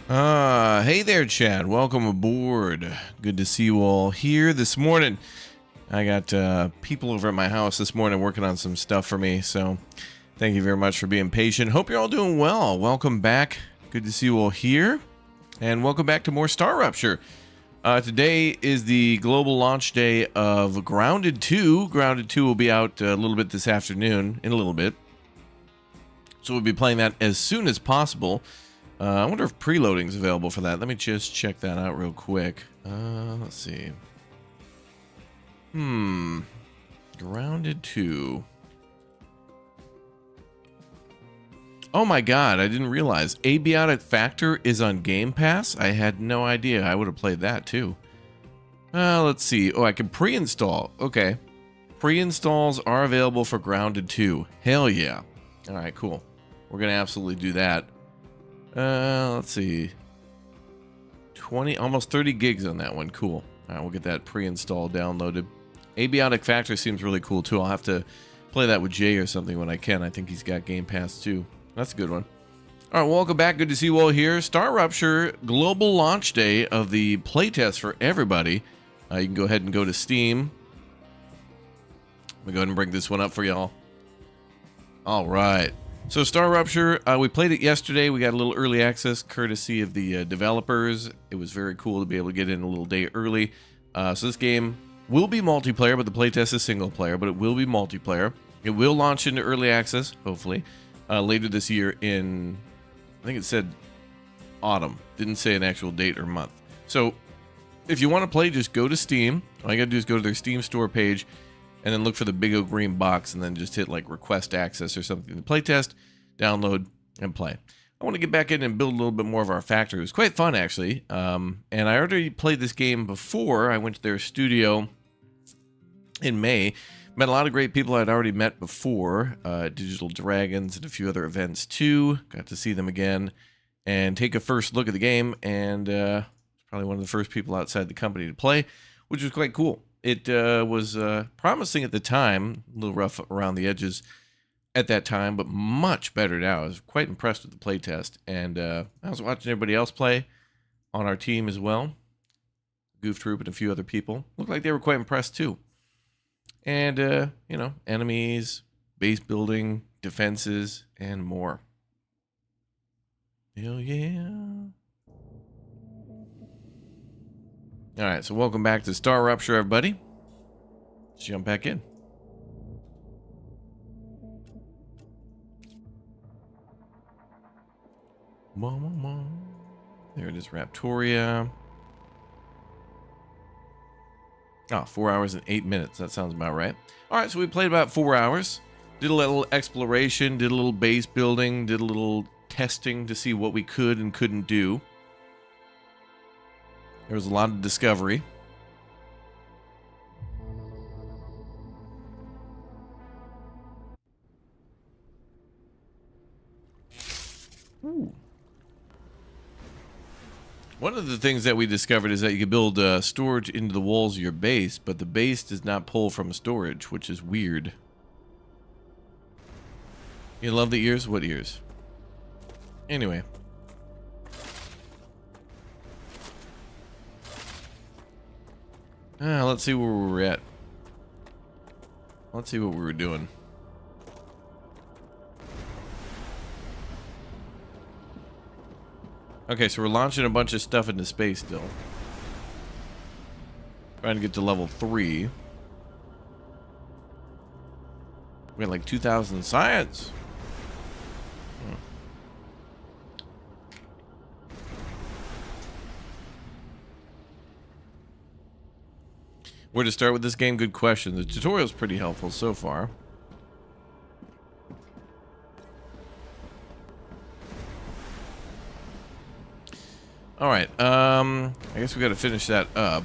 Hey there, Chad. Welcome aboard. Good to see you all here this morning. I got people over at my house this morning working on some stuff for me, so thank you very much for being patient. Hope you're all doing well. Welcome back. Good to see you all here, and welcome back to more StarRupture. Today is the global launch day of Grounded 2. Grounded 2 will be out a little bit this afternoon, in a little bit. So we'll be playing that as soon as possible. I wonder if preloading is available for that. Let me just check that out real quick. Let's see. Grounded 2. Oh my god, I didn't realize. Abiotic Factor is on Game Pass? I had no idea. I would have played that too. Let's see. Oh, I can pre-install. Okay. Pre-installs are available for Grounded 2. Hell yeah. Alright, cool. We're going to absolutely do that. Let's see. 20, almost 30 gigs on that one. Cool. All right, we'll get that pre-installed, downloaded. Abiotic Factor seems really cool too. I'll have to play that with Jay or something when I can. I think he's got Game Pass too. That's a good one. All right, welcome back. Good to see you all here. StarRupture global launch day of the playtest for everybody. You can go ahead and go to Steam. Let me go ahead and bring this one up for y'all. All right. So StarRupture, we played it yesterday. We got a little early access courtesy of the developers. It was very cool to be able to get in a little day early. So this game will be multiplayer, but the playtest is single player, but it will be multiplayer. It will launch into early access, hopefully, later this year in, I think it said autumn. Didn't say an actual date or month. So if you want to play, just go to Steam. All you got to do is go to their Steam store page, and then look for the big old green box, and then just hit like request access or something to playtest, download, and play. I want to get back in and build a little bit more of our factory. It was quite fun, actually. And I already played this game before. I went to their studio in May. Met a lot of great people I'd already met before. Digital Dragons and a few other events too. Got to see them again and take a first look at the game. And probably one of the first people outside the company to play, which was quite cool. It was promising at the time, a little rough around the edges at that time, but much better now. I was quite impressed with the playtest, and I was watching everybody else play on our team as well. Goof Troop and a few other people. Looked like they were quite impressed too. And, you know, enemies, base building, defenses, and more. Hell yeah. Alright, so welcome back to StarRupture, everybody. Let's jump back in. There it is, Raptoria. Oh, 4 hours and 8 minutes. That sounds about right. Alright, so we played about 4 hours. Did a little exploration, did a little base building, did a little testing to see what we could and couldn't do. There was a lot of discovery. Ooh. One of the things that we discovered is that you can build storage into the walls of your base, but the base does not pull from storage, which is weird. You love the ears? What ears? Anyway. Let's see where we're at. Let's see what we were doing. Okay, so we're launching a bunch of stuff into space still. Trying to get to level 3. We got like 2,000 science. Where to start with this game? Good question. The tutorial's pretty helpful so far. Alright, I guess we gotta finish that up.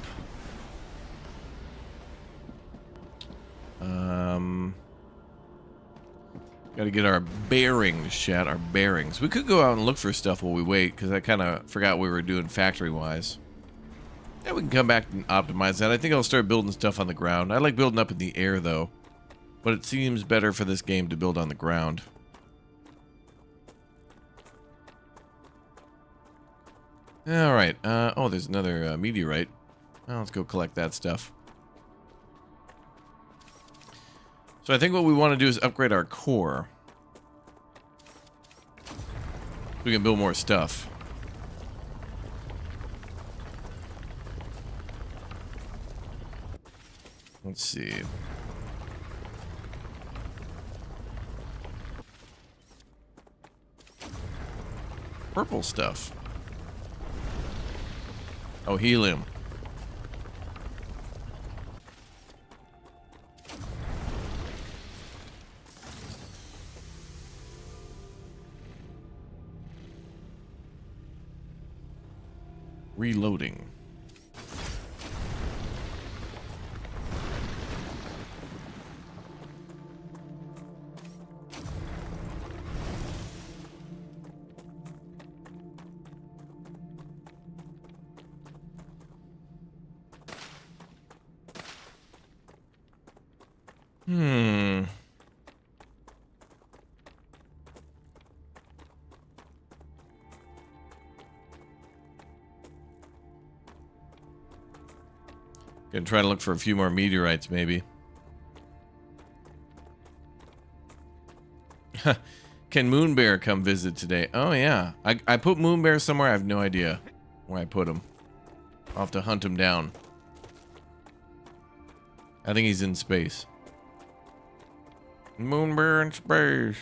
Gotta get our bearings, chat, our bearings. We could go out and look for stuff while we wait, because I kind of forgot what we were doing factory-wise. Yeah, we can come back and optimize that. I think I'll start building stuff on the ground. I like building up in the air, though. But it seems better for this game to build on the ground. All right. Oh, there's another meteorite. Well, let's go collect that stuff. So I think what we want to do is upgrade our core. We can build more stuff. Let's see. Purple stuff. Oh, helium. Reloading. Gonna try to look for a few more meteorites, maybe. Can Moonbear come visit today? Oh, yeah. I put Moonbear somewhere. I have no idea where I put him. I'll have to hunt him down. I think he's in space. Moonbear in space.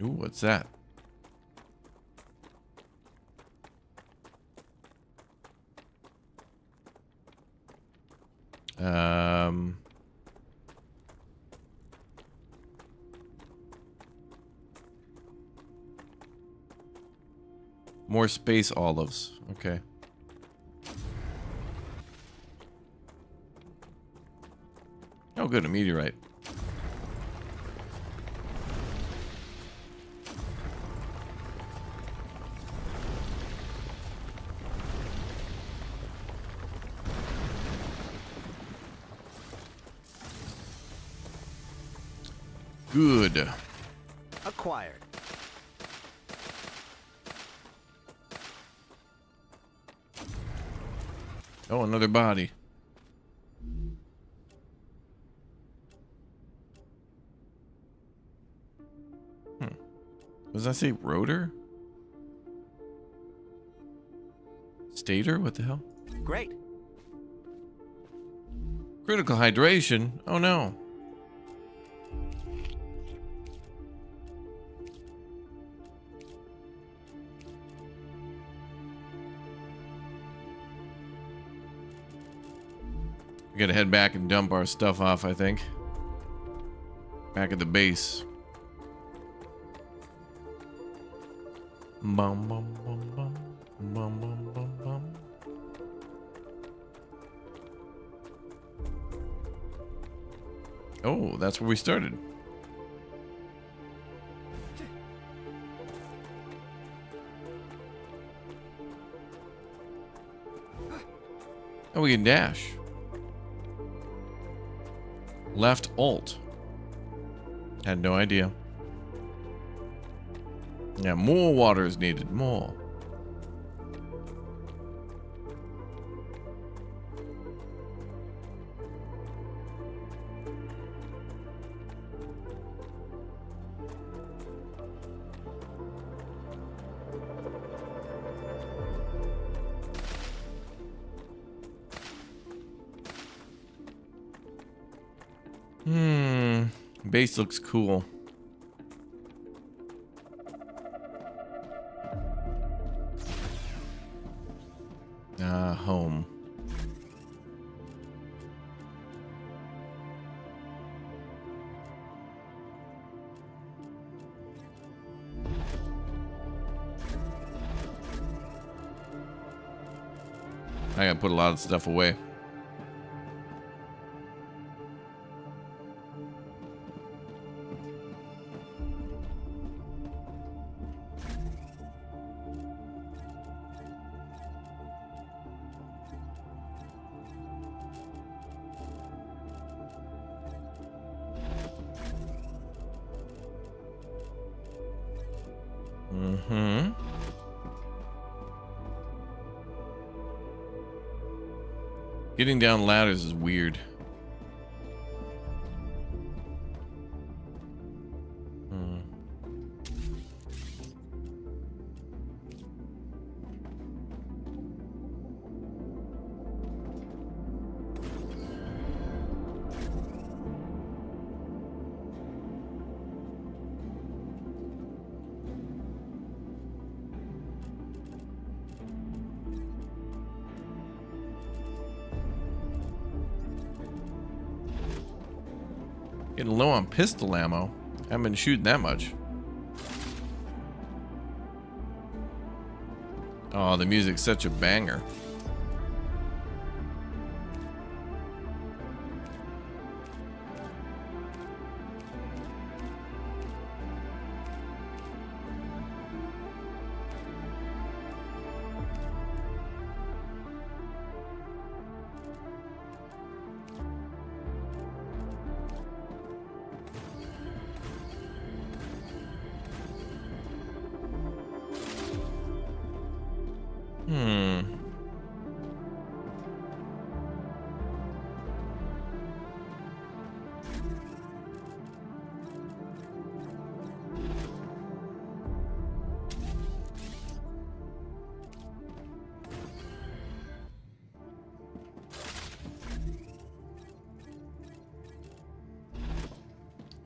Ooh, what's that? More space olives. Okay. Oh, good, a meteorite. Good. Acquired. Oh, another body. Does that say rotor? Stator? What the hell? Great. Critical hydration? Oh no. We gotta head back and dump our stuff off, I think. Back at the base. Bum bum bum bum. Bum bum bum bum. Oh, that's where we started. Oh, we can dash. Left alt. Had no idea. Yeah, more water is needed. More. Base looks cool. Home. I gotta put a lot of stuff away. Mm-hmm. Getting down ladders is weird. Getting low on pistol ammo. Haven't been shooting that much. Oh, the music's such a banger.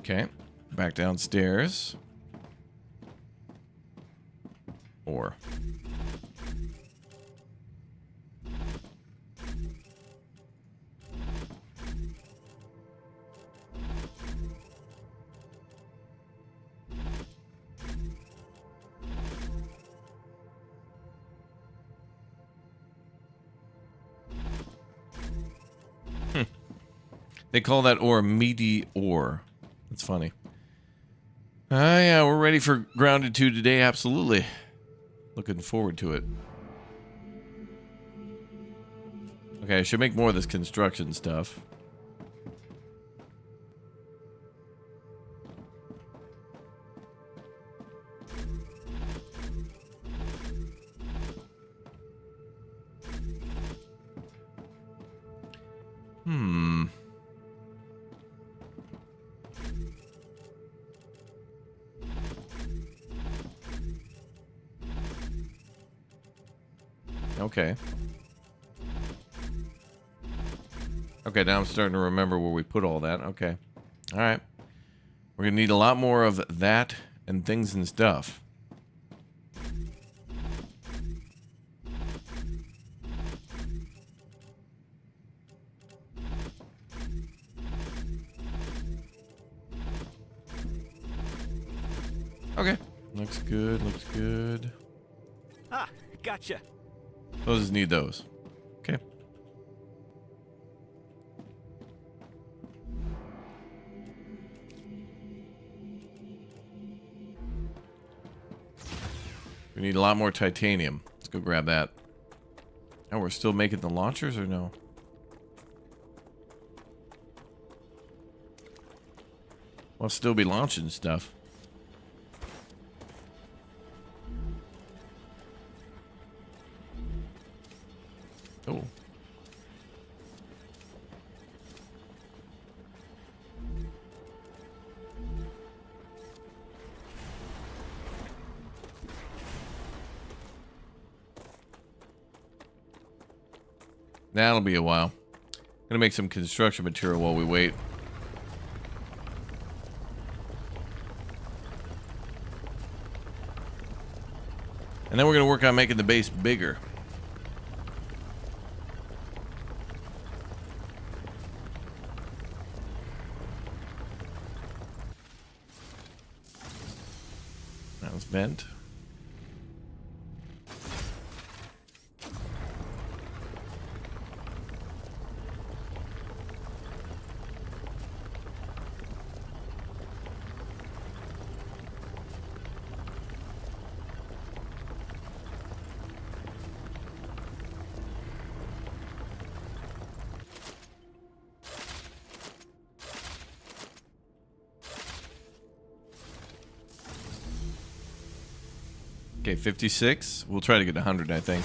Okay, back downstairs. Or they call that ore meaty ore. That's funny. Yeah, we're ready for Grounded 2 today, absolutely. Looking forward to it. Okay, I should make more of this construction stuff. Okay. Okay, now I'm starting to remember where we put all that. Okay. All right. We're going to need a lot more of that and things and stuff. Okay. Looks good, looks good. Ah, gotcha. Those just need those. Okay. We need a lot more titanium. Let's go grab that. Oh, we're still making the launchers or no? We'll still be launching stuff. Oh. That'll be a while. Gonna make some construction material while we wait. And then we're gonna work on making the base bigger. That was vent. Okay, 56. We'll try to get 100, I think.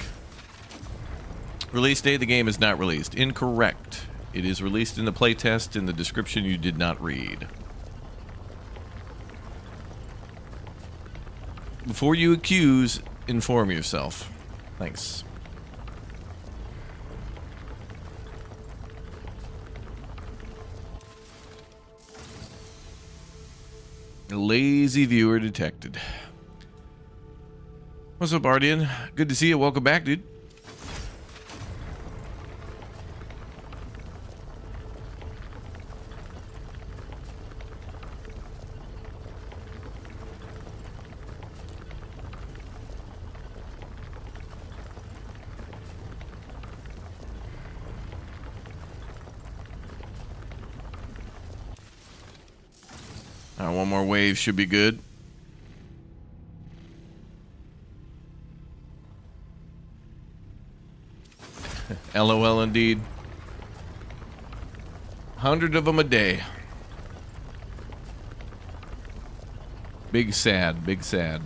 Release date, the game is not released. Incorrect. It is released in the playtest. In the description you did not read. Before you accuse, inform yourself. Thanks. Lazy viewer detected. What's up, Ardian? Good to see you. Welcome back, dude. One more wave should be good. LOL indeed. 100 of them a day. Big sad, big sad.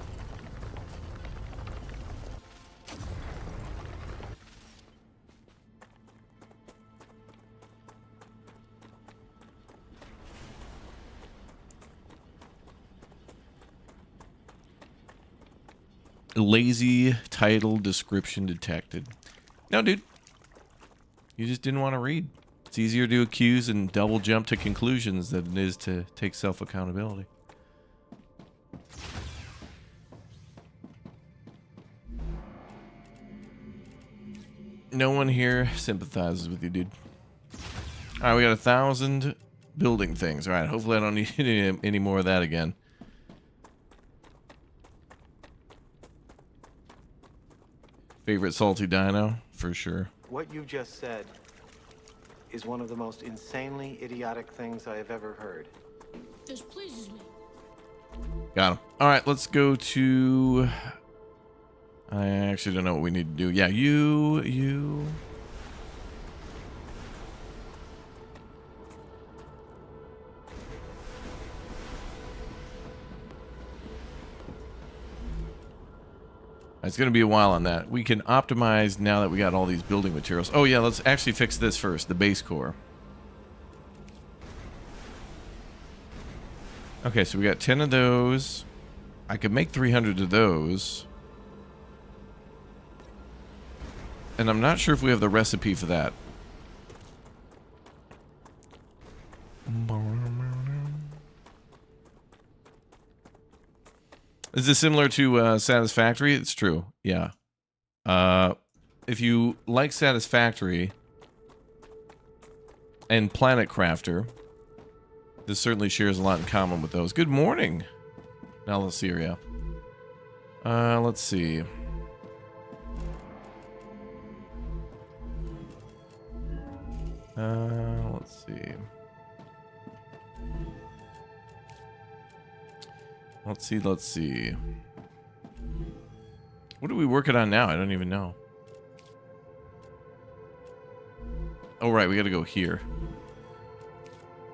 Lazy title description detected. No, dude. You just didn't want to read. It's easier to accuse and double jump to conclusions than it is to take self-accountability. No one here sympathizes with you, dude. Alright, we got 1,000 building things. Alright, hopefully I don't need any more of that again. Favorite salty dino? For sure. What you just said is one of the most insanely idiotic things I have ever heard. This pleases me. Got him. Alright, let's go to... I actually don't know what we need to do. Yeah, you... It's going to be a while on that. We can optimize now that we got all these building materials. Oh yeah, let's actually fix this first, the base core. Okay, so we got 10 of those. I could make 300 of those. And I'm not sure if we have the recipe for that. Is this similar to Satisfactory? It's true, yeah. If you like Satisfactory and Planet Crafter, this certainly shares a lot in common with those. Good morning, Nalasyria. Let's see. Let's see. Let's see. What are we working on now? I don't even know. Oh, right, we gotta go here.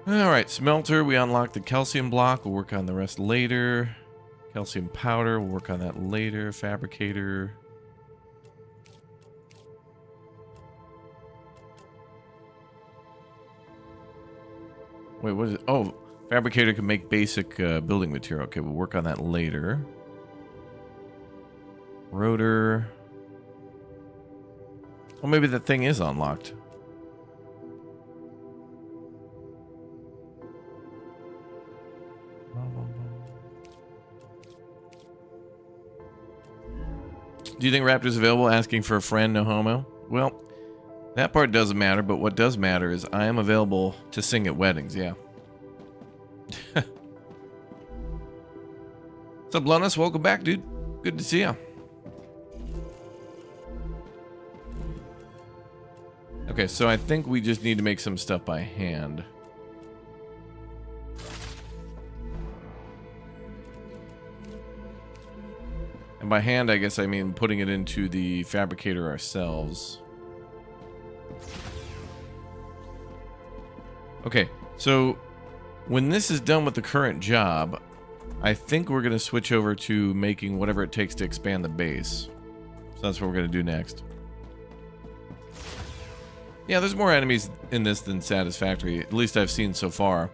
Alright, smelter, we unlocked the calcium block. We'll work on the rest later. Calcium powder, we'll work on that later. Fabricator. Wait, what is it? Oh, fabricator can make basic building material. Okay, we'll work on that later. Rotor. Well, maybe that thing is unlocked. Do you think Raptor's available? Asking for a friend, no homo? Well, that part doesn't matter, but what does matter is I am available to sing at weddings, yeah. What's up, Lunus? Welcome back, dude. Good to see ya. Okay, so I think we just need to make some stuff by hand. And by hand, I guess I mean putting it into the fabricator ourselves. Okay, so when this is done with the current job, I think we're going to switch over to making whatever it takes to expand the base. So that's what we're going to do next. Yeah, there's more enemies in this than Satisfactory. At least I've seen so far.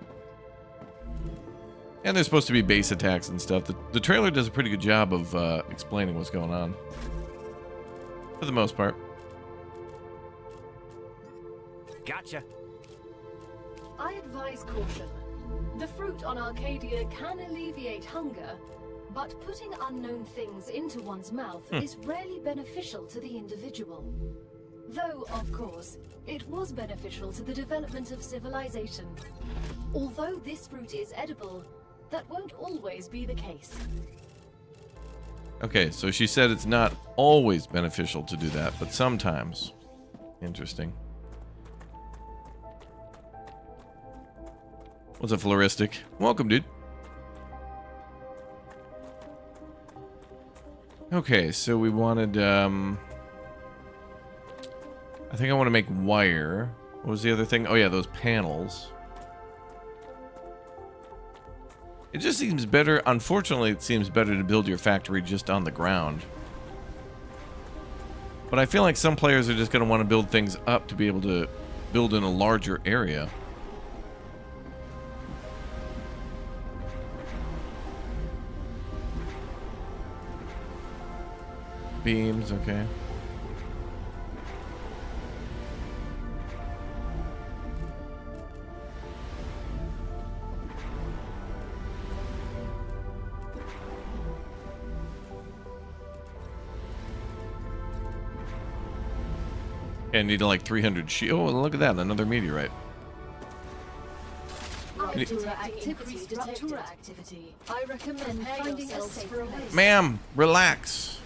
And there's supposed to be base attacks and stuff. The trailer does a pretty good job of explaining what's going on. For the most part. Gotcha. I advise caution. The fruit on Arcadia can alleviate hunger, but putting unknown things into one's mouth is rarely beneficial to the individual. Though, of course, it was beneficial to the development of civilization. Although this fruit is edible, that won't always be the case. Okay, so she said it's not always beneficial to do that, but sometimes. Interesting. What's a floristic? Welcome, dude. Okay, so we wanted, I think I want to make wire. What was the other thing? Oh yeah, those panels. It just seems better, unfortunately, it seems better to build your factory just on the ground. But I feel like some players are just going to want to build things up to be able to build in a larger area. Beams, okay. I need like 300 shield. Oh, look at that, another meteorite. Activity. I recommend finding a safer place. Ma'am, relax.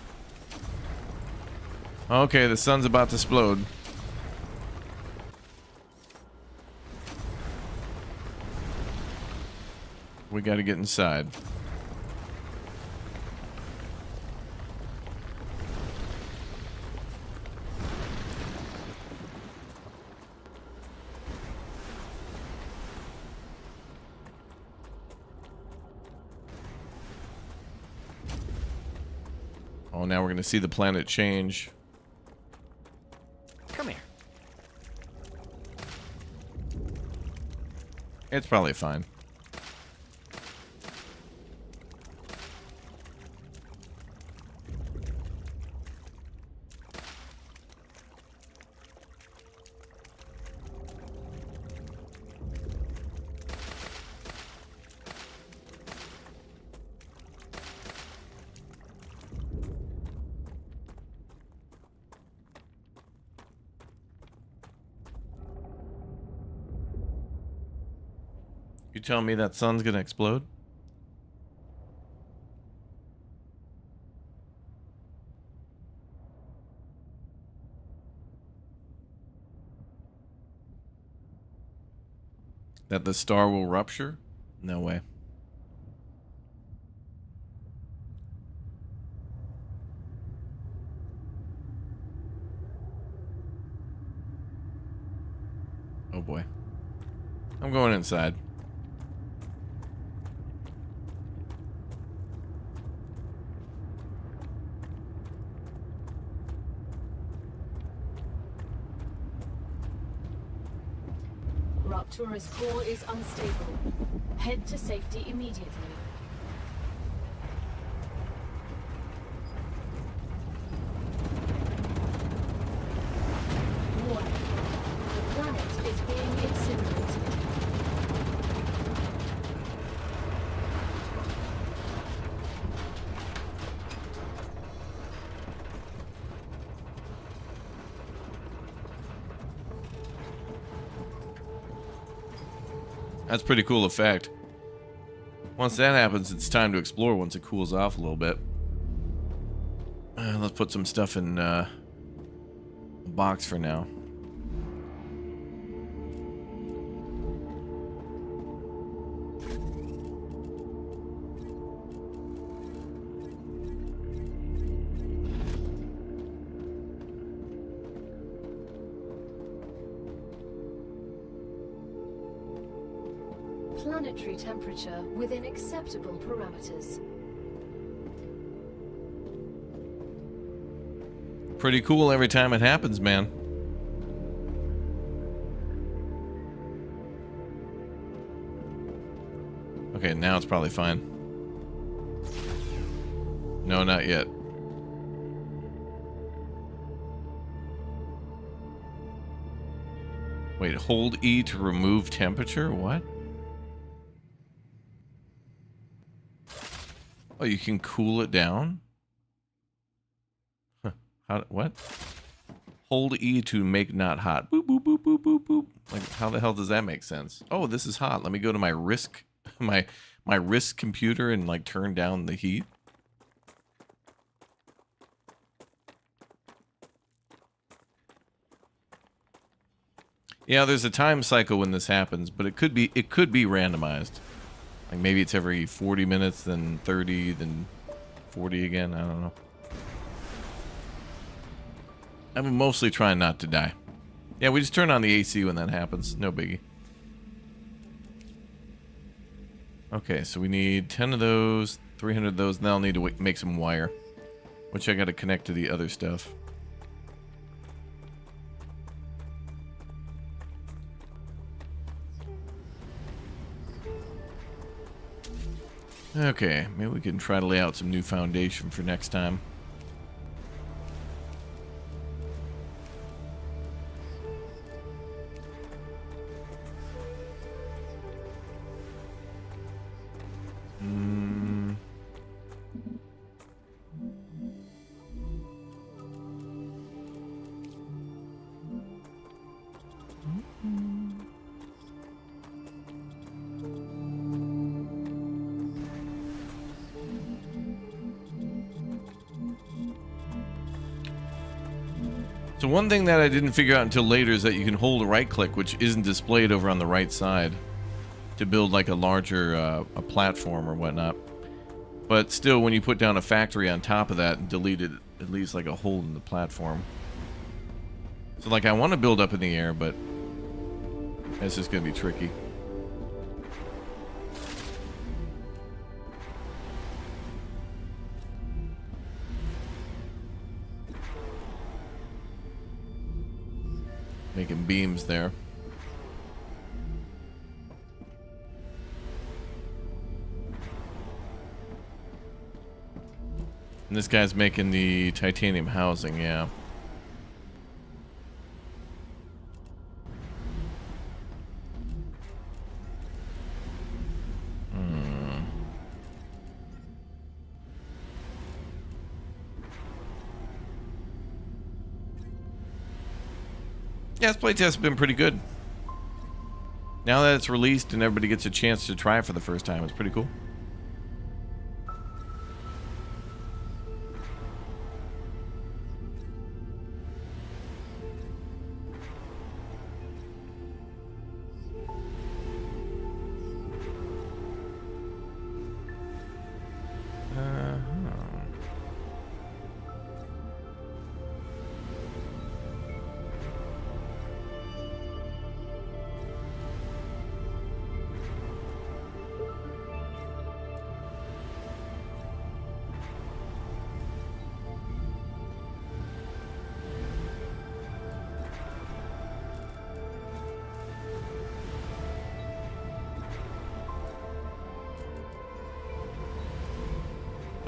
Okay, the sun's about to explode. We gotta get inside. Oh, now we're gonna see the planet change. Come here. It's probably fine. You telling me that sun's gonna explode? That the star will rupture? No way. Oh boy. I'm going inside. Raptura's core is unstable. Head to safety immediately. Warning. The planet is being incinerated. That's a pretty cool effect. Once that happens, it's time to explore once it cools off a little bit. Let's put some stuff in a box for now. planetary temperature within acceptable parameters. Pretty cool every time it happens, man. Okay, now it's probably fine. No, not yet. Wait, hold E to remove temperature? What? Oh, you can cool it down? Huh. How, what? Hold E to make not hot. Boop, boop, boop, boop, boop, boop. Like, how the hell does that make sense? Oh, this is hot. Let me go to my risk, my risk computer and like turn down the heat. Yeah, there's a time cycle when this happens, but it could be randomized. Like maybe it's every 40 minutes, then 30, then 40 again. I don't know. I'm mostly trying not to die. Yeah, we just turn on the AC when that happens. No biggie. Okay, so we need 10 of those, 300 of those. Now I'll need to make some wire, which I got to connect to the other stuff. Okay, maybe we can try to lay out some new foundation for next time. So one thing that I didn't figure out until later is that you can hold a right click, which isn't displayed over on the right side, to build like a larger a platform or whatnot. But still, when you put down a factory on top of that and delete it, it leaves like a hole in the platform. So like I want to build up in the air, but it's just going to be tricky. Making beams there. And this guy's making the titanium housing, yeah. Yeah, this playtest has been pretty good. Now that it's released and everybody gets a chance to try it for the first time, it's pretty cool.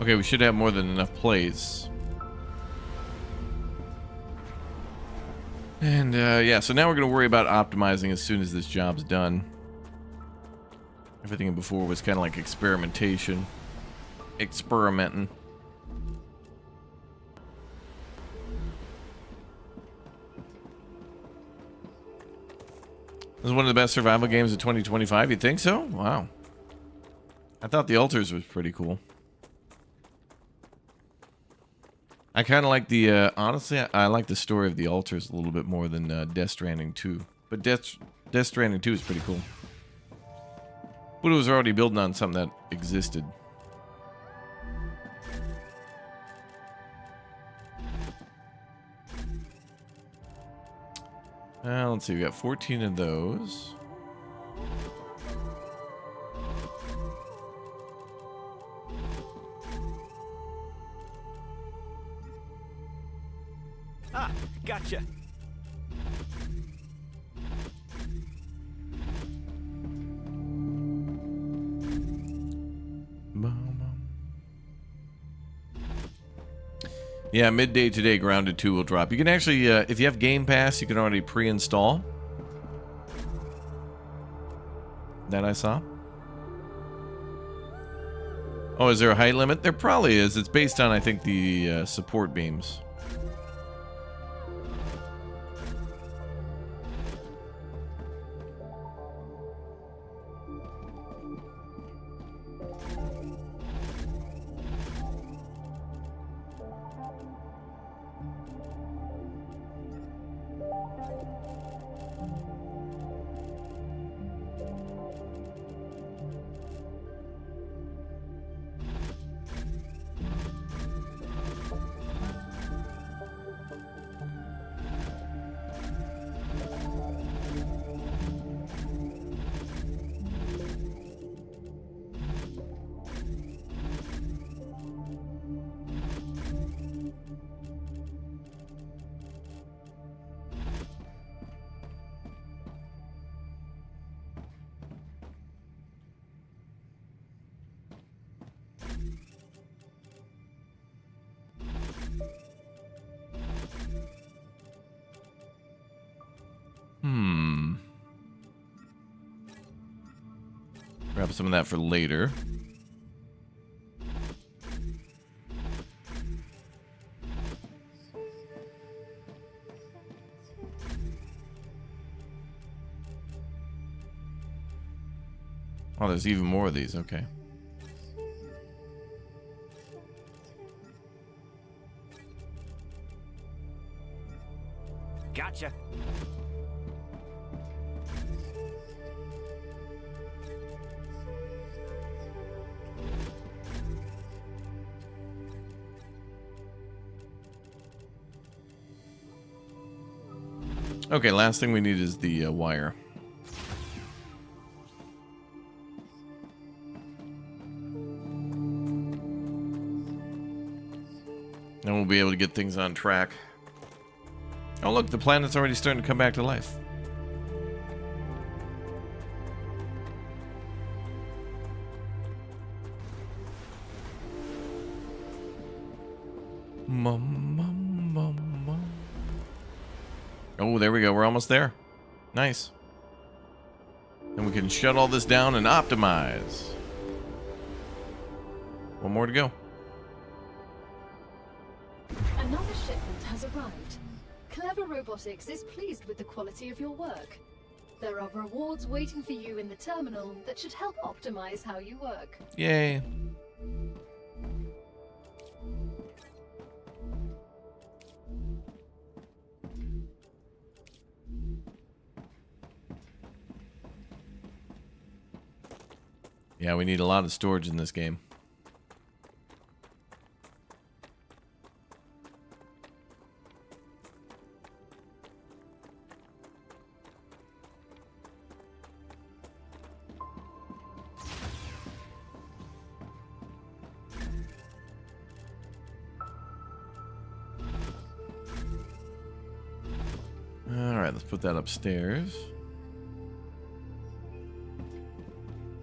Okay, we should have more than enough plays. And, yeah, so now we're going to worry about optimizing as soon as this job's done. Everything before was kind of like experimentation. Experimenting. This is one of the best survival games of 2025, you think so? Wow. I thought the Altars was pretty cool. I kind of like the, honestly, I like the story of the Altars a little bit more than Death Stranding 2. But Death Stranding 2 is pretty cool. But it was already building on something that existed. Let's see, we got 14 of those. gotcha. Yeah, midday today, Grounded 2 will drop. You can actually, if you have Game Pass, you can already pre-install. That I saw. Oh, is there a height limit? There probably is. It's based on, I think, the support beams. Grab some of that for later. Oh, there's even more of these. Okay. Gotcha. Okay, last thing we need is the wire. And we'll be able to get things on track. Oh look, the planet's already starting to come back to life. Oh, there we go. We're almost there. Nice. And we can shut all this down and optimize. One more to go. Another shipment has arrived. Clever Robotics is pleased with the quality of your work. There are rewards waiting for you in the terminal that should help optimize how you work. Yay. Yeah, we need a lot of storage in this game. All right, let's put that upstairs.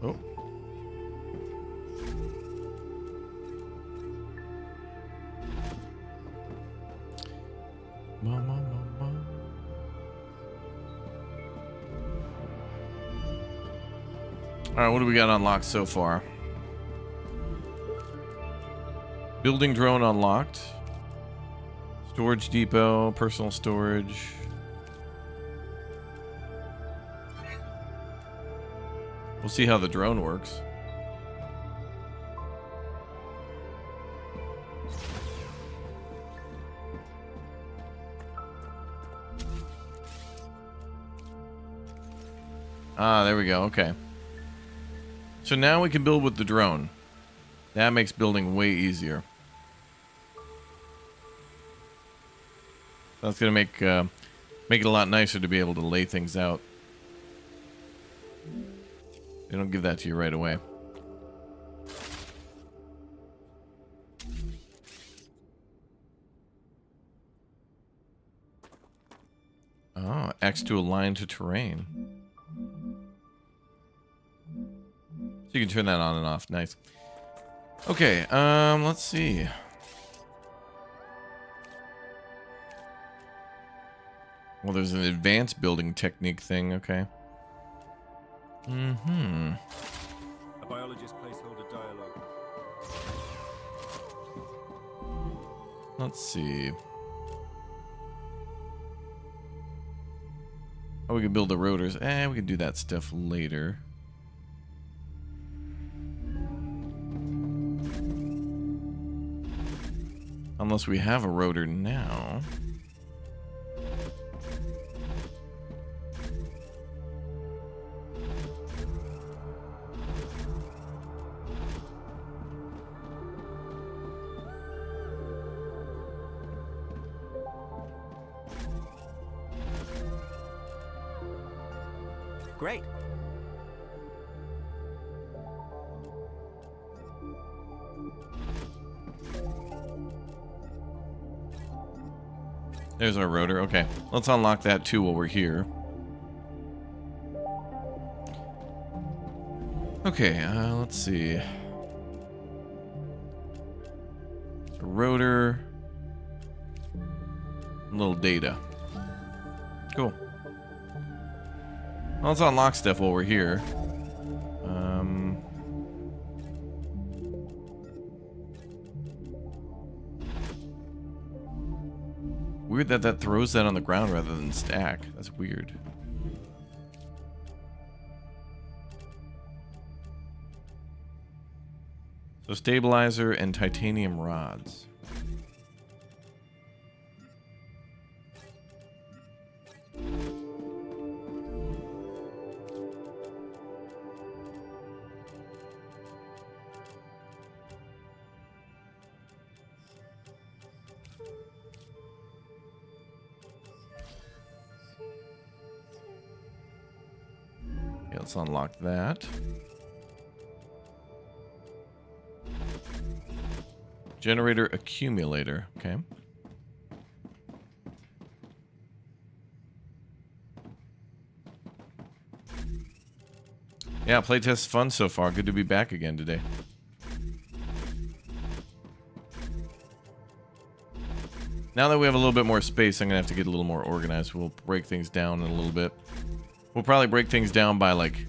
Oh. All right, what do we got unlocked so far? Building drone unlocked. Storage depot, personal storage. We'll see how the drone works. Ah, there we go. Okay. So now we can build with the drone. That makes building way easier. That's gonna make it a lot nicer to be able to lay things out. They don't give that to you right away. tracks to align to terrain. So you can turn that on and off. Nice. Okay, let's see. Well, there's an advanced building technique thing, okay. Mm-hmm. A biologist placeholder dialogue. Let's see. Oh, we can build the rotors. We can do that stuff later. Unless we have a rotor now. Great. There's our rotor. Okay, let's unlock that too while we're here. Okay, let's see. A rotor. A little data. Cool. Well, let's unlock stuff while we're here. Weird that that throws that on the ground rather than stack. That's weird. So stabilizer and titanium rods. Okay, let's unlock that. Generator accumulator. Okay. Yeah, playtest fun so far. Good to be back again today. Now that we have a little bit more space, I'm gonna have to get a little more organized. We'll break things down in a little bit. We'll probably break things down by like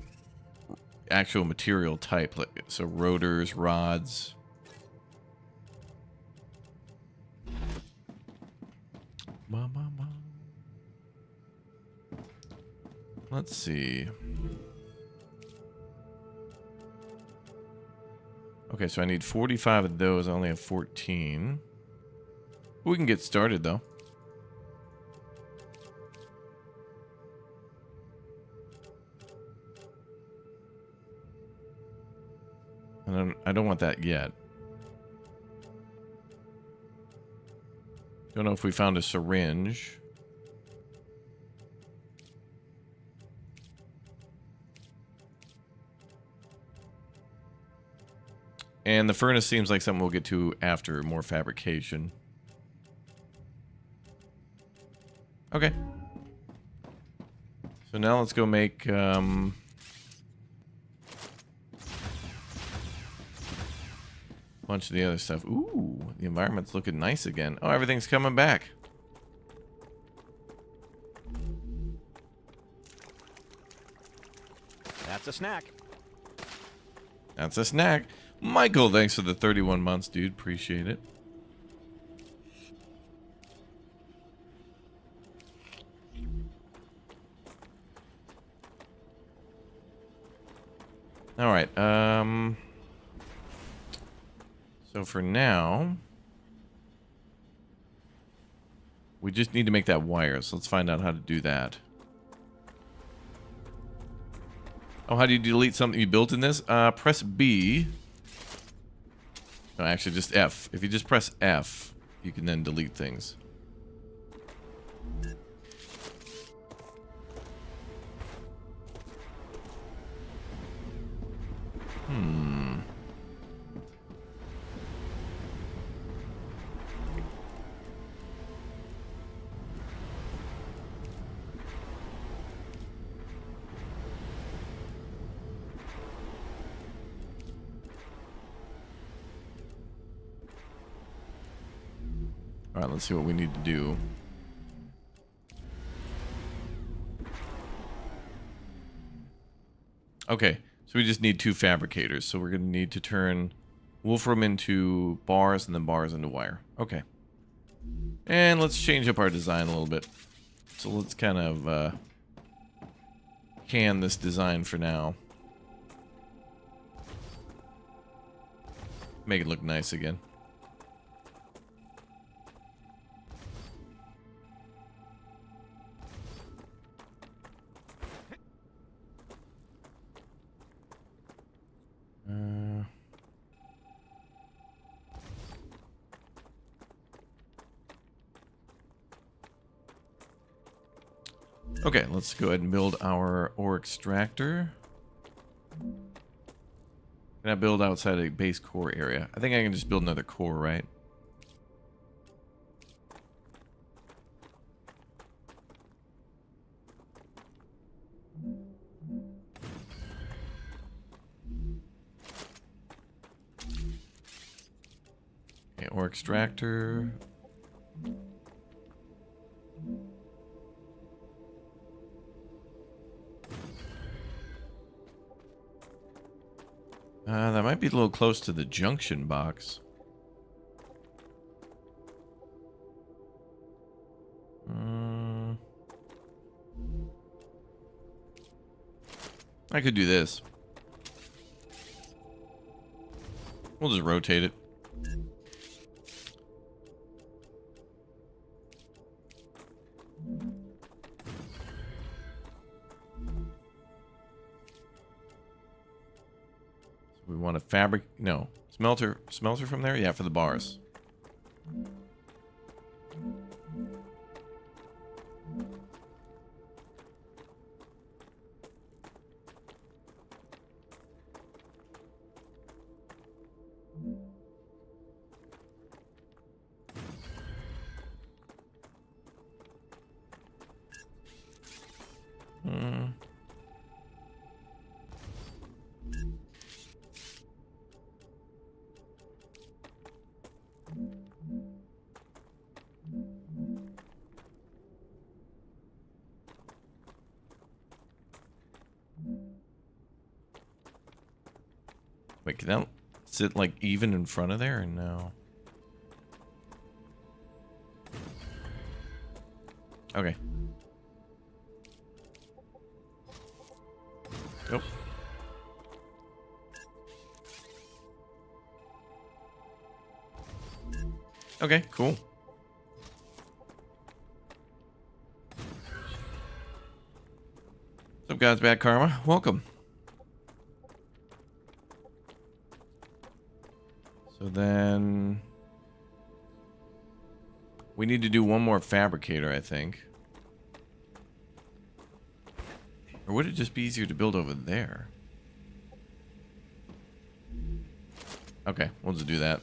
actual material type, like so rotors, rods. Let's see. Okay, so I need 45 of those. I only have 14. We can get started though. And I don't want that yet. Don't know if we found a syringe. And the furnace seems like something we'll get to after more fabrication. Okay. So now let's go make bunch of the other stuff. Ooh, the environment's looking nice again. Oh, everything's coming back. That's a snack. That's a snack. Michael, thanks for the 31 months, dude. Appreciate it. All right. So for now, we just need to make that wire. So let's find out how to do that. Oh, how do you delete something you built in this? Press B. No, actually, just F. If you just press F, you can then delete things. All right, let's see what we need to do. Okay, so we just need 2 fabricators. So we're going to need to turn wolfram into bars and then bars into wire. Okay. And let's change up our design a little bit. So let's kind of can this design for now. Make it look nice again. Okay, let's go ahead and build our ore extractor. Can I build outside a base core area? I think I can just build another core, right? Okay, ore extractor. That might be a little close to the junction box. I could do this. We'll just rotate it. We want a fabric, no, smelter from there? Yeah, for the bars. Wait, can that sit like even in front of there or no? Okay. Nope. Okay, cool. What's up, guys? Bad Karma. Welcome. So then we need to do one more fabricator, I think. Or would it just be easier to build over there? Okay, we'll just do that.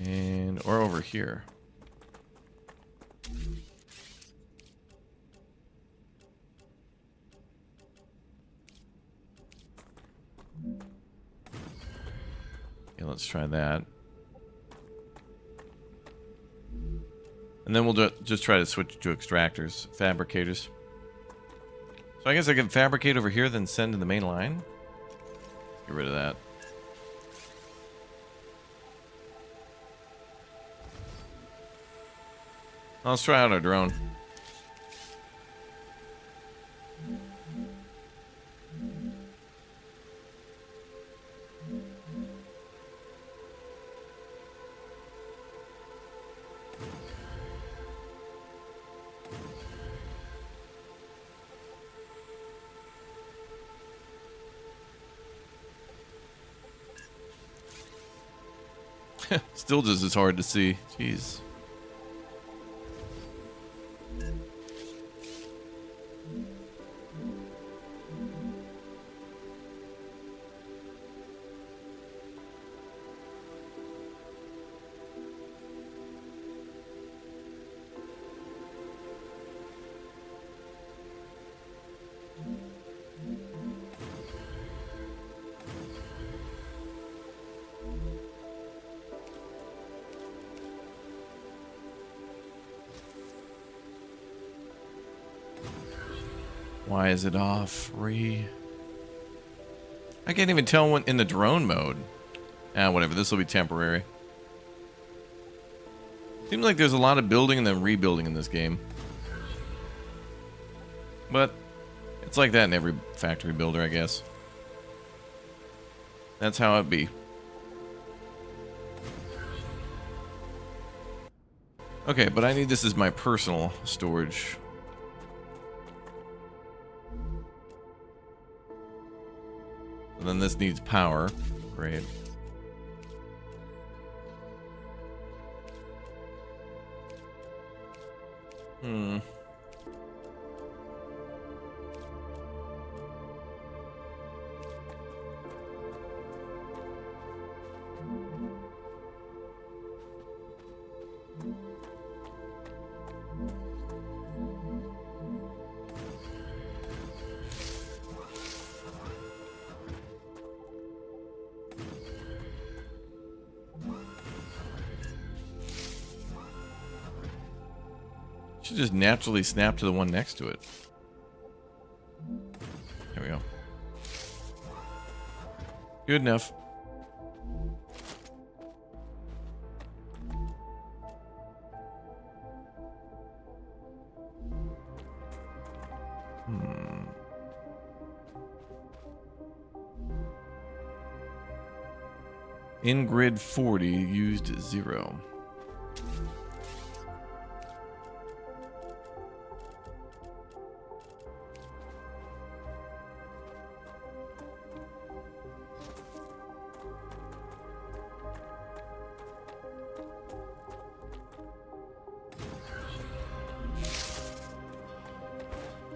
And or over here. Okay, let's try that. And then we'll just try to switch to extractors, fabricators. So I guess I can fabricate over here, then send to the main line. Get rid of that. Let's try out our drone. Still just as hard to see. Jeez. Why is it off? I can't even tell when in the drone mode. Ah, whatever. This will be temporary. Seems like there's a lot of building and then rebuilding in this game. But it's like that in every factory builder, I guess. That's how it be. Okay, but I need this as my personal storage. And then this needs power. Great. Should just naturally snap to the one next to it. There we go. Good enough. In grid 40 used 0.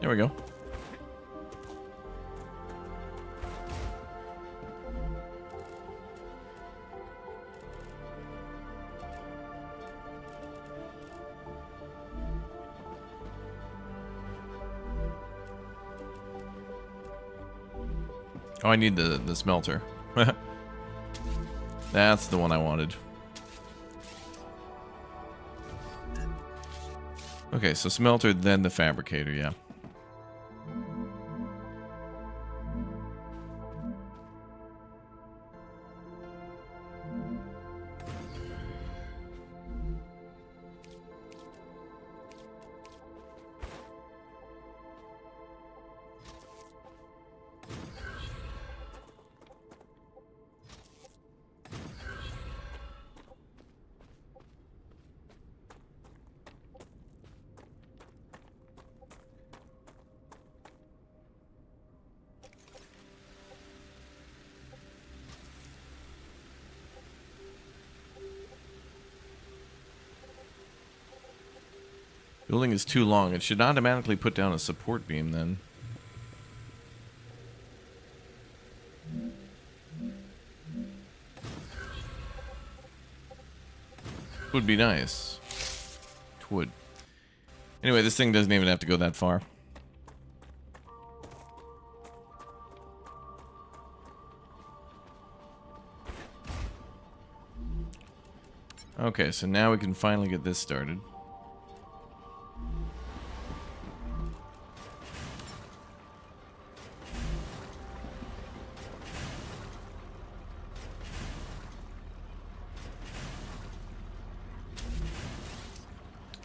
There we go. Oh, I need the smelter. That's the one I wanted. Okay, so smelter, then the fabricator, yeah. Building is too long. It should automatically put down a support beam then. Would be nice. It would. Anyway, this thing doesn't even have to go that far. Okay, so now we can finally get this started.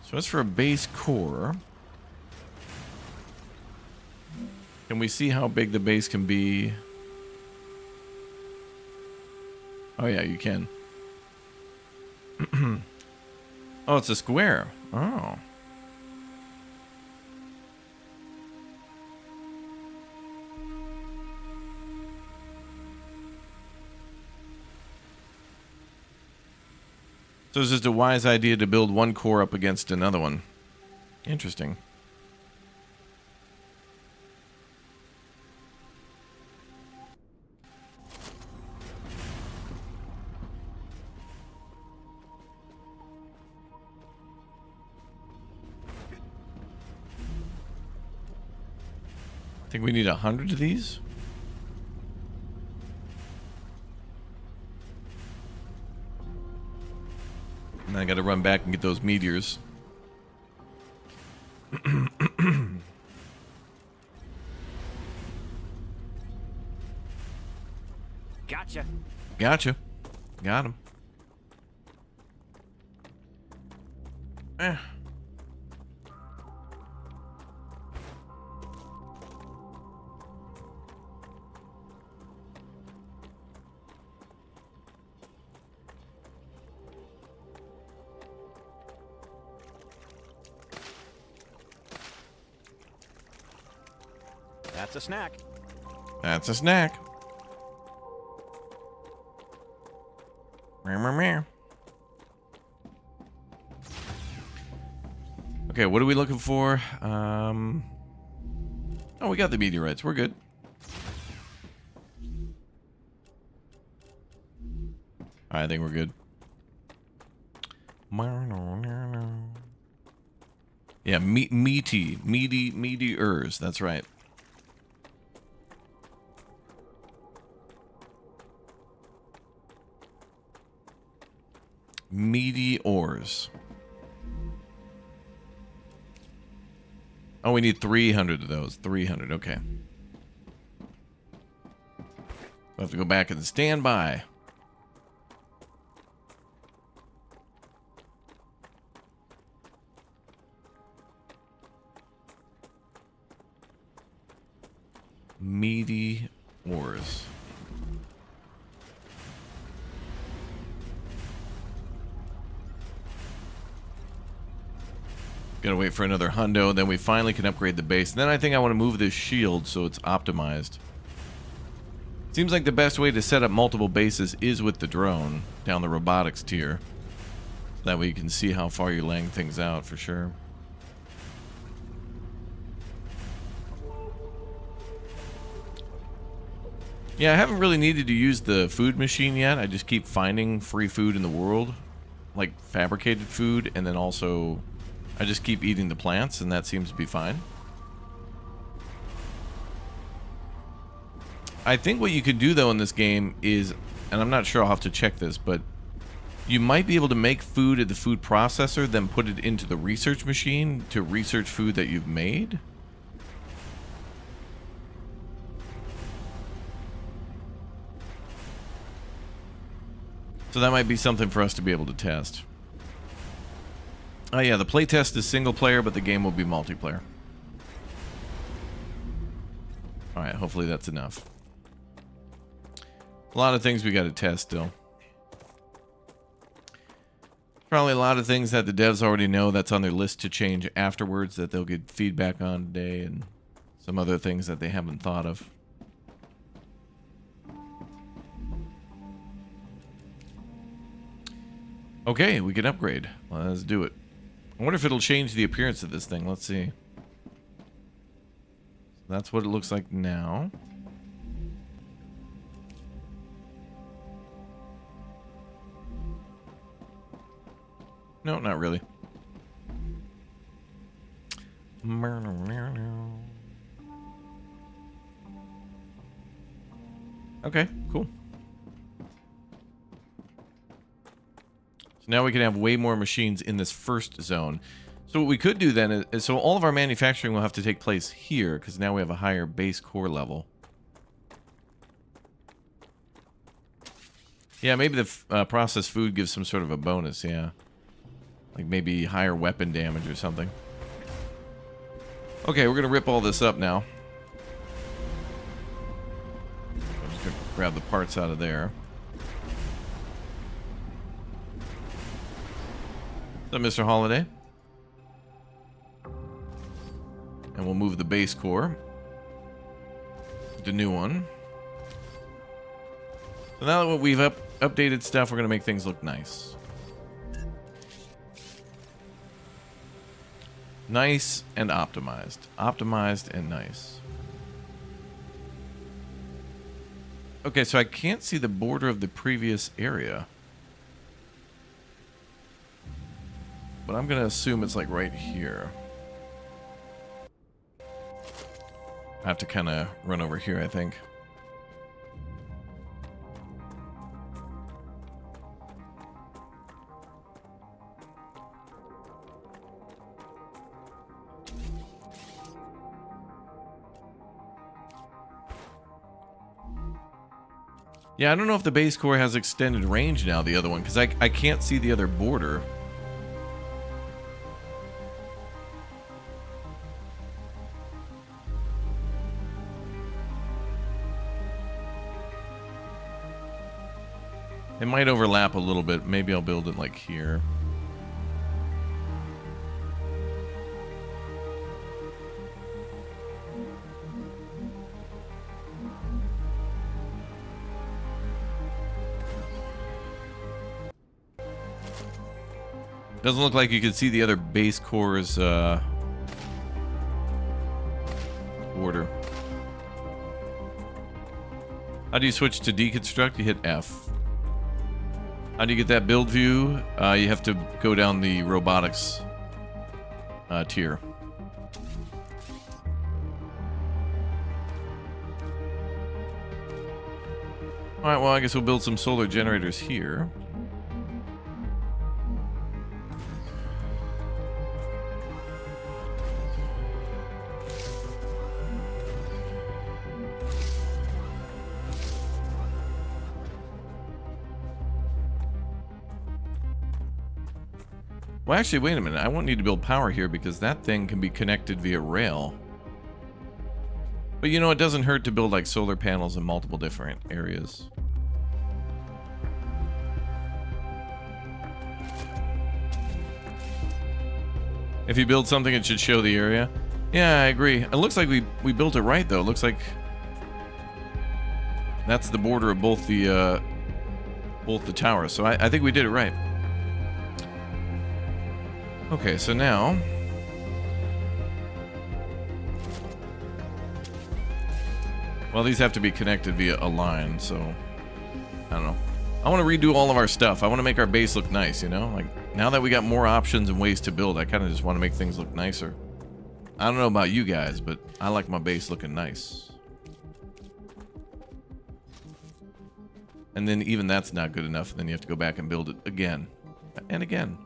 So as for a base core, can we see how big the base can be? Oh yeah, you can. Oh, it's a square. Oh. So it's just a wise idea to build one core up against another one. Interesting. I think we need 100 of these. And I gotta run back and get those meteors. Gotcha. Got him. That's a snack. That's a snack. Meow, meow, meow. Okay, what are we looking for? Oh, we got the meteorites. We're good. I think we're good. Yeah, meteors. That's right. Meteors. Oh, we need 300 of those. 300, okay. We'll have to go back and stand by. Meteors. Gotta wait for another hundo, then we finally can upgrade the base. And then I think I want to move this shield so it's optimized. Seems like the best way to set up multiple bases is with the drone down the robotics tier. That way you can see how far you're laying things out for sure. Yeah, I haven't really needed to use the food machine yet. I just keep finding free food in the world, like fabricated food, and then also I just keep eating the plants, and that seems to be fine. I think what you could do, though, in this game is, and I'm not sure, I'll have to check this, but you might be able to make food at the food processor, then put it into the research machine to research food that you've made. So that might be something for us to be able to test. Oh yeah, the playtest is single player, but the game will be multiplayer. Alright, hopefully that's enough. A lot of things we got to test still. Probably a lot of things that the devs already know that's on their list to change afterwards that they'll get feedback on today, and some other things that they haven't thought of. Okay, we can upgrade. Let's do it. I wonder if it'll change the appearance of this thing. Let's see. That's what it looks like now. No, not really. Okay, cool. Now we can have way more machines in this first zone. So what we could do then is, so all of our manufacturing will have to take place here, because now we have a higher base core level. Yeah, maybe the processed food gives some sort of a bonus, yeah. Like maybe higher weapon damage or something. Okay, we're going to rip all this up now. I'm just going to grab the parts out of there. What's up, Mr. Holiday? And we'll move the base core. The new one. So now that we've updated stuff, we're going to make things look nice. Nice and optimized. Optimized and nice. Okay, so I can't see the border of the previous area. But I'm going to assume it's like right here. I have to kind of run over here, I think. Yeah, I don't know if the base core has extended range now, the other one, because I can't see the other border. It might overlap a little bit. Maybe I'll build it like here. Doesn't look like you can see the other base core's order. How do you switch to deconstruct? You hit F. How do you get that build view? You have to go down the robotics tier. Alright, well, I guess we'll build some solar generators here. Well, actually, wait a minute. I won't need to build power here because that thing can be connected via rail. But you know, it doesn't hurt to build like solar panels in multiple different areas. If you build something, it should show the area. Yeah, I agree. It looks like we built it right, though. It looks like that's the border of both the towers. So I think we did it right. Okay, so now well, these have to be connected via a line, so I don't know. I want to redo all of our stuff. I want to make our base look nice, you know? Like, now that we got more options and ways to build, I kind of just want to make things look nicer. I don't know about you guys, but I like my base looking nice. And then even that's not good enough, and then you have to go back and build it again and again.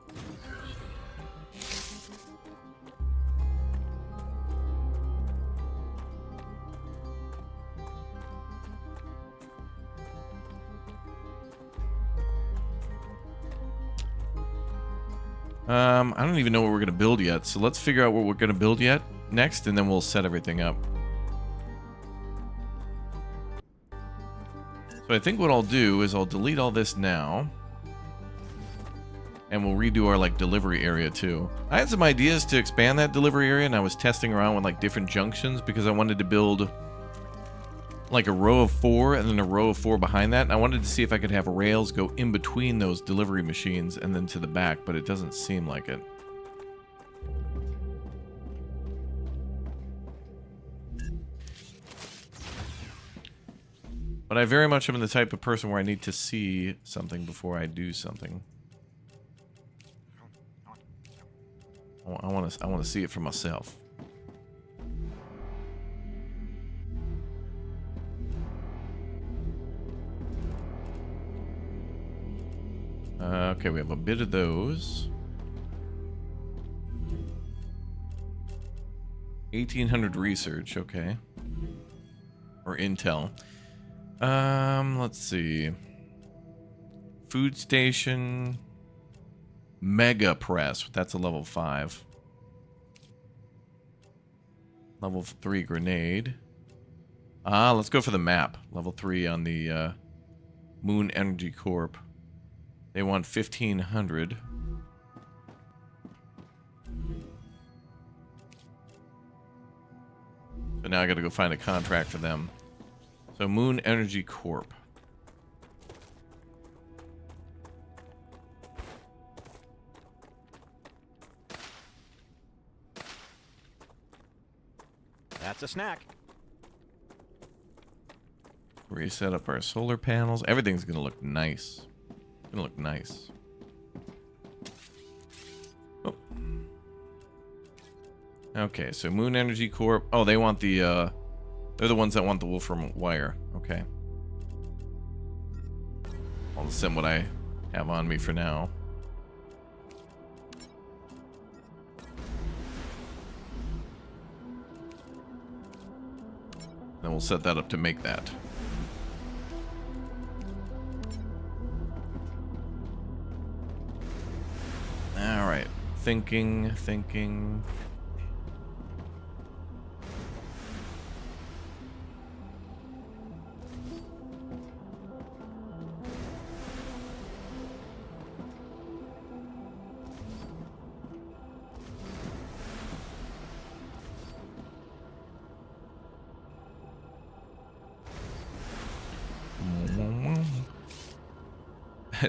I don't even know what we're going to build yet, so let's figure out what we're going to build yet next, and then we'll set everything up. So I think what I'll do is I'll delete all this now, and we'll redo our, like, delivery area, too. I had some ideas to expand that delivery area, and I was testing around with, like, different junctions, because I wanted to build like a row of 4 and then a row of 4 behind that, and I wanted to see if I could have rails go in between those delivery machines and then to the back, but it doesn't seem like it. But I very much am the type of person where I need to see something before I do something. I want to see it for myself. Okay, we have a bit of those. 1800 research, okay. Or intel. Let's see. Food station. Mega press. That's a level 5. Level 3 grenade. Let's go for the map. Level 3 on the Moon Energy Corp. They want 1500. So now I gotta go find a contract for them. So Moon Energy Corp. That's a snack. Reset up our solar panels. Everything's gonna look nice. Gonna look nice. Oh. Okay, so Moon Energy Corp. Oh, they want the they're the ones that want the Wolfram wire. Okay. I'll send what I have on me for now. Then we'll set that up to make that. Thinking.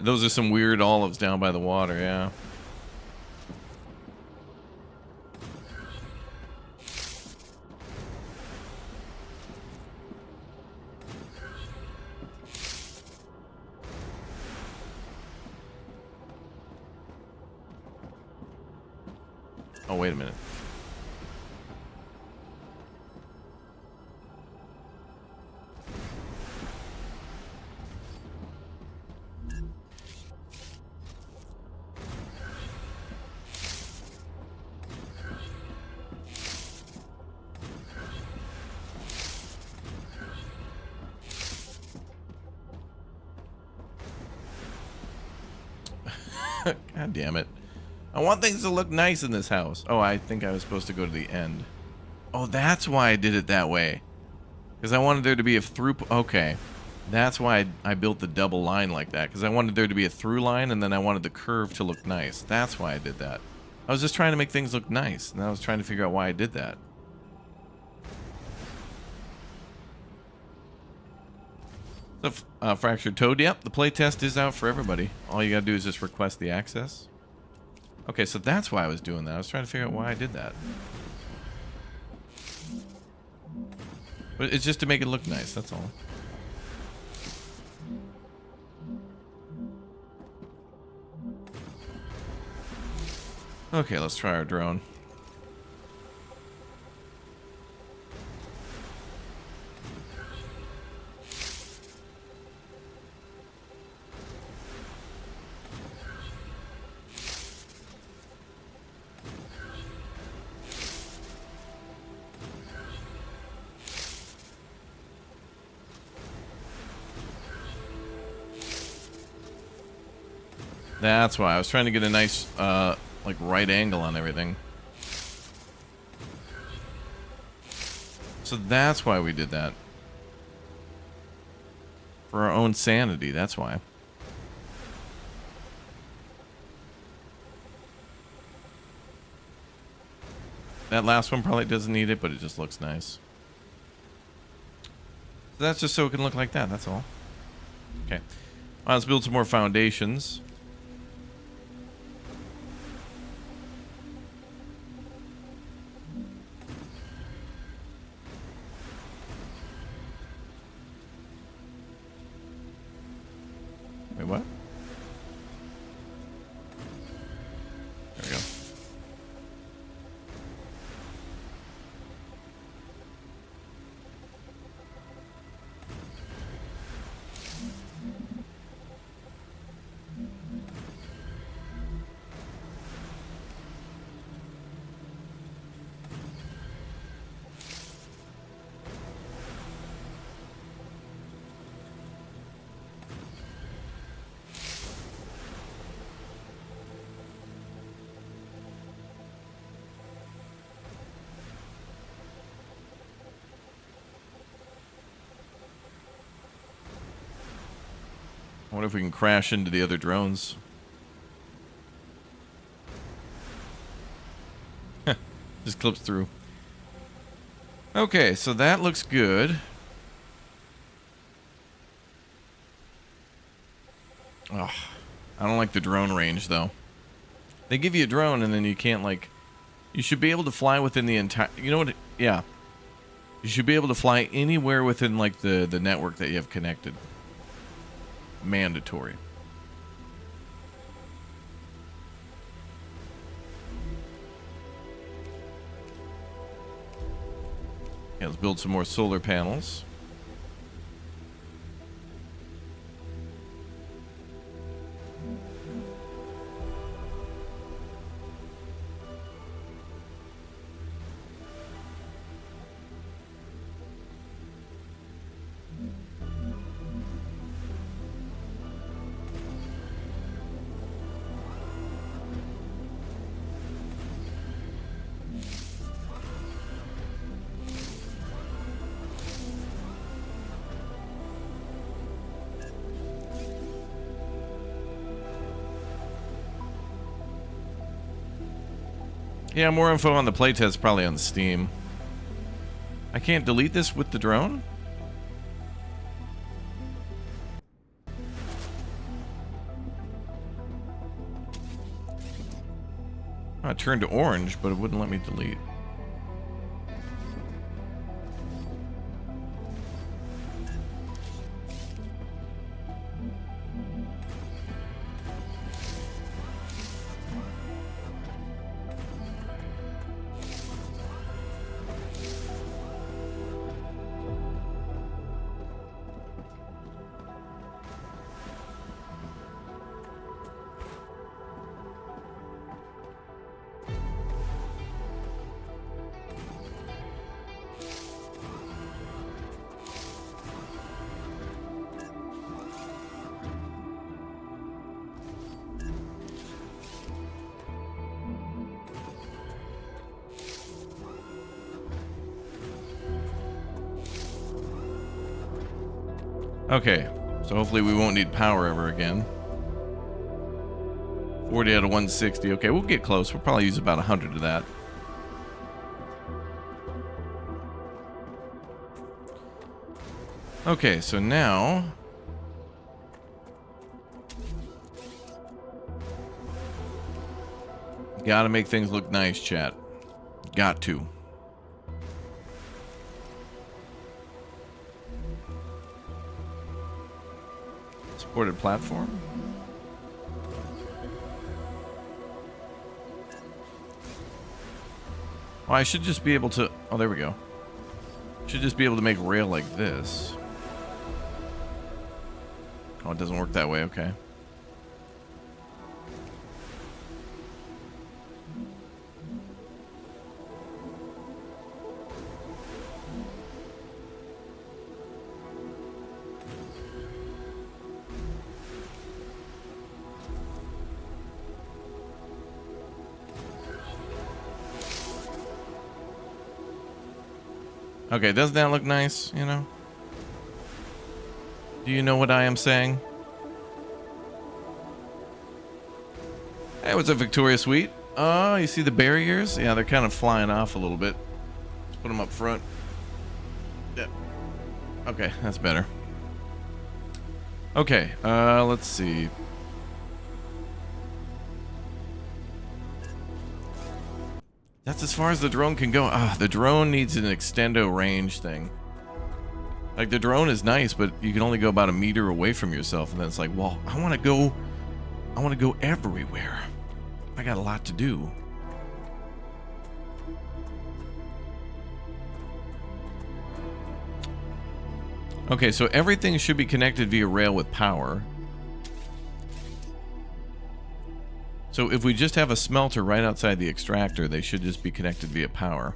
Those are some weird olives down by the water, yeah. Oh, wait a minute. God damn it. I want things to look nice in this house. Oh, I think I was supposed to go to the end. Oh, that's why I did it that way. Because I wanted there to be a through... Okay. That's why I built the double line like that. Because I wanted there to be a through line, and then I wanted the curve to look nice. That's why I did that. I was just trying to make things look nice. And I was trying to figure out why I did that. The Fractured Toad, yep, the playtest is out for everybody. All you gotta do is just request the access. Okay, so that's why I was doing that. I was trying to figure out why I did that. But it's just to make it look nice, that's all. Okay, let's try our drone. That's why I was trying to get a nice, like right angle on everything. So that's why we did that. For our own sanity, that's why. That last one probably doesn't need it, but it just looks nice. So that's just so it can look like that, that's all. Okay. Let's build some more foundations. Wait, what? There we go. I wonder if we can crash into the other drones. Just clips through. Okay, so that looks good. Oh, I don't like the drone range, though. They give you a drone, and then you can't, like... You should be able to fly within the entire... You know what? Yeah. You should be able to fly anywhere within, like, the network that you have connected. Mandatory. Okay, let's build some more solar panels. Yeah, more info on the playtest probably on Steam. I can't delete this with the drone? Oh, it turned to orange, but it wouldn't let me delete. Okay, so hopefully we won't need power ever again. 40 out of 160. Okay, we'll get close. We'll probably use about 100 of that. Okay, so now... Gotta make things look nice, chat. Got to. Supported platform. Oh, I should just be able to... Oh, there we go. Should just be able to make rail like this. Oh, it doesn't work that way. Okay. Okay, doesn't that look nice, you know? Do you know what I am saying? Hey, what's up, Victoria Sweet? Oh, you see the barriers? Yeah, they're kind of flying off a little bit. Let's put them up front. Yeah. Okay, that's better. Okay, let's see. That's as far as the drone can go. Ah, the drone needs an extendo range thing. Like, the drone is nice, but you can only go about a meter away from yourself, and then it's like, well, I want to go everywhere. I got a lot to do. Okay, so everything should be connected via rail with power. So if we just have a smelter right outside the extractor, they should just be connected via power.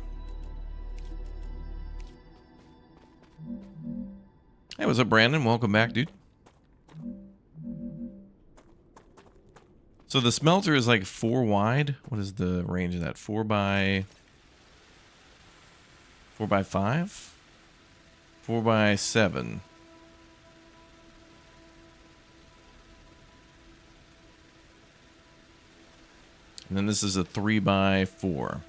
Hey, what's up, Brandon? Welcome back, dude. So the smelter is like 4 wide. What is the range of that? 4 by 5? 4 by 7. And then this is a 3 by 4.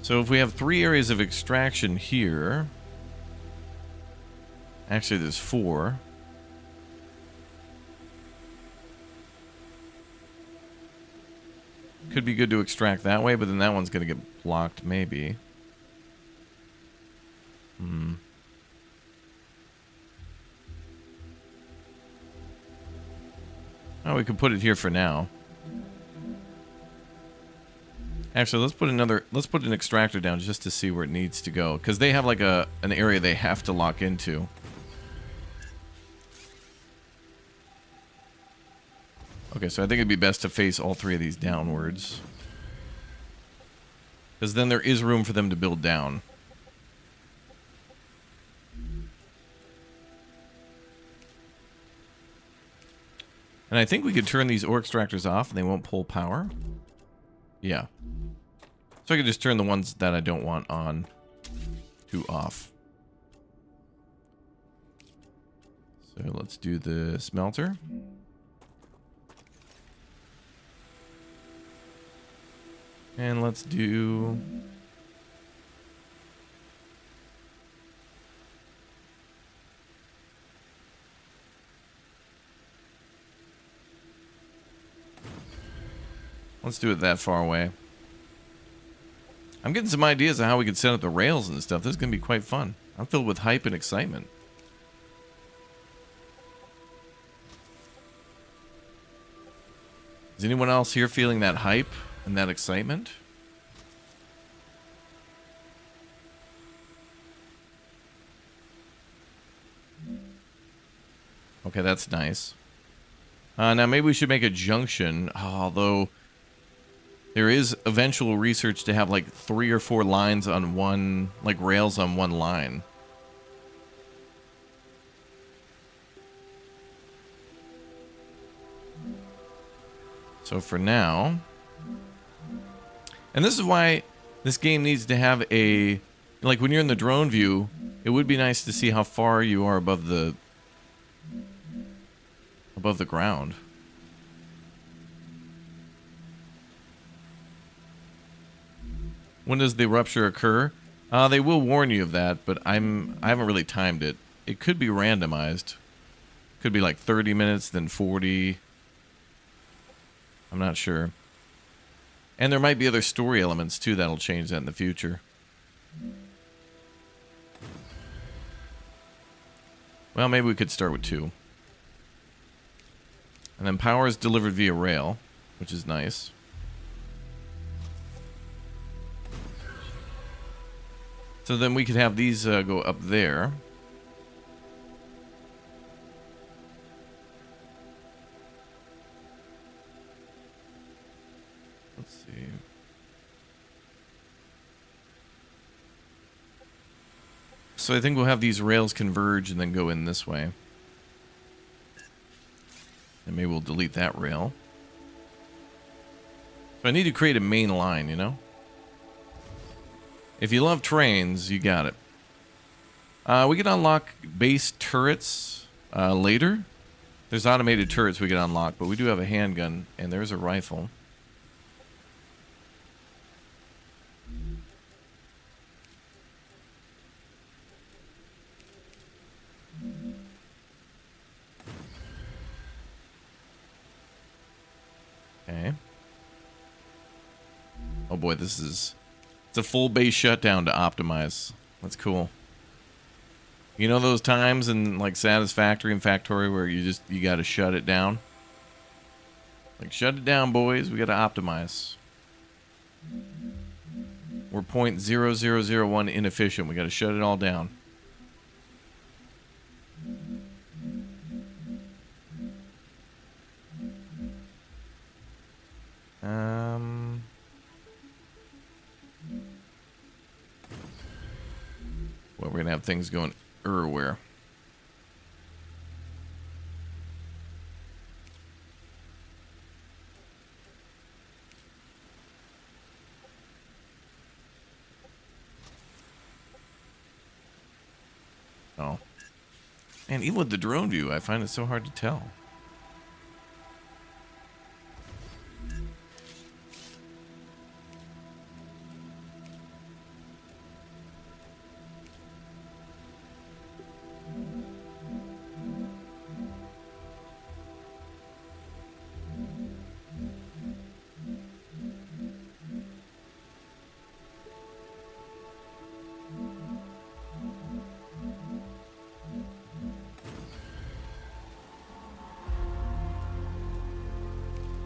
So if we have 3 areas of extraction here, actually there's 4. Could be good to extract that way, but then that one's going to get blocked maybe. Oh, we could put it here for now. Actually, let's put an extractor down just to see where it needs to go, because they have like an area they have to lock into. Okay, so I think it'd be best to face all 3 of these downwards, because then there is room for them to build down. And I think we could turn these ore extractors off and they won't pull power. Yeah. So I could just turn the ones that I don't want on to off. So let's do the smelter. And let's do... Let's do it that far away. I'm getting some ideas of how we could set up the rails and stuff. This is going to be quite fun. I'm filled with hype and excitement. Is anyone else here feeling that hype and that excitement? Okay, that's nice. Now maybe we should make a junction, although there is eventual research to have like 3 or 4 lines on one, like rails on one line. So for now, and this is why this game needs to have a, like when you're in the drone view, it would be nice to see how far you are above the ground. When does the rupture occur? They will warn you of that, but I haven't really timed it. It could be randomized. Could be like 30 minutes, then 40. I'm not sure. And there might be other story elements too that'll change that in the future. Well, maybe we could start with 2. And then power is delivered via rail, which is nice. So then we could have these go up there. Let's see. So I think we'll have these rails converge and then go in this way. And maybe we'll delete that rail. So I need to create a main line, you know? If you love trains, you got it. We can unlock base turrets later. There's automated turrets we can unlock, but we do have a handgun, and there's a rifle. Okay. Oh boy, this is... It's a full base shutdown to optimize. That's cool. You know those times in like Satisfactory and Factory where you gotta shut it down? Like, shut it down, boys. We gotta optimize. We're 0.0001 inefficient. We gotta shut it all down. Well, we're gonna have things going everywhere. Oh. And even with the drone view, I find it so hard to tell.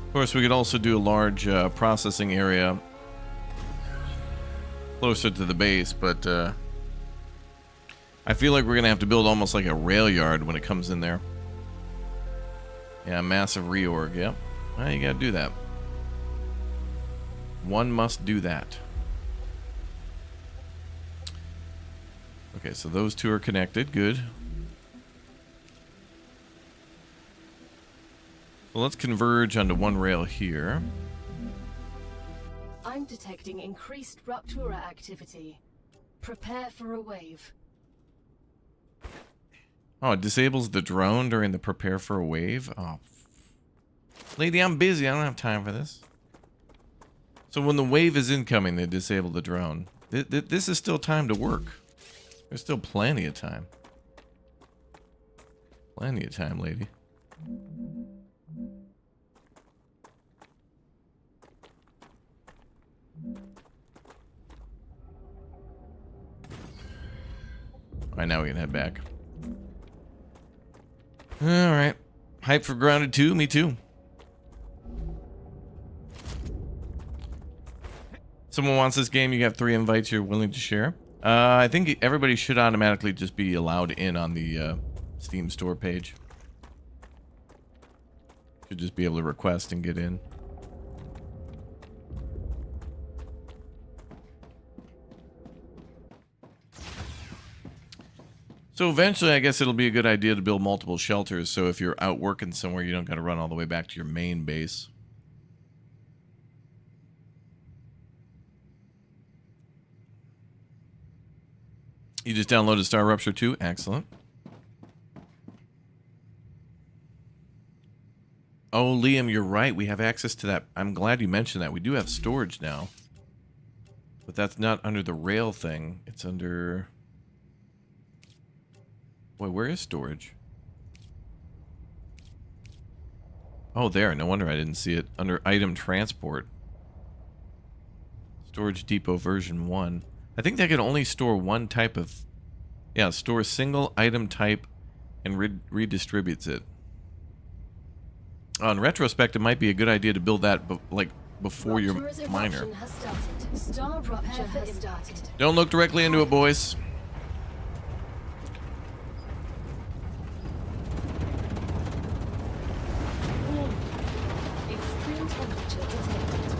Of course, we could also do a large processing area closer to the base, but I feel like we're going to have to build almost like a rail yard when it comes in there. Yeah, massive reorg, yep. Well, you got to do that. One must do that. Okay, so those two are connected. Good. Well, let's converge onto one rail here. I'm detecting increased rupture activity. Prepare for a wave. Oh, it disables the drone during the prepare for a wave? Oh. Lady, I'm busy. I don't have time for this. So when the wave is incoming, they disable the drone. This is still time to work. There's still plenty of time. Plenty of time, lady. Alright, now we can head back. Alright. Hype for Grounded 2? Me too. Someone wants this game, you have 3 invites you're willing to share. I think everybody should automatically just be allowed in on the Steam store page. Should just be able to request and get in. So eventually, I guess it'll be a good idea to build multiple shelters, so if you're out working somewhere, you don't got to run all the way back to your main base. You just downloaded StarRupture 2? Excellent. Oh, Liam, you're right. We have access to that. I'm glad you mentioned that. We do have storage now. But that's not under the rail thing. It's under... Wait, where is storage? Oh, there. No wonder I didn't see it. Under item transport. Storage depot version 1. I think they can only store one type of... Yeah, store single item type and redistributes it. In retrospect, it might be a good idea to build that before your miner. StarRupture has started. Don't look directly into it, boys. Extreme temperature detected.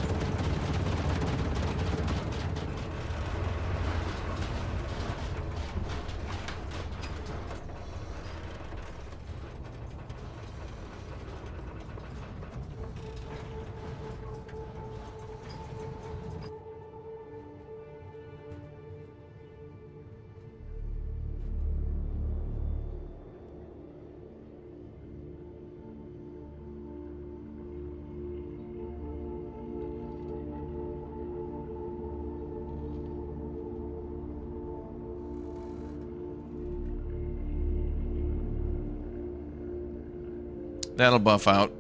That'll buff out.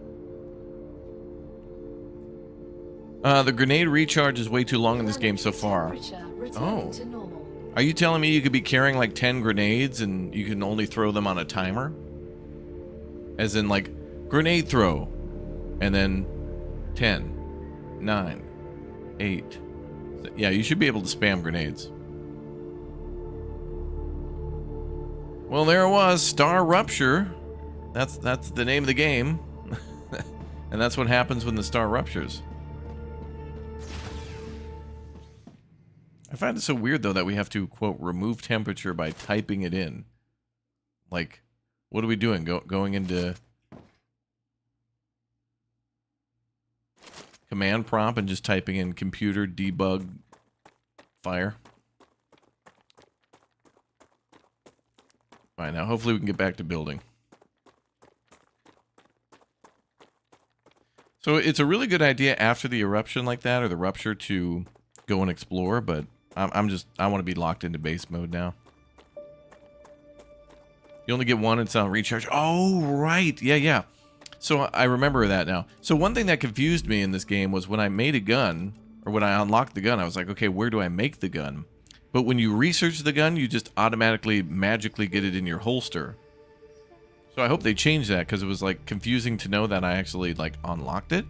The grenade recharge is way too long in this game so far. Oh. Are you telling me you could be carrying like 10 grenades and you can only throw them on a timer? As in like, grenade throw. And then 10, 9, 8. Yeah, you should be able to spam grenades. Well, there it was. StarRupture. That's the name of the game. And that's what happens when the star ruptures. I find it so weird, though, that we have to, quote, remove temperature by typing it in. Like, what are we doing? Going into command prompt and just typing in computer debug fire? All right, now hopefully we can get back to building. So it's a really good idea after the eruption like that, or the rupture, to go and explore, but I want to be locked into base mode now. You only get one, it's on recharge. Oh, right. Yeah. So I remember that now. So one thing that confused me in this game was when I made a gun, or when I unlocked the gun, I was like, okay, where do I make the gun? But when you research the gun, you just automatically, magically get it in your holster. So I hope they changed that, because it was like confusing to know that I actually like unlocked it.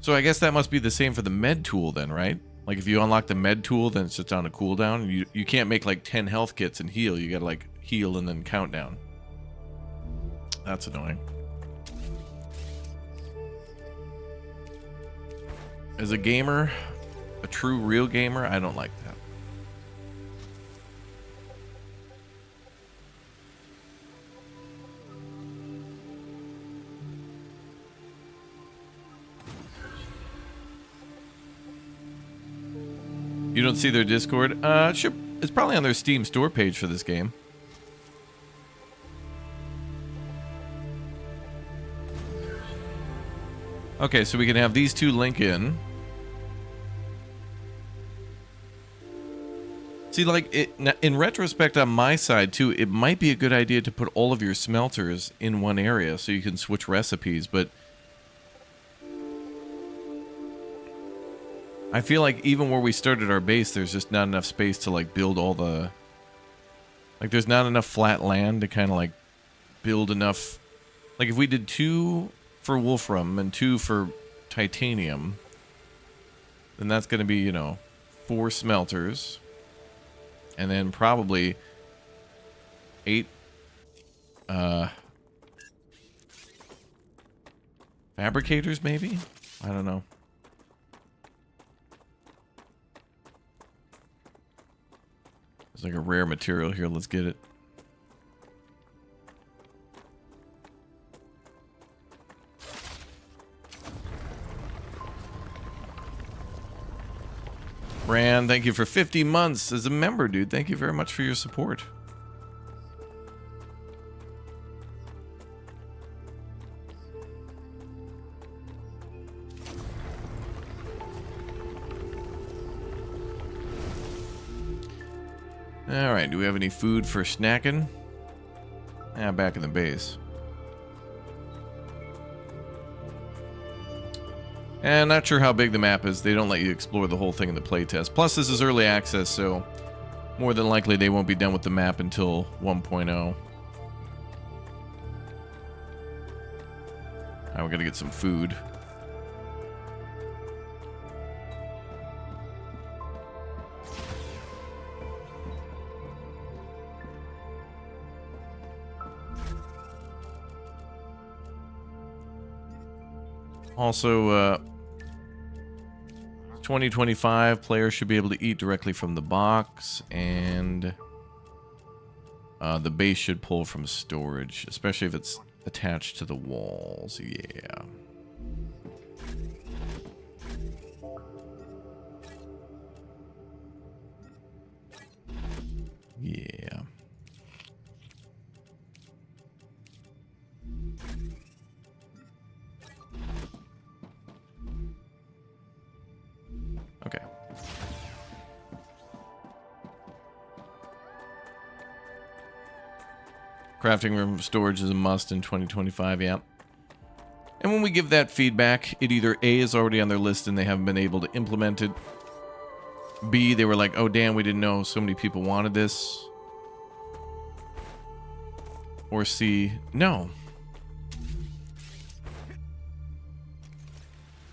So I guess that must be the same for the med tool then, right? Like if you unlock the med tool, then it's just on a cooldown. You can't make like 10 health kits and heal. You gotta like heal and then count down. That's annoying. As a gamer, a true real gamer, I don't like that. You don't see their Discord? Sure. It's probably on their Steam store page for this game. Okay, so we can have these two link in. See, like, in retrospect on my side, too, it might be a good idea to put all of your smelters in one area so you can switch recipes, but I feel like even where we started our base, there's just not enough space to, like, build all the... Like, there's not enough flat land to kind of, like, build enough... Like, if we did 2 for Wolfram and 2 for Titanium, then that's going to be, you know, 4 smelters. And then probably 8 fabricators, maybe? I don't know. There's like a rare material here. Let's get it. Bran, thank you for 50 months as a member, dude. Thank you very much for your support. Alright, do we have any food for snacking? Back in the base. And not sure how big the map is. They don't let you explore the whole thing in the playtest. Plus, this is early access, so more than likely they won't be done with the map until 1.0. Alright, we're gonna get some food. Also, 2025 players should be able to eat directly from the box, and the base should pull from storage, especially if it's attached to the walls. Yeah. Yeah. Okay. Crafting room storage is a must in 2025, yeah. And when we give that feedback, it either A, is already on their list and they haven't been able to implement it. B, they were like, oh damn, we didn't know so many people wanted this. Or C, no.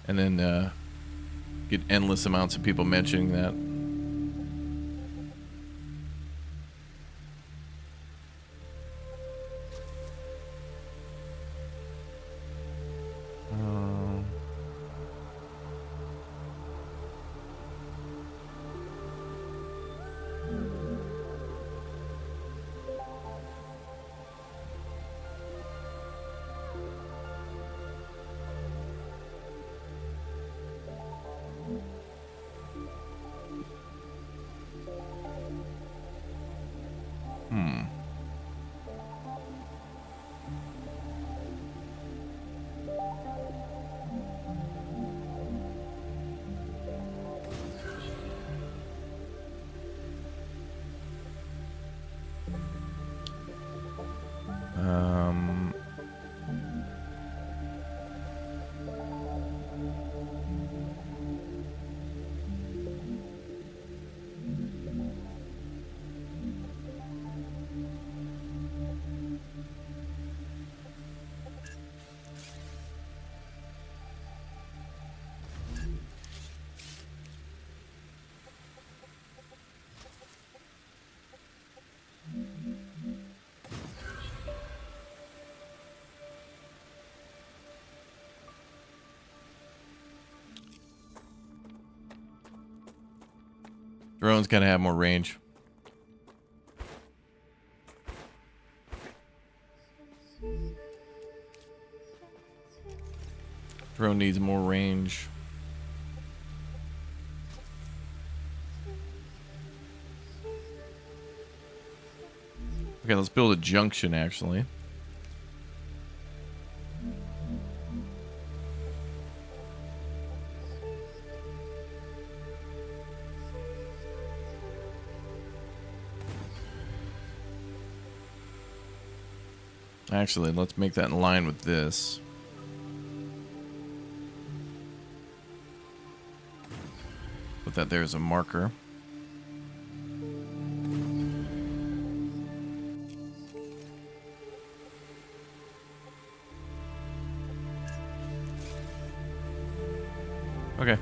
And then get endless amounts of people mentioning that. Drone's gotta have more range. Drone needs more range. Okay, let's build a junction, actually. Actually, let's make that in line with this. Put that there as a marker. Okay.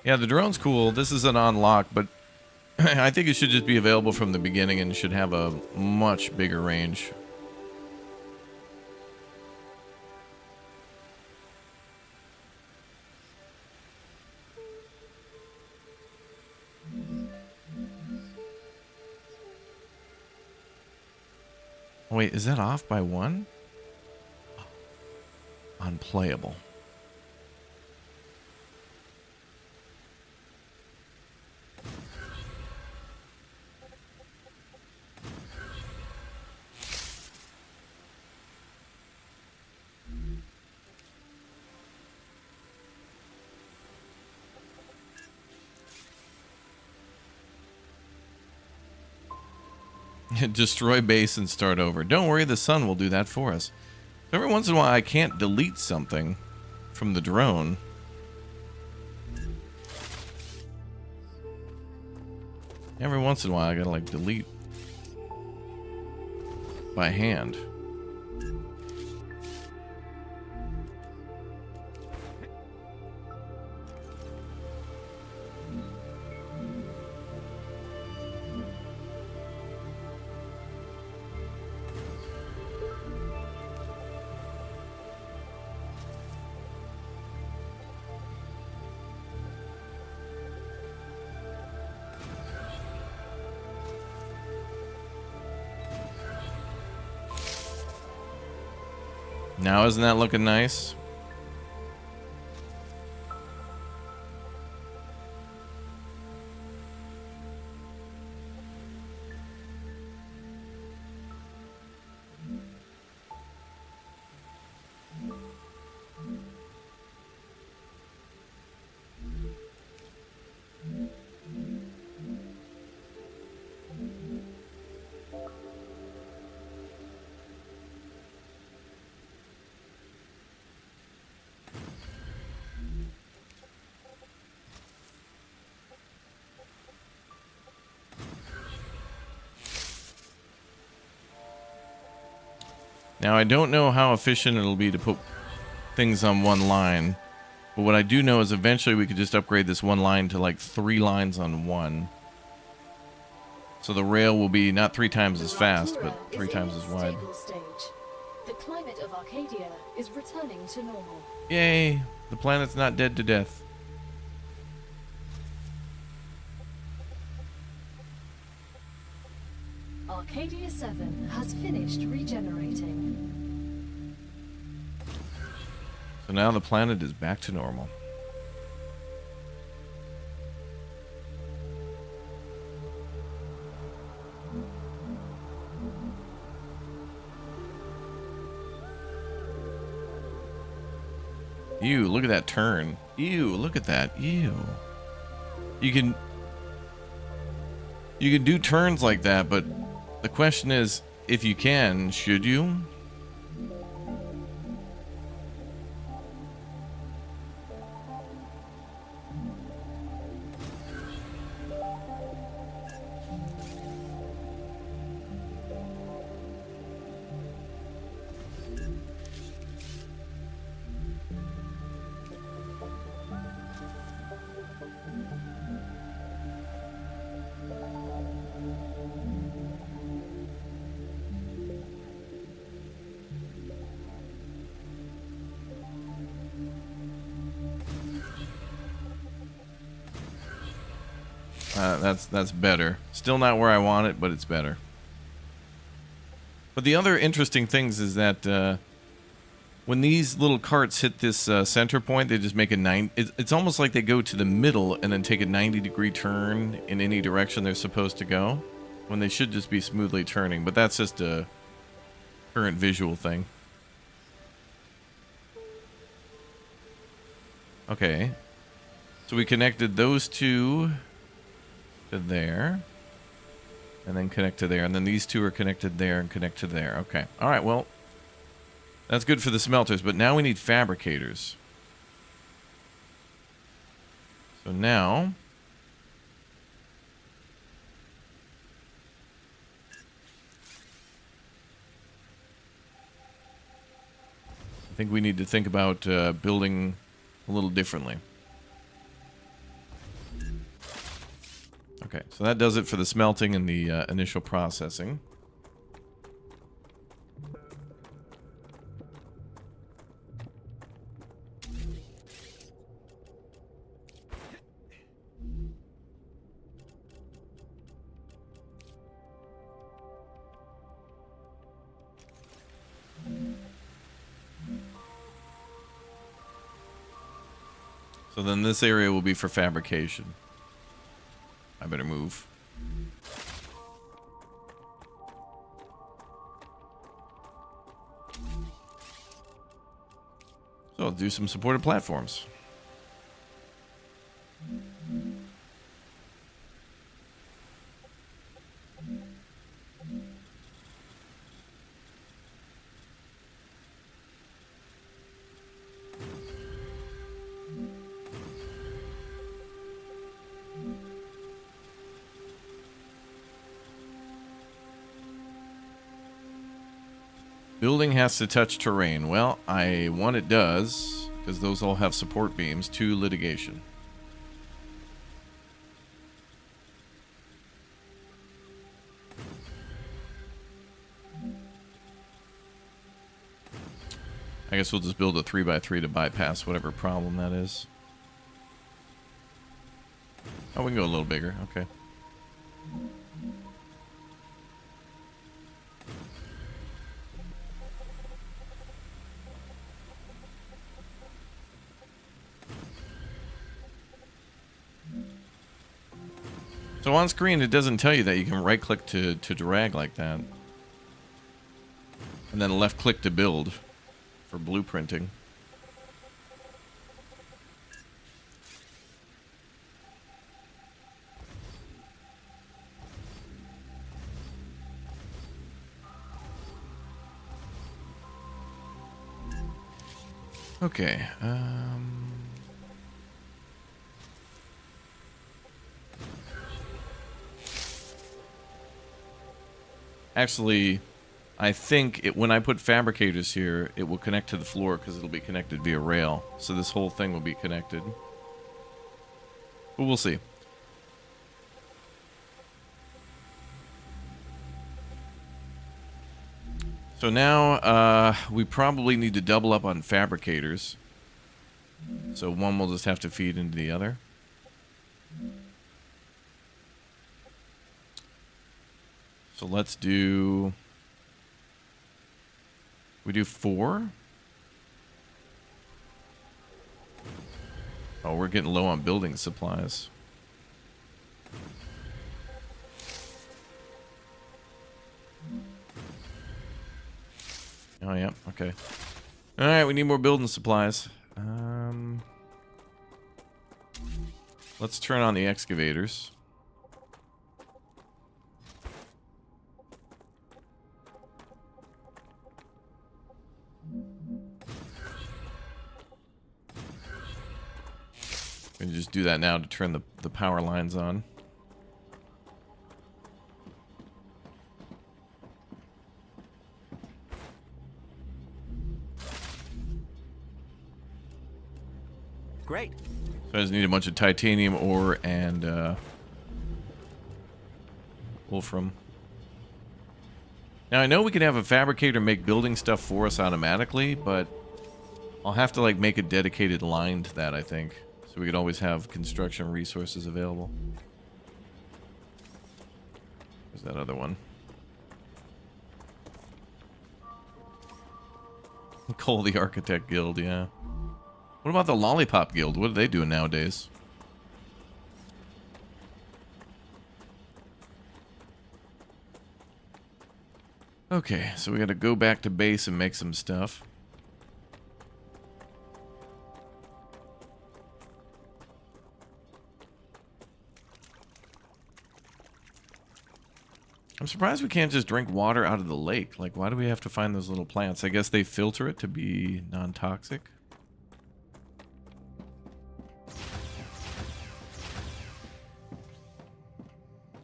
Yeah, the drone's cool. This is an unlock, but I think it should just be available from the beginning and should have a much bigger range. Wait, is that off by one? Unplayable. Destroy base and start over. Don't worry, the sun will do that for us. Every once in a while, I can't delete something from the drone. Every once in a while, I gotta, like, delete by hand. Now, isn't that looking nice? Now, I don't know how efficient it'll be to put things on one line, but what I do know is eventually we could just upgrade this one line to like 3 lines on one. So the rail will be not 3 times as fast, but 3 times as wide. The climate of Arcadia is returning to normal. Yay! The planet's not dead to death. Arcadia 7 has finished regenerating. So now the planet is back to normal. Ew, look at that turn. Ew, look at that. Ew. You can do turns like that, but the question is, if you can, should you? That's better. Still not where I want it, but it's better. But the other interesting things is that when these little carts hit this center point, they just make a it's almost like they go to the middle and then take a 90-degree turn in any direction they're supposed to go, when they should just be smoothly turning. But that's just a current visual thing. Okay. So we connected those two to there. And then connect to there. And then these two are connected there and connect to there. Okay. All right, well, that's good for the smelters. But now we need fabricators. So now... I think we need to think about building a little differently. Okay, so that does it for the smelting and the initial processing. So then this area will be for fabrication. I better move. So I'll do some supported platforms. Building has to touch terrain. Well, one, it does, because those all have support beams. 2, litigation. I guess we'll just build a 3x3 to bypass whatever problem that is. Oh, we can go a little bigger. Okay. So on screen, it doesn't tell you that you can right-click to drag like that. And then left-click to build for blueprinting. Okay. Actually, I think when I put fabricators here, it will connect to the floor because it'll be connected via rail. So this whole thing will be connected. But we'll see. So now we probably need to double up on fabricators. So one will just have to feed into the other. So let's do... We do 4? Oh, we're getting low on building supplies. Oh, yeah, okay. Alright, we need more building supplies. Let's turn on the excavators. We can just do that now to turn the power lines on. Great. So I just need a bunch of titanium ore and wolfram. Now I know we can have a fabricator make building stuff for us automatically, but I'll have to like make a dedicated line to that, I think. So we could always have construction resources available. There's that other one. Call the Architect Guild, yeah. What about the Lollipop Guild? What are they doing nowadays? Okay, so we gotta go back to base and make some stuff. I'm surprised we can't just drink water out of the lake. Like, why do we have to find those little plants? I guess they filter it to be non-toxic.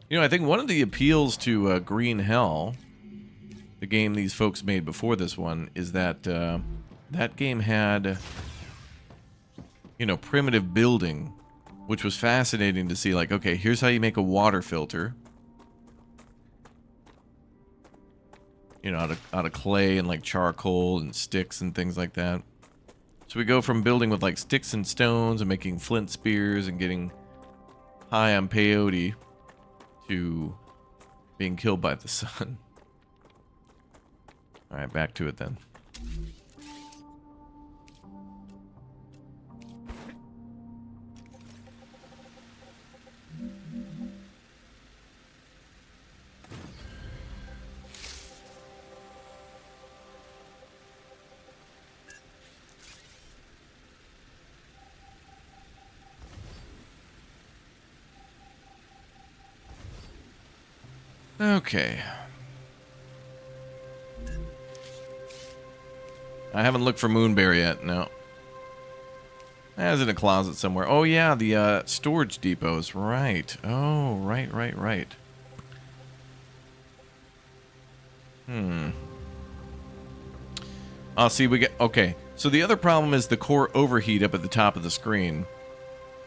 You know, I think one of the appeals to Green Hell, the game these folks made before this one, is that that game had, you know, primitive building, which was fascinating to see. Like, okay, here's how you make a water filter. You know, out of clay and like charcoal and sticks and things like that. So we go from building with like sticks and stones and making flint spears and getting high on peyote to being killed by the sun. Alright, back to it then. Okay. I haven't looked for Moonbear yet, no. It's in a closet somewhere. Oh yeah, the storage depots, right. Oh, right. Oh, see, we get... Okay, so the other problem is the core overheat up at the top of the screen.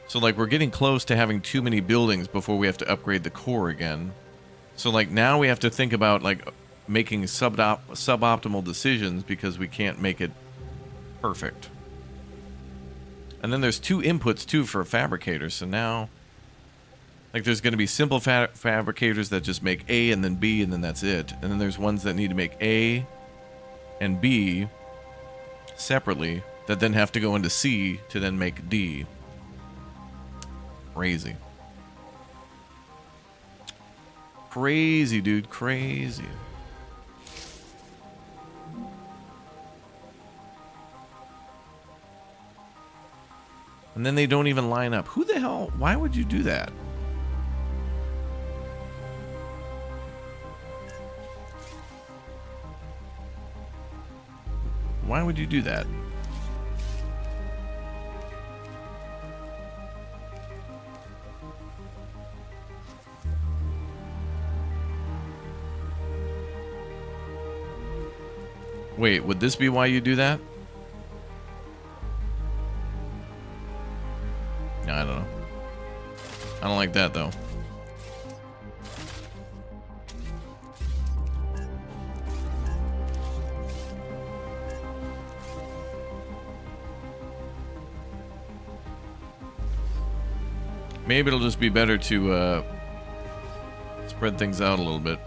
So, like, we're getting close to having too many buildings before we have to upgrade the core again. So, like, now we have to think about, like, making suboptimal decisions because we can't make it perfect. And then there's 2 inputs, too, for a fabricator. So now, like, there's going to be simple fabricators that just make A and then B and then that's it. And then there's ones that need to make A and B separately that then have to go into C to then make D. Crazy. Crazy, dude. Crazy. And then they don't even line up. Who the hell? Why would you do that? Why would you do that? Wait, would this be why you do that? No, I don't know. I don't like that, though. Maybe it'll just be better to spread things out a little bit.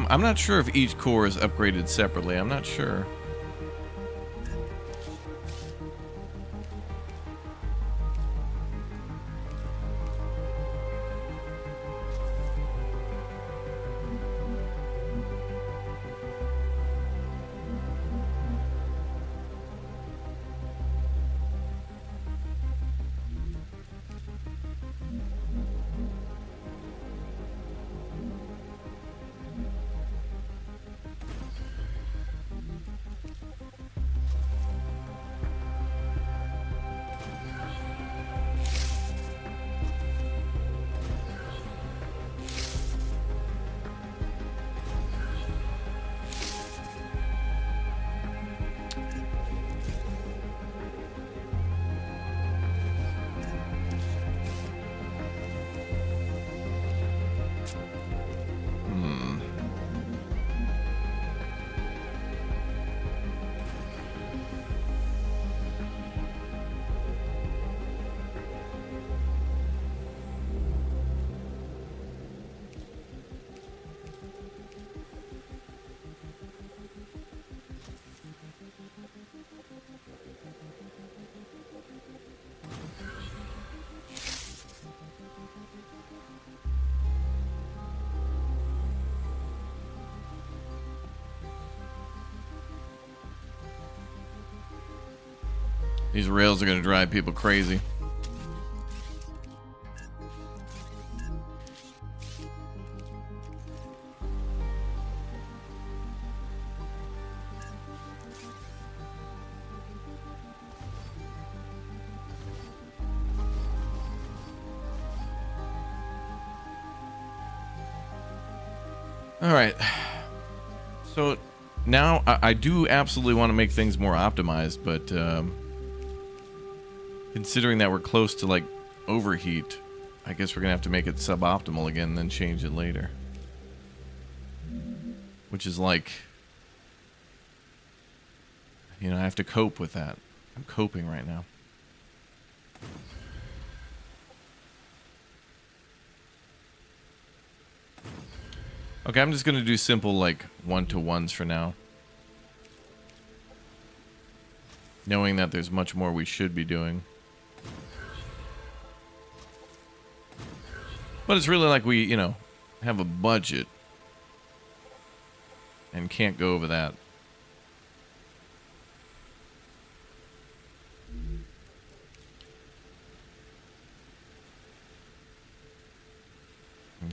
I'm not sure if each core is upgraded separately. I'm not sure. These rails are going to drive people crazy. All right. So now I do absolutely want to make things more optimized, but considering that we're close to like overheat, I guess we're gonna have to make it suboptimal again and then change it later. Which is like, you know, I have to cope with that. I'm coping right now. Okay, I'm just gonna do simple like 1-to-1s for now. Knowing that there's much more we should be doing. But it's really like we, you know, have a budget. And can't go over that.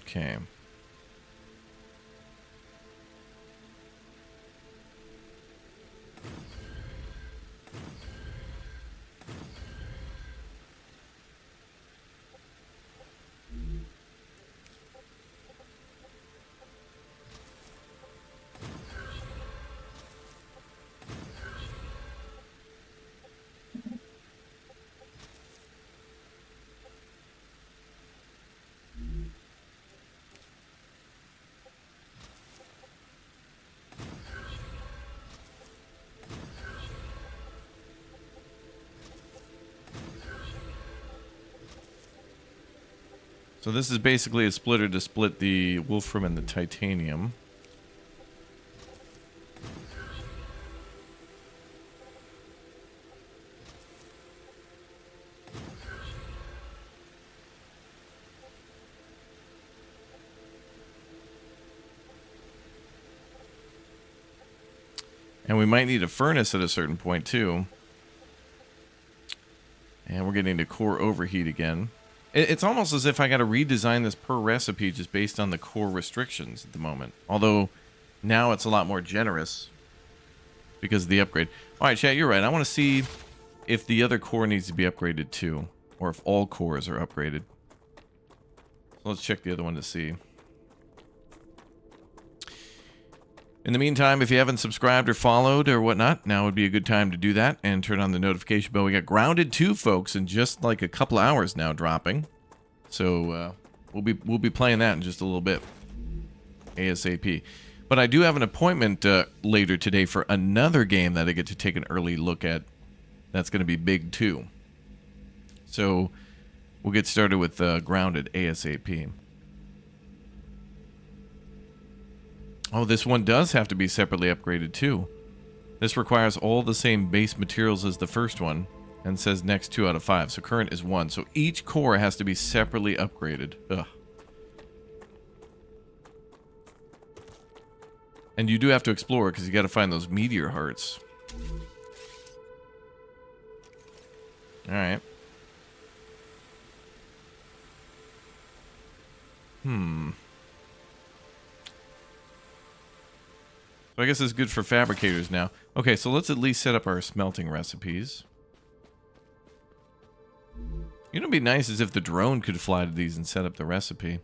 Okay. So this is basically a splitter to split the wolfram and the titanium. And we might need a furnace at a certain point too. And we're getting to core overheat again. It's almost as if I got to redesign this per recipe just based on the core restrictions at the moment. Although now it's a lot more generous because of the upgrade. All right, chat, you're right. I want to see if the other core needs to be upgraded too, or if all cores are upgraded. So let's check the other one to see. In the meantime, if you haven't subscribed or followed or whatnot, now would be a good time to do that and turn on the notification bell. We got Grounded 2, folks, in just like a couple hours now dropping. So we'll be playing that in just a little bit, ASAP. But I do have an appointment later today for another game that I get to take an early look at. That's going to be big too. So we'll get started with Grounded ASAP. Oh, this one does have to be separately upgraded too. This requires all the same base materials as the first one and says next 2 out of 5. So current is 1. So each core has to be separately upgraded. Ugh. And you do have to explore because you got to find those meteor hearts. All right. So I guess it's good for fabricators now. Okay, so let's at least set up our smelting recipes. You know, it'd be nice is if the drone could fly to these and set up the recipe.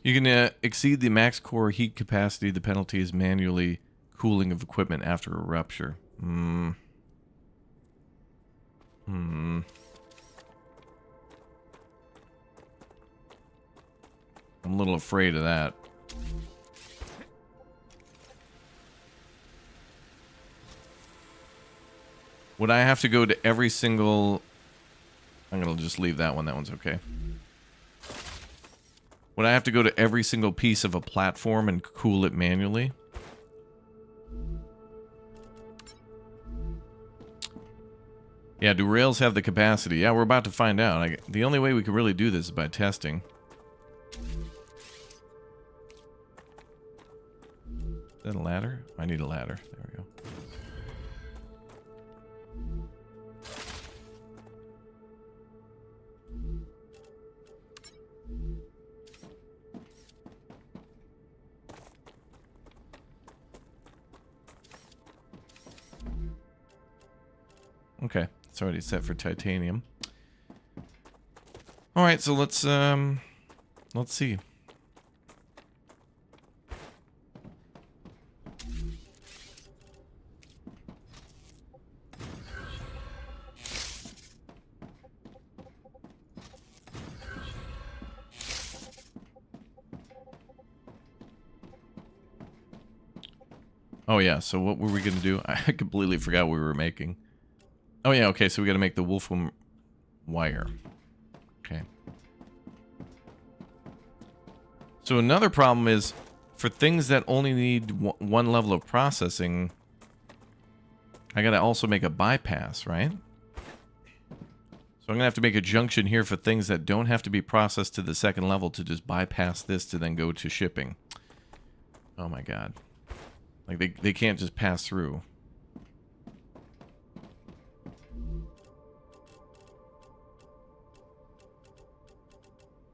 You can exceed the max core heat capacity. The penalty is manually cooling of equipment after a rupture. I'm a little afraid of that. Would I have to go to every single... I'm going to just leave that one. That one's okay. Would I have to go to every single piece of a platform and cool it manually? Yeah, do rails have the capacity? Yeah, we're about to find out. The only way we can really do this is by testing. Is that a ladder? I need a ladder. There we go. Okay, it's already set for titanium. All right, so let's see. Oh yeah, so what were we gonna do? I completely forgot what we were making. Oh yeah, okay, so we gotta make the wolfram wire. Okay. So another problem is, for things that only need one level of processing, I gotta also make a bypass, right? So I'm gonna have to make a junction here for things that don't have to be processed to the second level to just bypass this to then go to shipping. Oh my god. Like, they can't just pass through.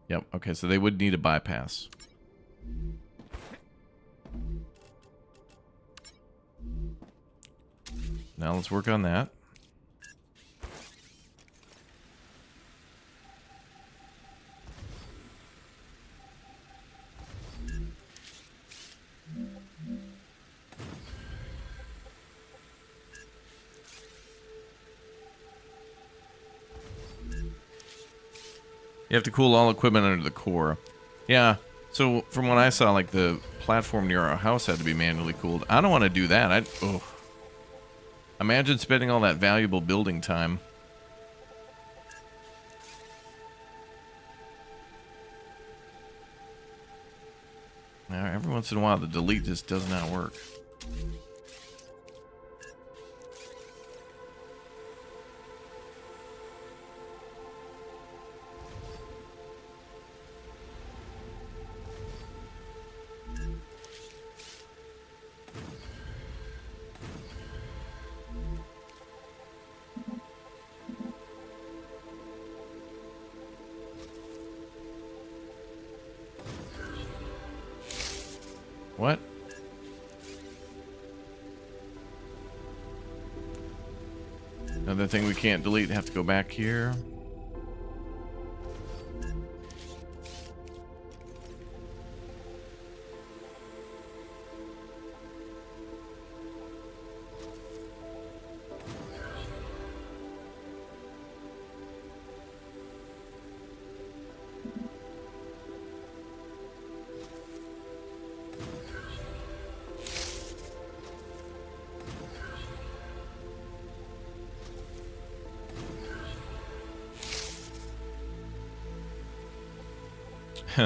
Yep, okay, so they would need a bypass. Now let's work on that. You have to cool all equipment under the core. Yeah, so from what I saw, like, the platform near our house had to be manually cooled. I don't want to do that. Oh. Imagine spending all that valuable building time. Now, every once in a while, the delete just does not work. What? Another thing we can't delete, have to go back here.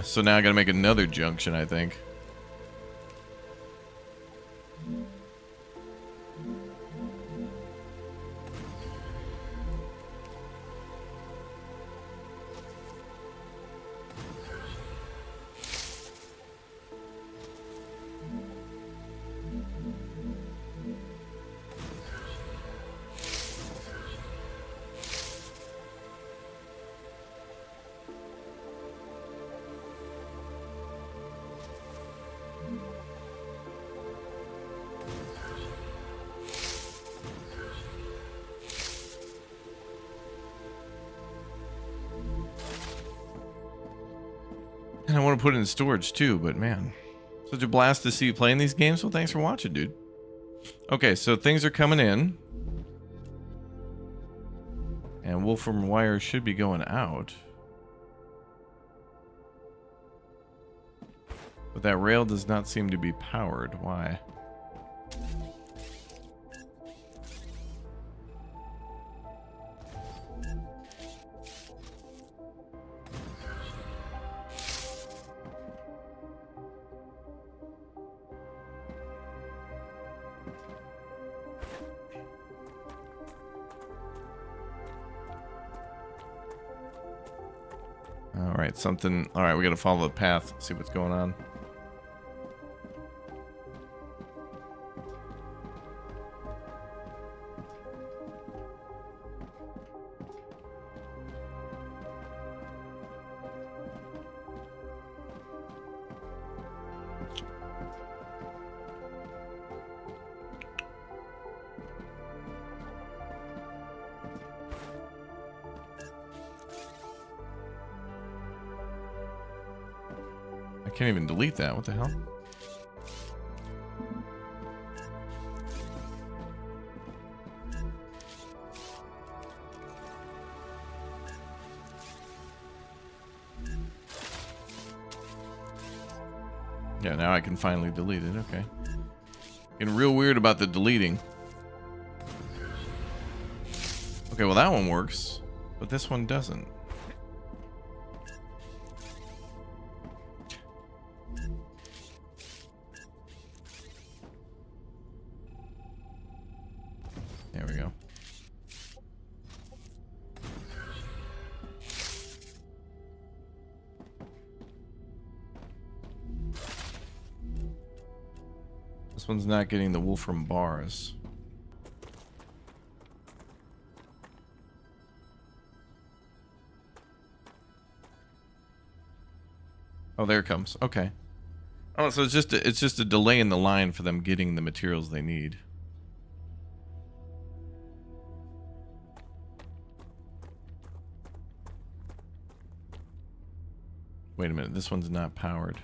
So now I gotta make another junction, I think. And I want to put it in storage too, but man, such a blast to see you playing these games. Well, thanks for watching, dude. Okay, so things are coming in. And Wolfram wire should be going out. But that rail does not seem to be powered. Why? Alright, something... Alright, we gotta follow the path, see what's going on. can't even delete that. What the hell? Yeah, now I can finally delete it. Okay. Getting real weird about the deleting. Okay, well that one works, but this one doesn't. There we go. This one's not getting the Wolfram bars. Oh, there it comes. Okay. Oh, so it's just a delay in the line for them getting the materials they need. Wait a minute, this one's not powered.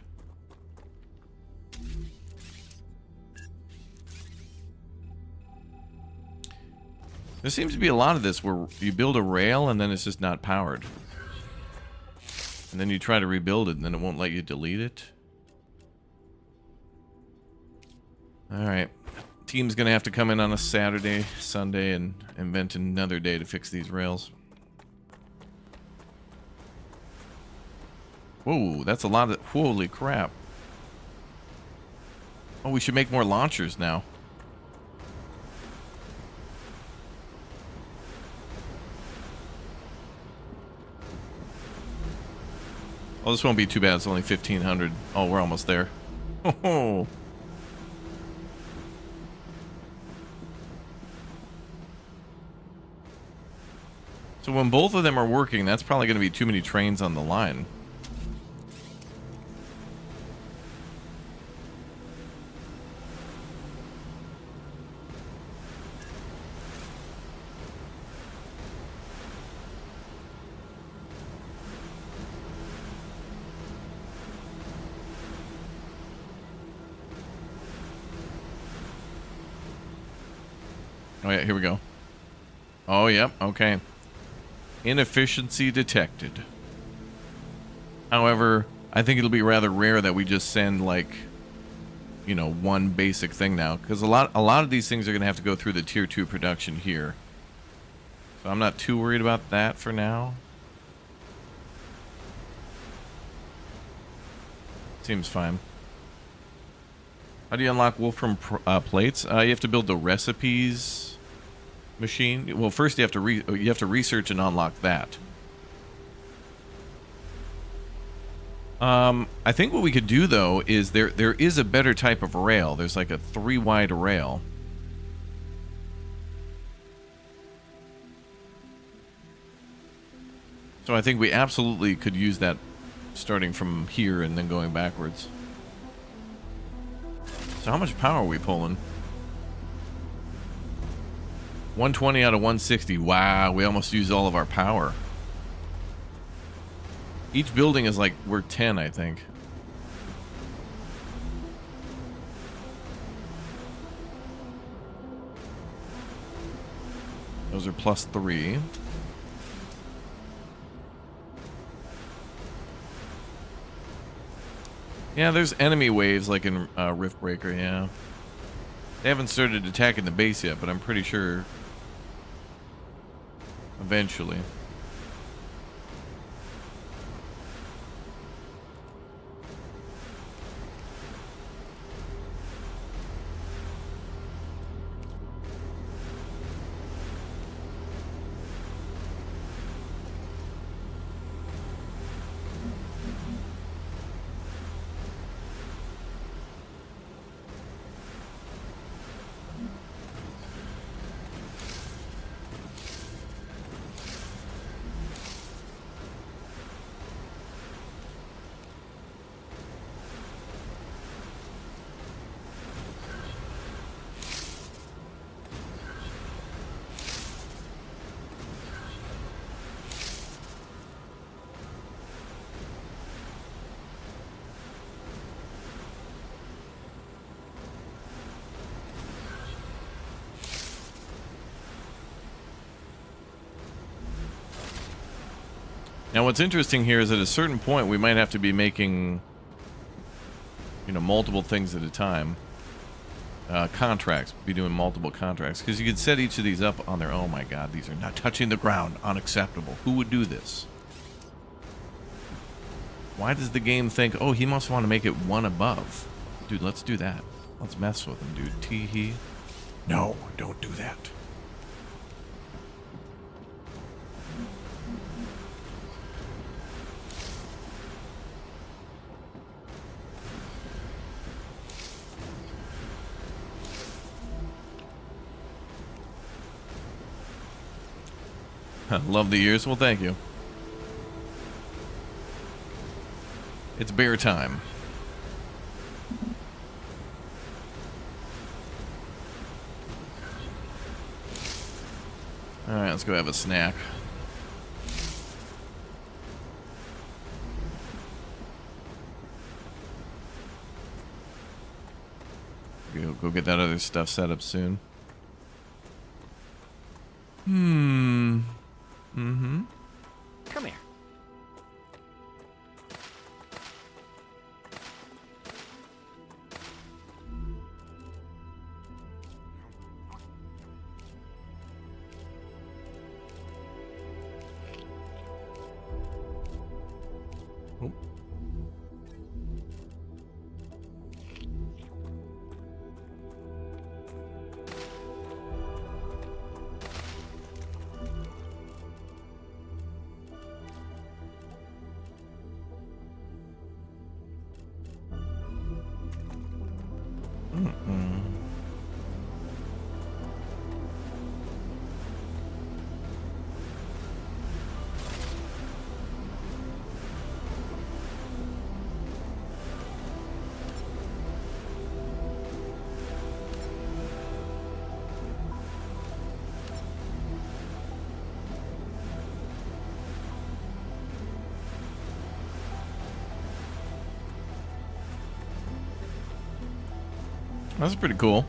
There seems to be a lot of this where you build a rail and then it's just not powered. And then you try to rebuild it and then it won't let you delete it. Alright. Team's gonna have to come in on a Saturday, Sunday, and invent another day to fix these rails. Whoa, that's a lot of... Holy crap. Oh, we should make more launchers now. Oh, this won't be too bad. It's only 1,500. Oh, we're almost there. Oh. So when both of them are working, that's probably going to be too many trains on the line. Oh yeah, here we go. Oh, yep, okay. Inefficiency detected. However, I think it'll be rather rare that we just send, like, you know, one basic thing now, because a lot of these things are going to have to go through the tier 2 production here. So I'm not too worried about that for now. Seems fine. How do you unlock Wolfram plates? You have to build the recipes machine. Well, first you have to research and unlock that. I think what we could do though is there is a better type of rail. There's like a 3-wide rail. So I think we absolutely could use that starting from here and then going backwards. So how much power are we pulling? 120 out of 160. Wow, we almost used all of our power. Each building is like worth 10, I think. Those are +3. Yeah, there's enemy waves like in Riftbreaker, yeah. They haven't started attacking the base yet, but I'm pretty sure eventually. Now, what's interesting here is at a certain point, we might have to be making, you know, multiple things at a time. Contracts. Be doing multiple contracts. Because you could set each of these up on their own. Oh my god, these are not touching the ground. Unacceptable. Who would do this? Why does the game think, oh, he must want to make it one above? Dude, let's do that. Let's mess with him, dude. Tee-hee. No, don't do that. Love the ears. Well, thank you. It's bear time. Alright, let's go have a snack. Go get that other stuff set up soon. Come here. Oh. That's pretty cool.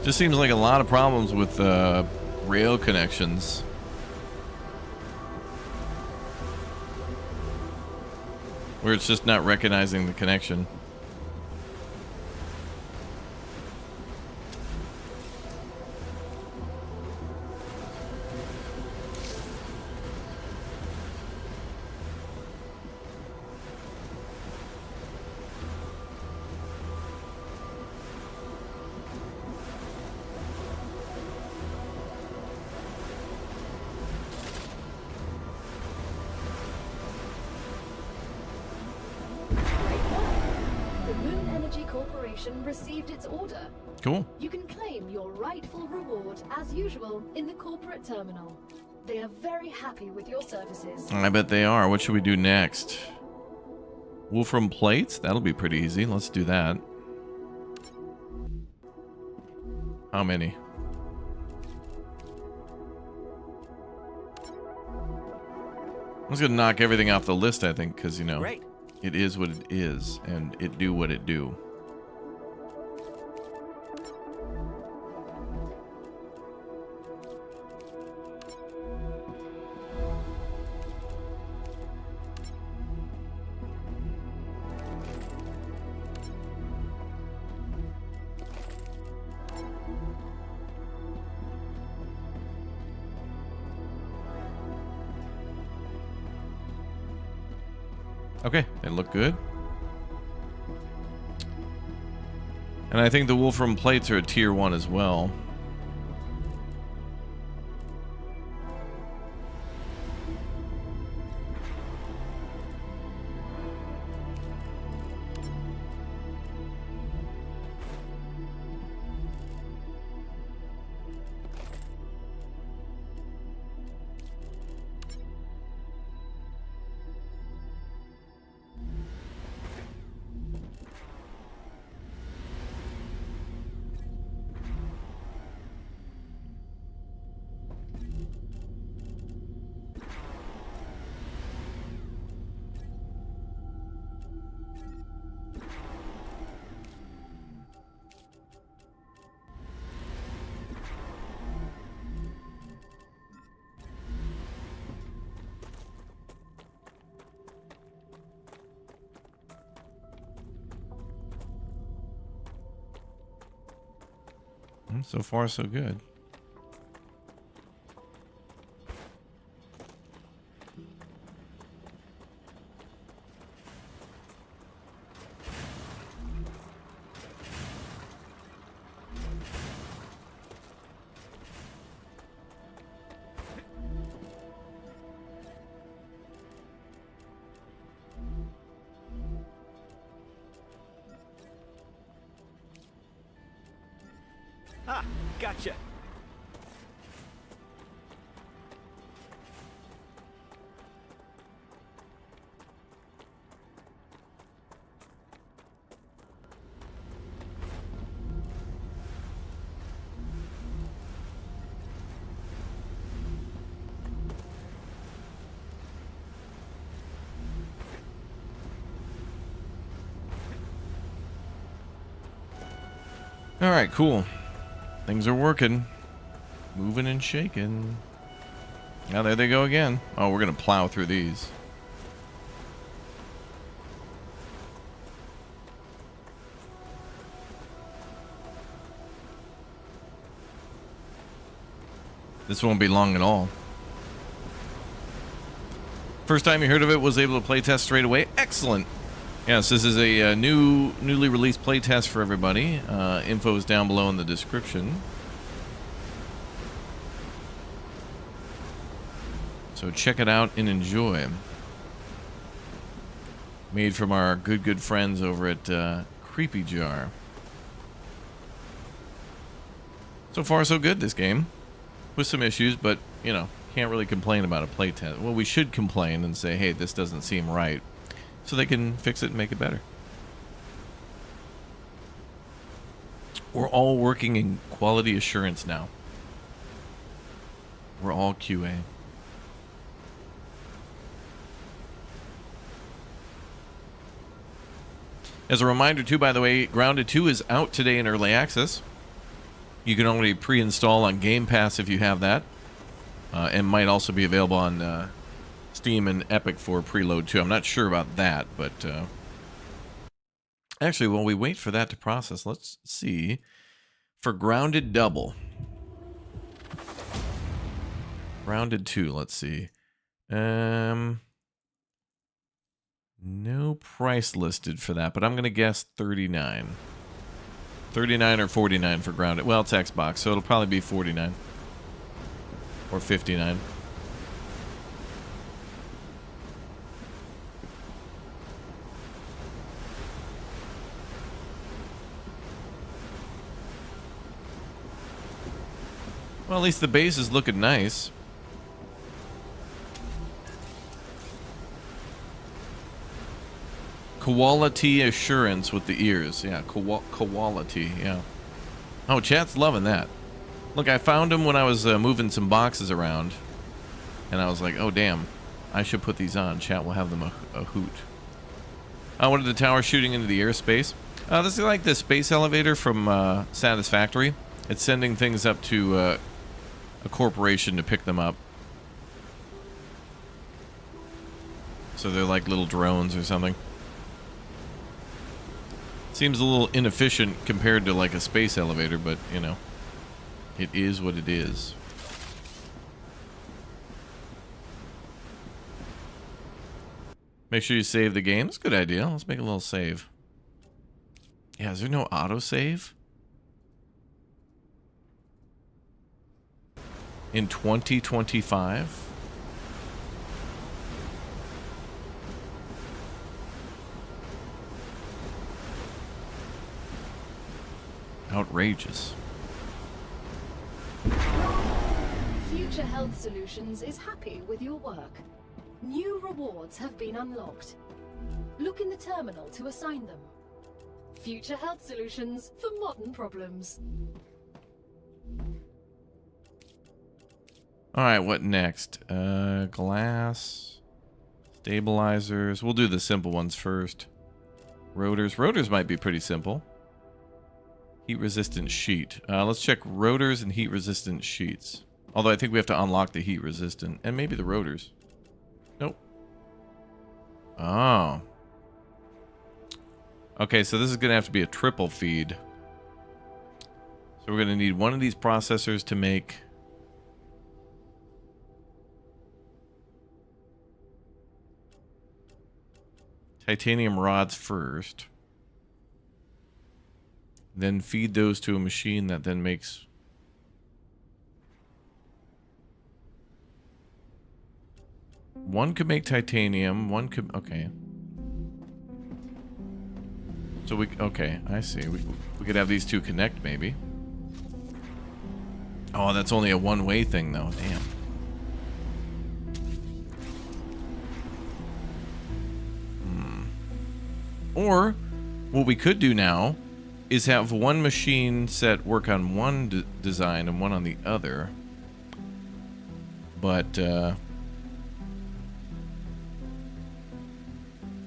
Just seems like a lot of problems with rail connections. Where it's just not recognizing the connection. Received its order. Cool. You can claim your rightful reward as usual in the corporate terminal. They are very happy with your services. I bet they are. What should we do next? Wolfram plates? That'll be pretty easy. Let's do that. How many? I'm just gonna knock everything off the list, I think, because, you know, Great. it is what it is, and it do what it do. Okay, they look good. And I think the Wolfram plates are a tier 1 as well. So far, so good. Ah, gotcha. All right, cool. Things are working. Moving and shaking. Now there they go again. Oh, we're going to plow through these. This won't be long at all. First time you heard of it, was able to playtest straight away. Excellent. Yes, this is a newly released playtest for everybody. Info is down below in the description. So check it out and enjoy. Made from our good friends over at Creepy Jar. So far, so good, this game. With some issues, but, you know, can't really complain about a playtest. Well, we should complain and say, hey, this doesn't seem right. So they can fix it and make it better. We're all working in quality assurance now. We're all QA. As a reminder, too, by the way, Grounded 2 is out today in early access. You can already pre-install on Game Pass if you have that. And might also be available on Steam and Epic for preload too. I'm not sure about that, but actually, while we wait for that to process, let's see for Grounded Double. Grounded 2, let's see. No price listed for that, but I'm going to guess 39. 39 or 49 for Grounded. Well, it's Xbox, so it'll probably be 49 or 59. Well, at least the base is looking nice. Quality assurance with the ears. Yeah, quality, yeah. Oh, chat's loving that. Look, I found them when I was moving some boxes around. And I was like, oh, damn. I should put these on. Chat will have them a hoot. What are the towers shooting into the airspace? This is like the space elevator from Satisfactory. It's sending things up to a corporation to pick them up. So they're like little drones or something. Seems a little inefficient compared to like a space elevator, but you know, it is what it is. Make sure you save the game. That's a good idea. Let's make a little save. Yeah, is there no autosave? In 2025? Outrageous. Future Health Solutions is happy with your work. New rewards have been unlocked. Look in the terminal to assign them. Future Health Solutions for modern problems. Alright, what next? Glass. Stabilizers. We'll do the simple ones first. Rotors. Rotors might be pretty simple. Heat-resistant sheet. Let's check rotors and heat-resistant sheets. Although I think we have to unlock the heat-resistant. And maybe the rotors. Nope. Oh. Okay, so this is going to have to be a triple feed. So we're going to need one of these processors to make... titanium rods first. Then feed those to a machine that then makes... one could make titanium, one could... okay. So we... okay, I see. We could have these two connect, maybe. Oh, that's only a one-way thing, though. Damn. Or, what we could do now is have one machine set work on one design and one on the other. But,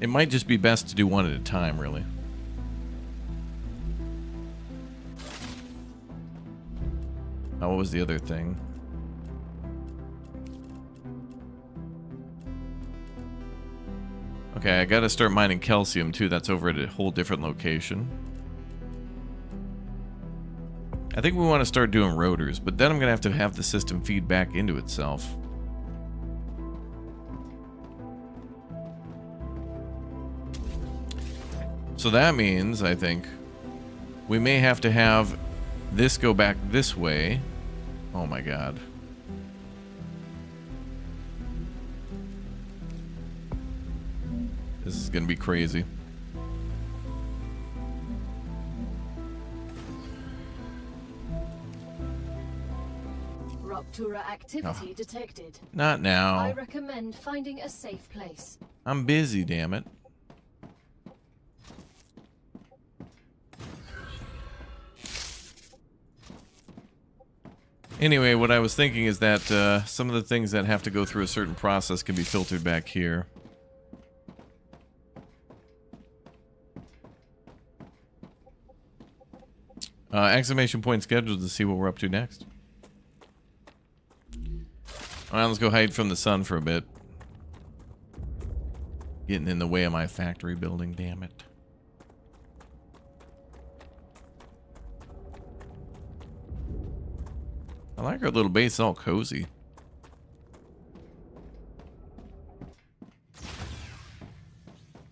it might just be best to do one at a time, really. Oh, what was the other thing? Okay, I gotta start mining calcium too. That's over at a whole different location. I think we want to start doing rotors, but then I'm gonna have the system feed back into itself. So that means, I think, we may have to have this go back this way. Oh my god. This is gonna be crazy. Rupture activity detected. Not now. I recommend finding a safe place. I'm busy, damn it. Anyway, what I was thinking is that some of the things that have to go through a certain process can be filtered back here. Exclamation point scheduled to see what we're up to next. Alright, let's go hide from the sun for a bit. Getting in the way of my factory building, damn it. I like our little base, all cozy.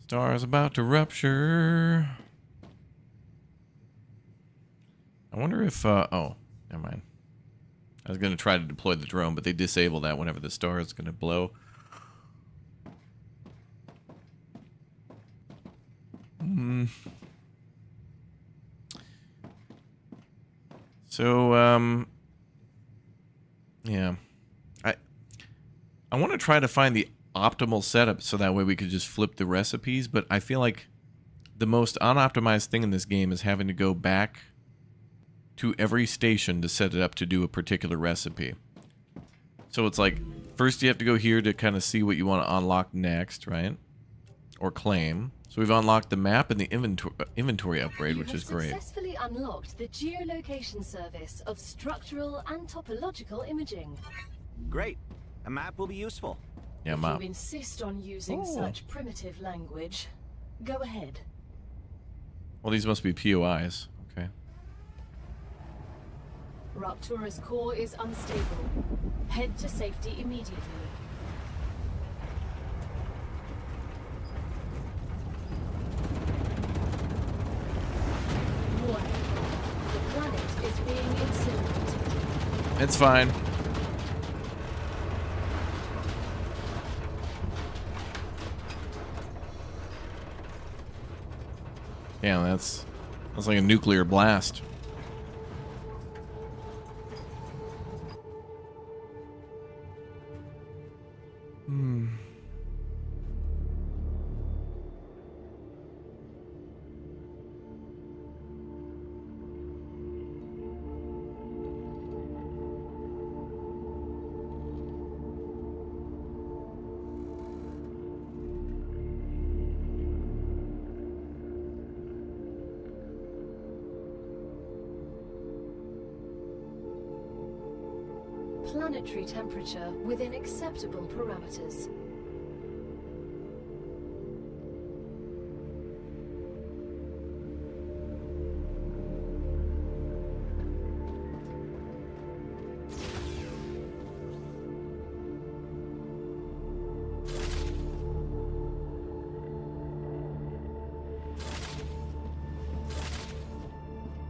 Star's about to rupture. I wonder if, oh, never mind. I was going to try to deploy the drone, but they disable that whenever the star is going to blow. So, yeah. I want to try to find the optimal setup so that way we could just flip the recipes, but I feel like the most unoptimized thing in this game is having to go back to every station to set it up to do a particular recipe. So it's like, first you have to go here to kind of see what you want to unlock next, right? Or claim. So we've unlocked the map and the inventory upgrade, which is great. You have successfully unlocked the geolocation service of structural and topological imaging. Great. A map will be useful. Yeah, If map. you insist on using such primitive language, go ahead. Well, these must be POIs. Okay. Ruptura's core is unstable. Head to safety immediately. It's fine. Yeah, that's like a nuclear blast. Planetary temperature within acceptable parameters.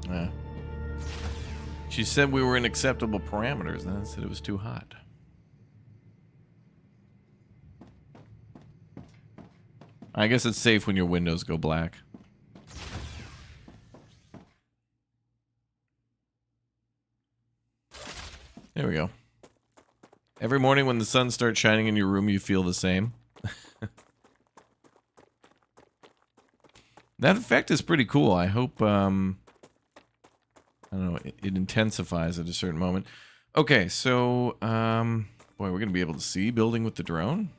Yeah. She said we were in acceptable parameters, and then said it was too hot. I guess it's safe when your windows go black. There we go. Every morning when the sun starts shining in your room, you feel the same. That effect is pretty cool. I hope, I don't know, it intensifies at a certain moment. Okay, so, boy, we're going to be able to see building with the drone.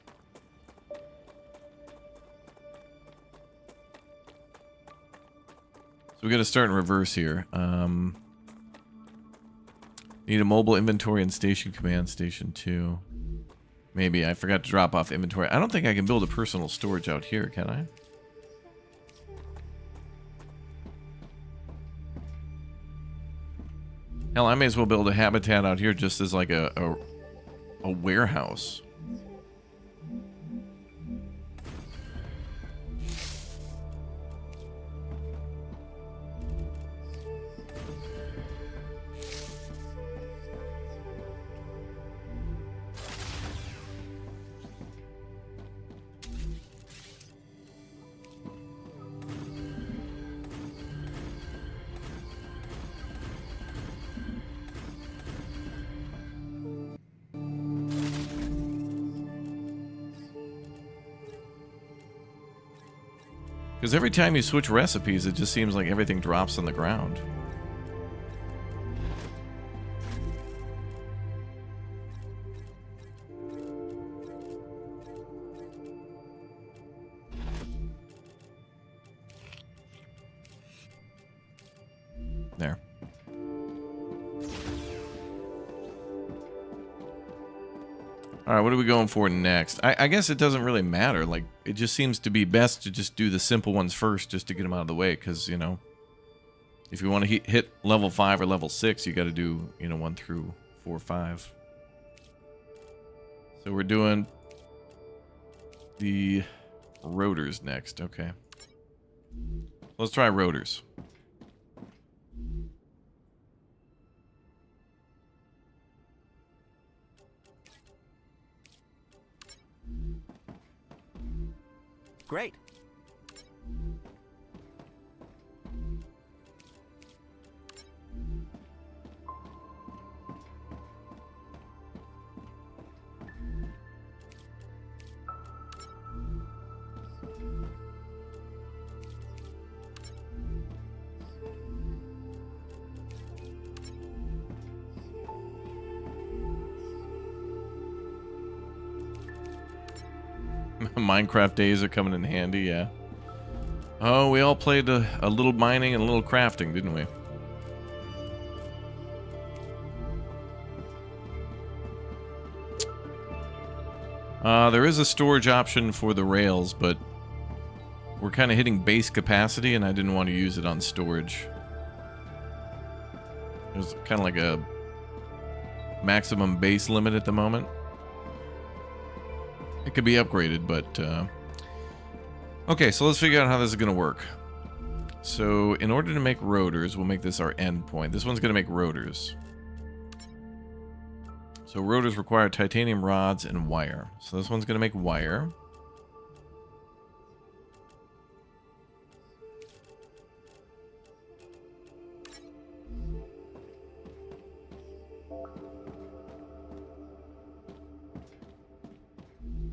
So we got to start in reverse here. Need a mobile inventory and station command, station 2. Maybe I forgot to drop off inventory. I don't think I can build a personal storage out here, can I? Hell, I may as well build a habitat out here just as like a warehouse. Because every time you switch recipes, it just seems like everything drops on the ground. There. All right, what are we going for next? I guess it doesn't really matter. Like, it just seems to be best to just do the simple ones first just to get them out of the way. Because, you know, if you want to hit level 5 or level 6, you got to do, you know, 1 through 4 or 5. So we're doing the rotors next. Okay. Let's try rotors. Great. Minecraft days are coming in handy, yeah. Oh, we all played a little mining and a little crafting, didn't we? There is a storage option for the rails, but we're kind of hitting base capacity, and I didn't want to use it on storage. There's kind of like a maximum base limit at the moment. It could be upgraded, but... Okay, so let's figure out how this is going to work. So, in order to make rotors, we'll make this our end point. This one's going to make rotors. So rotors require titanium rods and wire. So this one's going to make wire.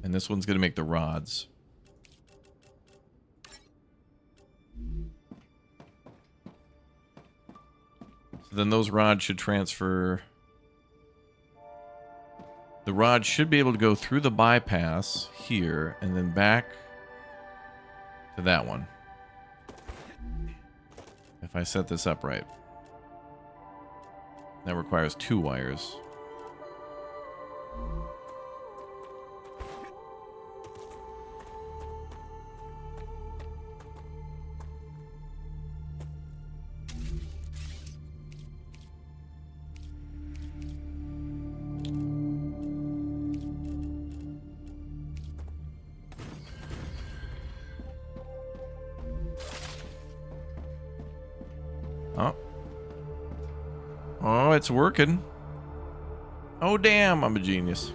And this one's going to make the rods. So then those rods should transfer. The rod should be able to go through the bypass here and then back to that one. If I set this up right. That requires 2 wires. Oh. Oh, it's working. Oh, damn, I'm a genius.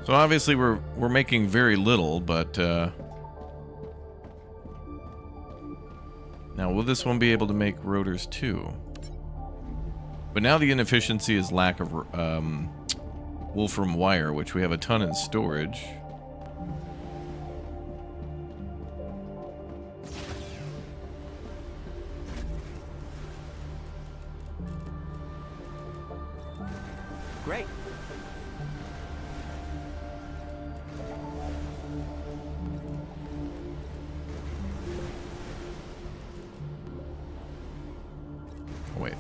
So obviously we're making very little, but now will this one be able to make rotors too? But now the inefficiency is lack of wolfram wire, which we have a ton in storage. Great. Oh, wait.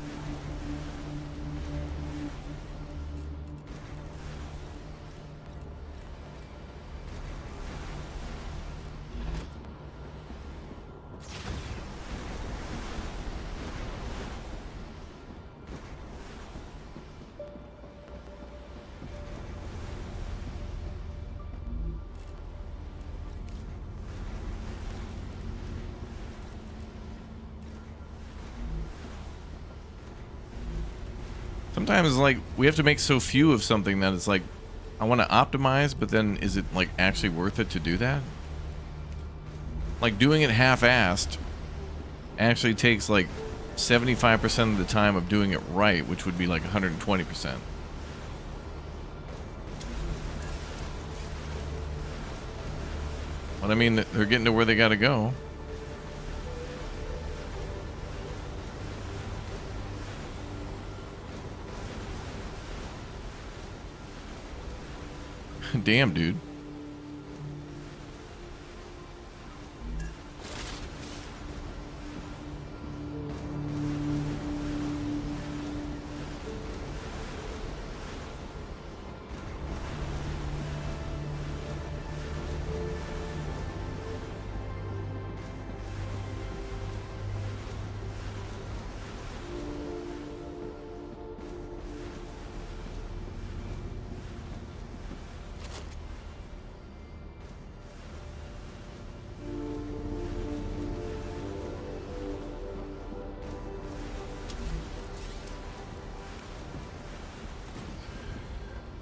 Sometimes, like, we have to make so few of something that it's like, I want to optimize, but then is it, like, actually worth it to do that? Like, doing it half-assed actually takes, like, 75% of the time of doing it right, which would be, like, 120%. But, I mean, they're getting to where they gotta go. Damn, dude.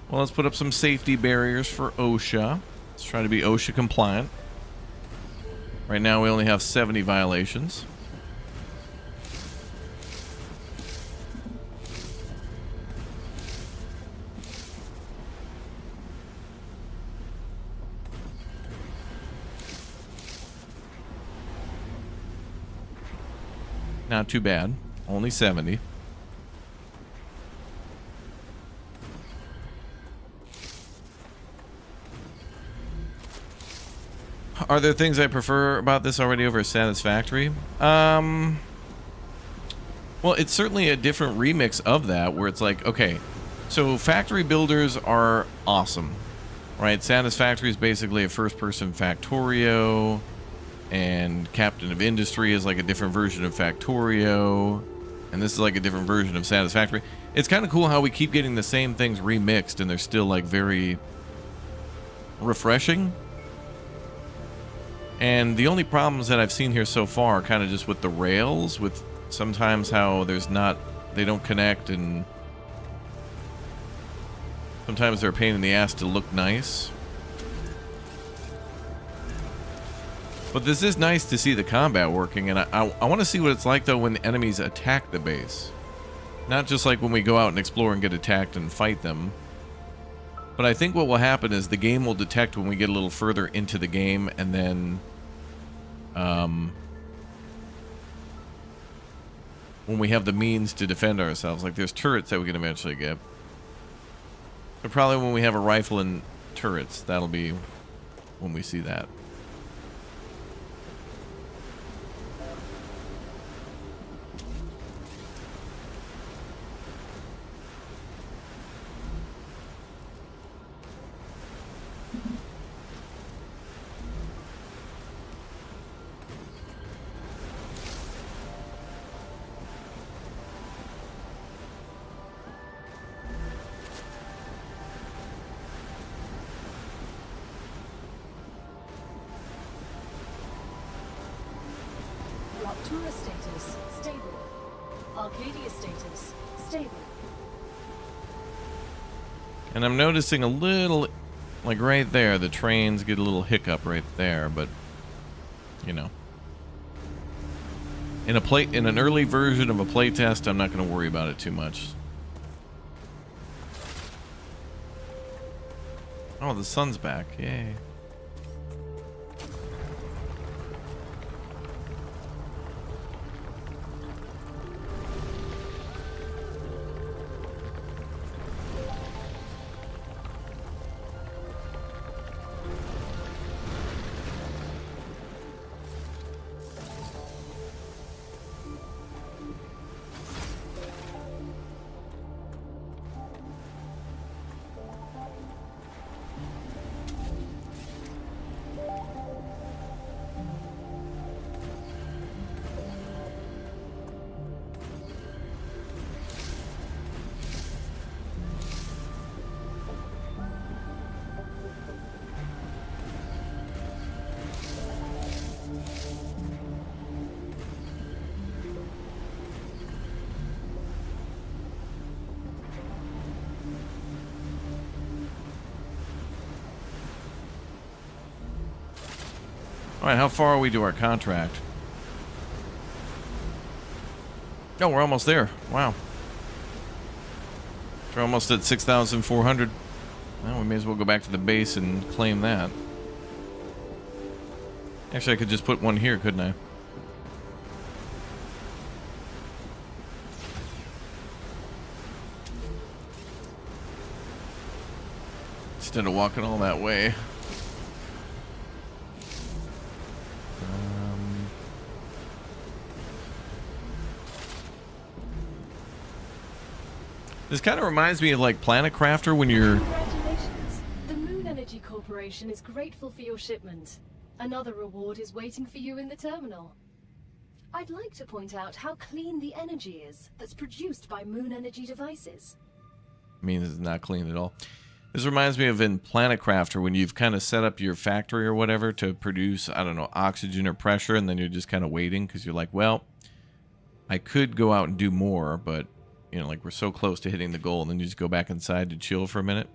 Well, let's put up some safety barriers for OSHA. Let's try to be OSHA compliant. Right now we only have 70 violations. Not too bad. Only 70. Are there things I prefer about this already over Satisfactory? Well, it's certainly a different remix of that, where it's like, okay, so factory builders are awesome, right? Satisfactory is basically a first-person Factorio, and Captain of Industry is like a different version of Factorio, and this is like a different version of Satisfactory. It's kind of cool how we keep getting the same things remixed, and they're still like very refreshing. And the only problems that I've seen here so far are kind of just with the rails, with sometimes how they don't connect, and sometimes they're a pain in the ass to look nice. But this is nice to see the combat working, and I want to see what it's like, though, when enemies attack the base. Not just like when we go out and explore and get attacked and fight them. But I think what will happen is the game will detect when we get a little further into the game, and then when we have the means to defend ourselves. Like there's turrets that we can eventually get. But probably when we have a rifle and turrets, that'll be when we see that. Rupture status, stable. Arcadia status, stable. And I'm noticing a little, like right there, the trains get a little hiccup right there, but, you know. In an early version of a playtest, I'm not going to worry about it too much. Oh, the sun's back. Yay. Alright, how far are we to our contract? Oh, we're almost there. Wow. We're almost at 6,400. Well, we may as well go back to the base and claim that. Actually, I could just put one here, couldn't I? Instead of walking all that way. This kind of reminds me of like Planet Crafter when you're... Congratulations. The Moon Energy Corporation is grateful for your shipment. Another reward is waiting for you in the terminal. I'd like to point out how clean the energy is that's produced by Moon Energy devices. I mean, it's not clean at all. This reminds me of in Planet Crafter when you've kind of set up your factory or whatever to produce, I don't know, oxygen or pressure, and then you're just kind of waiting because you're like, well, I could go out and do more, but... You know, like we're so close to hitting the goal, and then you just go back inside to chill for a minute.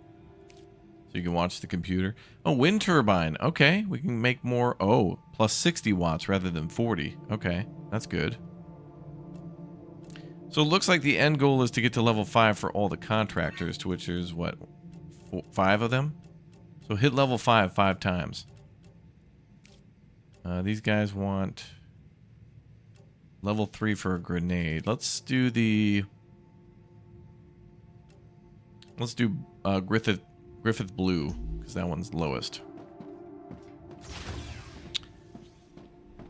So you can watch the computer. Oh, wind turbine. Okay, we can make more. Oh, plus 60 watts rather than 40. Okay, that's good. So it looks like the end goal is to get to level 5 for all the contractors, to which there's, what, 5 of them? So hit level 5 5 times. These guys want level 3 for a grenade. Let's do the... Let's do Griffith Blue, because that one's lowest.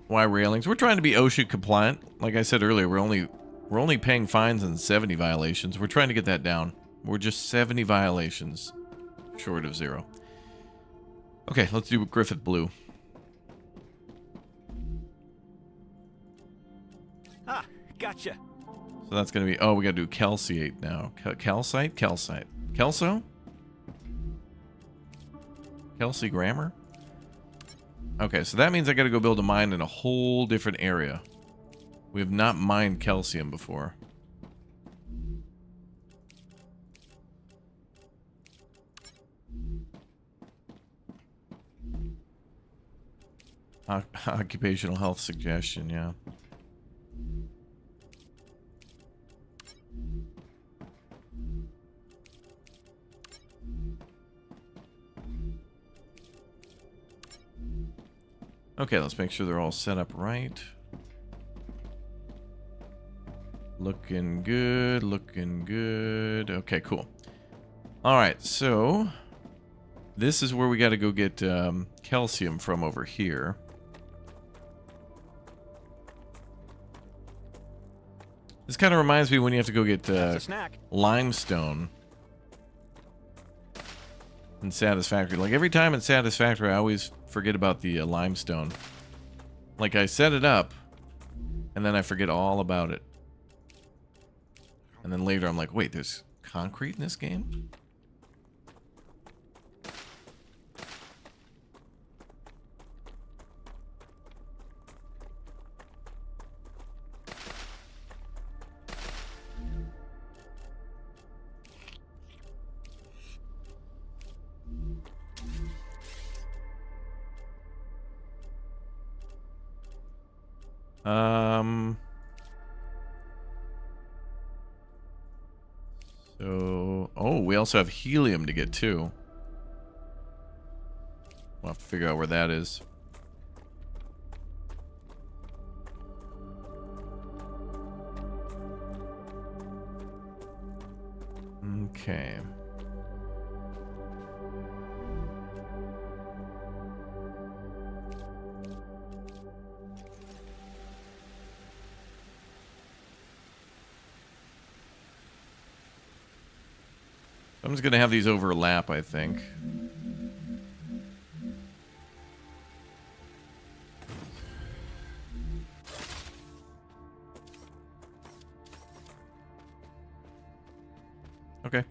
Why railings? We're trying to be OSHA compliant. Like I said earlier, we're only paying fines on 70 violations. We're trying to get that down. We're just 70 violations short of 0. Okay, let's do Griffith Blue. Ah, gotcha. So that's going to be... Oh, we got to do calciate now. Calcite? Calcite. Kelso? Kelsey Grammer? Okay, so that means I gotta go build a mine in a whole different area. We have not mined calcium before. Occupational health suggestion, yeah. Okay, let's make sure they're all set up right. Looking good, looking good. Okay, cool. Alright, so this is where we got to go get calcium from over here. This kind of reminds me when you have to go get That's a snack. limestone in Satisfactory. Like every time in Satisfactory, I always forget about the limestone. Like I set it up, and then I forget all about it. And then later I'm like, wait, there's concrete in this game? So, oh, we also have helium to get too. We'll have to figure out where that is. Okay. I'm just going to have these overlap, I think. Okay.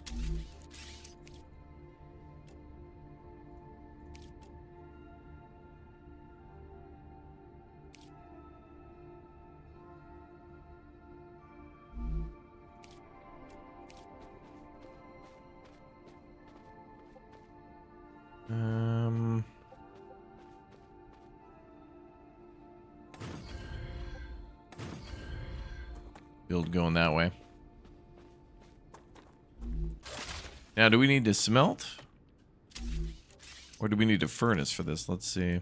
Build going that way. Now, do we need to smelt? Or do we need a furnace for this? Let's see.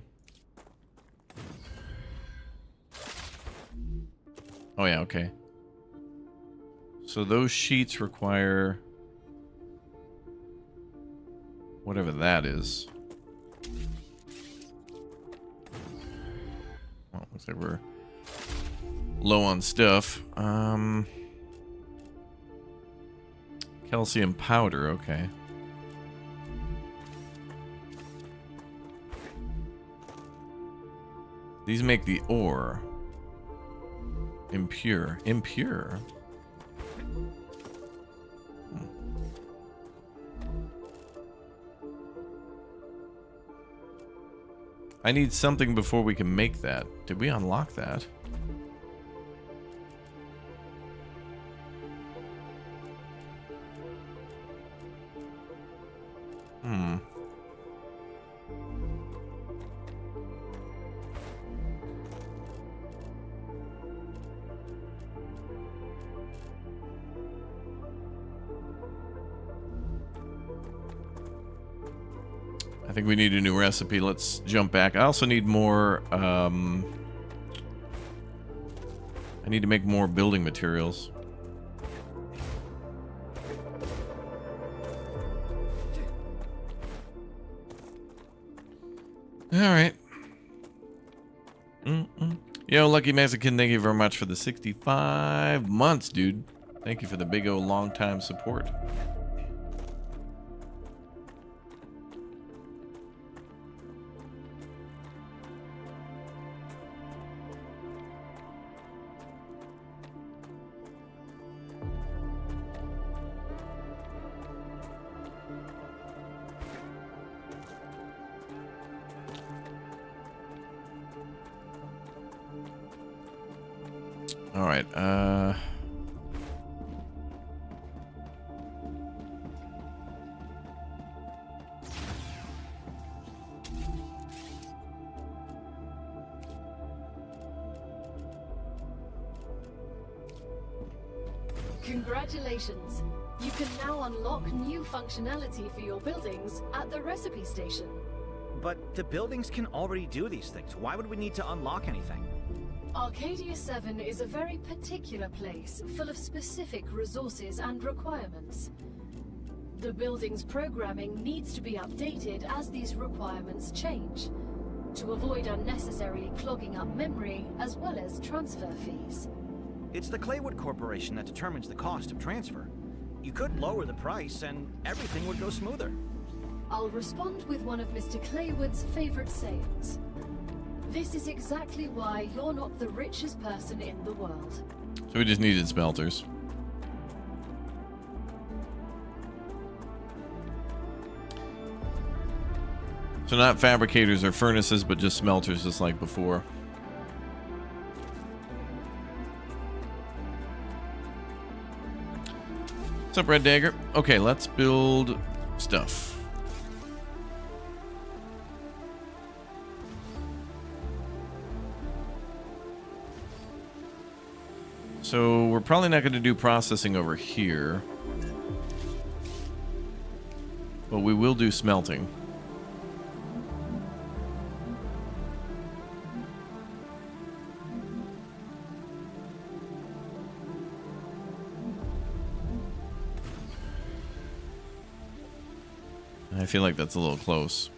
Oh yeah, okay. So those sheets require whatever that is. Well, looks like we're low on stuff. Calcium powder, okay. These make the ore impure. Impure? I need something before we can make that. Did we unlock that? I think we need a new recipe. Let's jump back. I also need more, I need to make more building materials. Alright. Yo, Lucky Mexican, thank you very much for the 65 months, dude. Thank you for the big O long time support. All right. Congratulations! You can now unlock new functionality for your buildings at the recipe station. But the buildings can already do these things. Why would we need to unlock anything? Arcadia 7 is a very particular place, full of specific resources and requirements. The building's programming needs to be updated as these requirements change, to avoid unnecessarily clogging up memory as well as transfer fees. It's the Claywood Corporation that determines the cost of transfer. You could lower the price and everything would go smoother. I'll respond with one of Mr. Claywood's favorite sayings. This is exactly why you're not the richest person in the world. So we just needed smelters. So not fabricators or furnaces, but just smelters, just like before. What's up, Red Dagger? Okay, let's build stuff. So we're probably not going to do processing over here, but we will do smelting. I feel like that's a little close.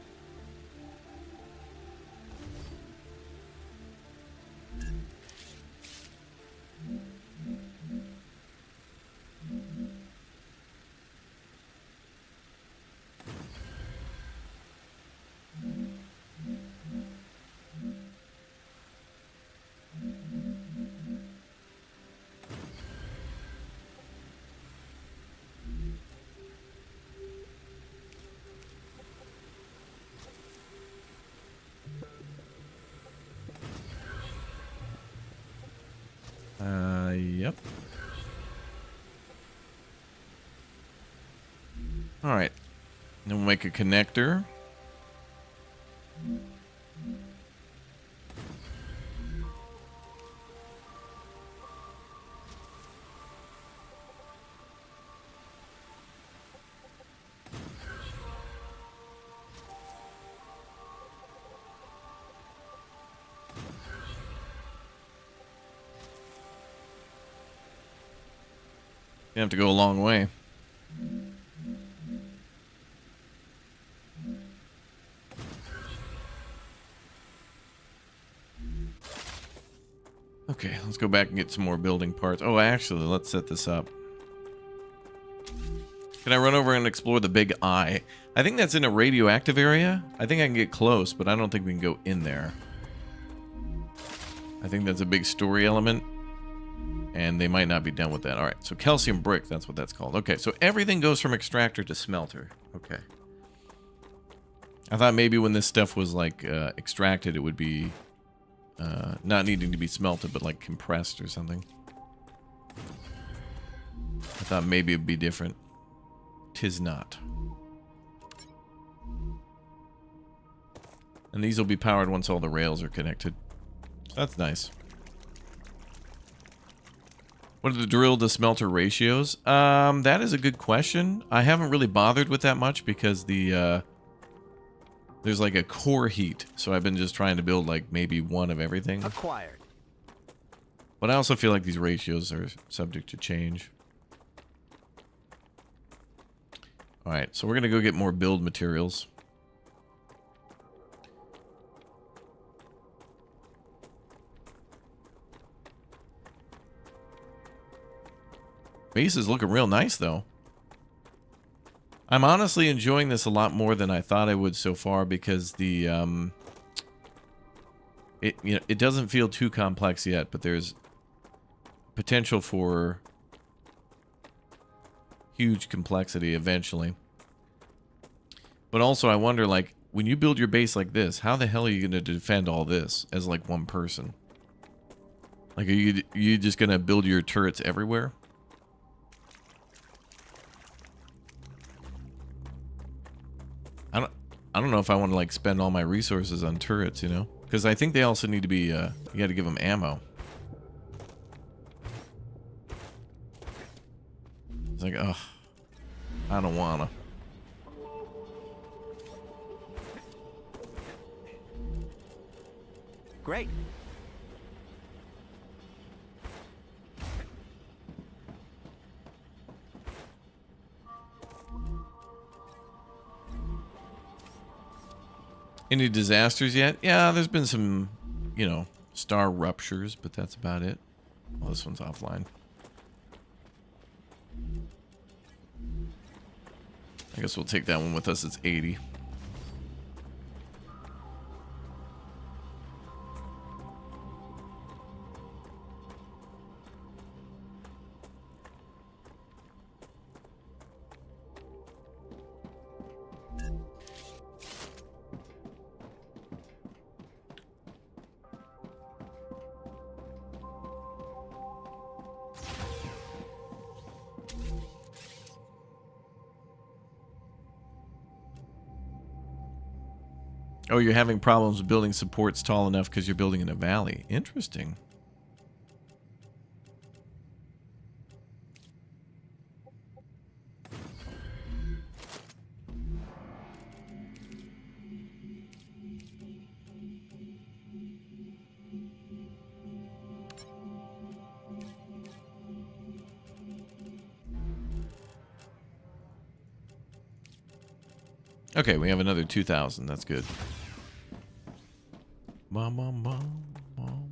Yep. All right. Then we'll make a connector. You have to go a long way. Okay, let's go back and get some more building parts. Oh, actually, let's set this up. Can I run over and explore the big eye? I think that's in a radioactive area. I think I can get close, but I don't think we can go in there. I think that's a big story element. And they might not be done with that. All right, so calcium brick, that's what that's called. Okay, so everything goes from extractor to smelter. Okay. I thought maybe when this stuff was, like, extracted, it would be not needing to be smelted, but, like, compressed or something. I thought maybe it'd be different. 'Tis not. And these will be powered once all the rails are connected. That's nice. What are the drill to smelter ratios? That is a good question. I haven't really bothered with that much because the there's like a core heat, so I've been just trying to build like maybe one of everything. Acquired. But I also feel like these ratios are subject to change. All right, so we're gonna go get more build materials. Base is looking real nice, though. I'm honestly enjoying this a lot more than I thought I would so far because the it doesn't feel too complex yet, but there's potential for huge complexity eventually. But also, I wonder, like, when you build your base like this, how the hell are you going to defend all this as like one person? Like, are you just gonna build your turrets everywhere? I don't know if I want to like spend all my resources on turrets, you know, because I think they also need to be. You got to give them ammo. It's like, ugh, I don't wanna. Great. Any disasters yet? Yeah, there's been some, you know, star ruptures, but that's about it. Well, this one's offline. I guess we'll take that one with us. It's 80. Oh, you're having problems with building supports tall enough because you're building in a valley. Interesting. Okay, we have another 2,000. That's good. Bum, bum, bum, bum.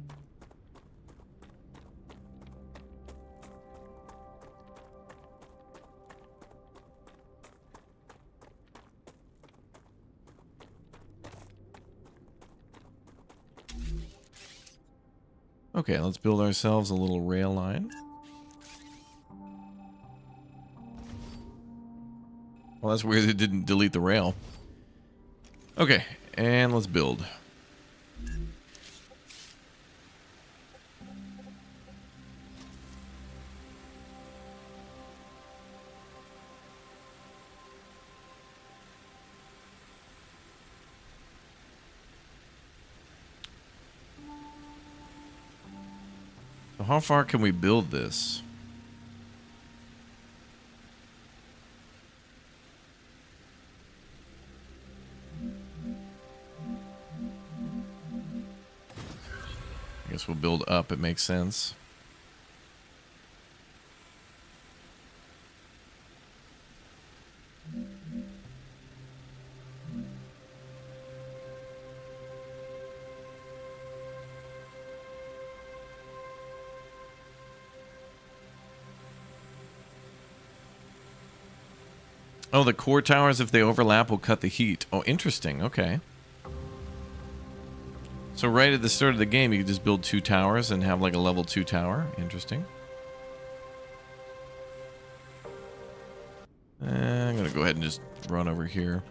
Okay, let's build ourselves a little rail line. Well, that's weird it didn't delete the rail. Okay, and let's build. So how far can we build this? I guess we'll build up. It makes sense. Oh, the core towers, if they overlap, will cut the heat. Oh, interesting. Okay. So right at the start of the game, you can just build 2 towers and have like a level 2 tower. Interesting. I'm going to go ahead and just run over here.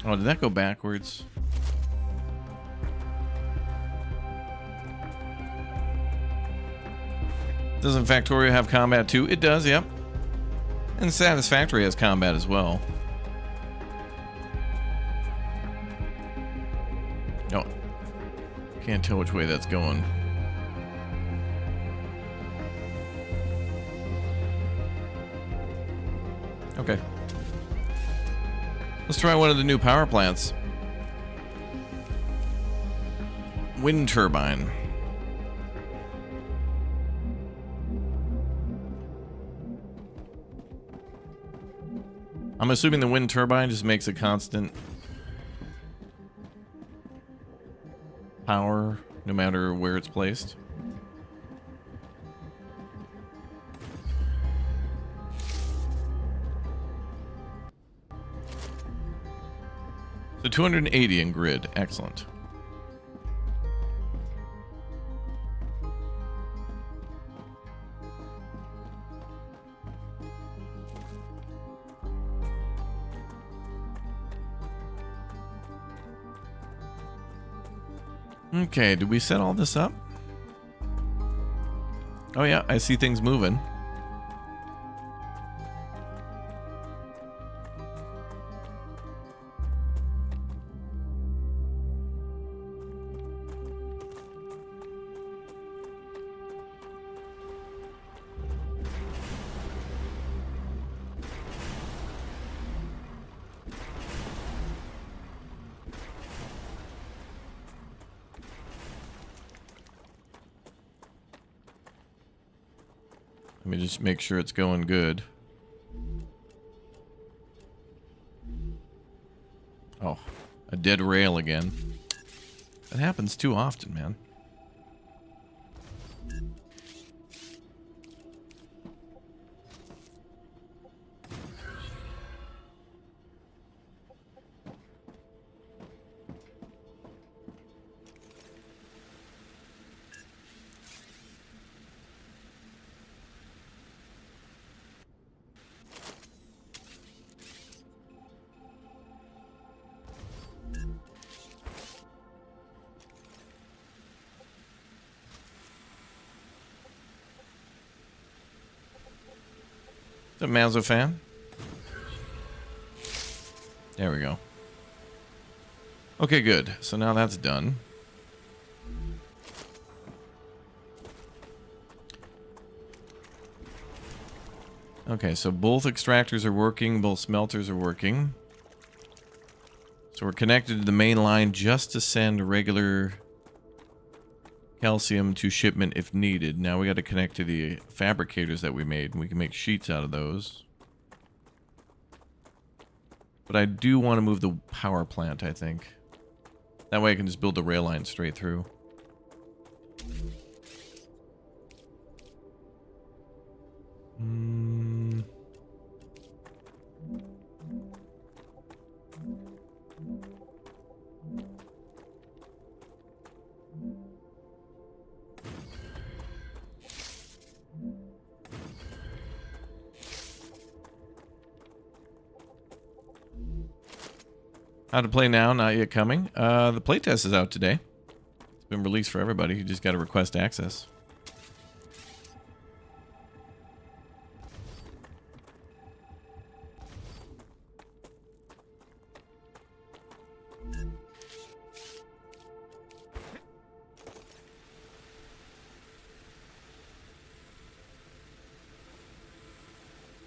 Oh, did that go backwards? Doesn't Factorio have combat too? It does, yep. And Satisfactory has combat as well. No. Can't tell which way that's going. Okay. Let's try one of the new power plants. Wind turbine. I'm assuming the wind turbine just makes a constant power no matter where it's placed. So 280 in grid. Excellent. Okay, did we set all this up? Oh yeah, I see things moving. Let me just make sure it's going good. Oh, a dead rail again. That happens too often, man. The Mazzo fan. There we go. Okay, good. So now that's done. Okay, so both extractors are working, both smelters are working. So we're connected to the main line just to send regular calcium to shipment if needed. Now we got to connect to the fabricators that we made, and we can make sheets out of those. But I do want to move the power plant, I think. That way I can just build the rail line straight through. How to play now, not yet coming. The playtest is out today. It's been released for everybody. You just got to request access.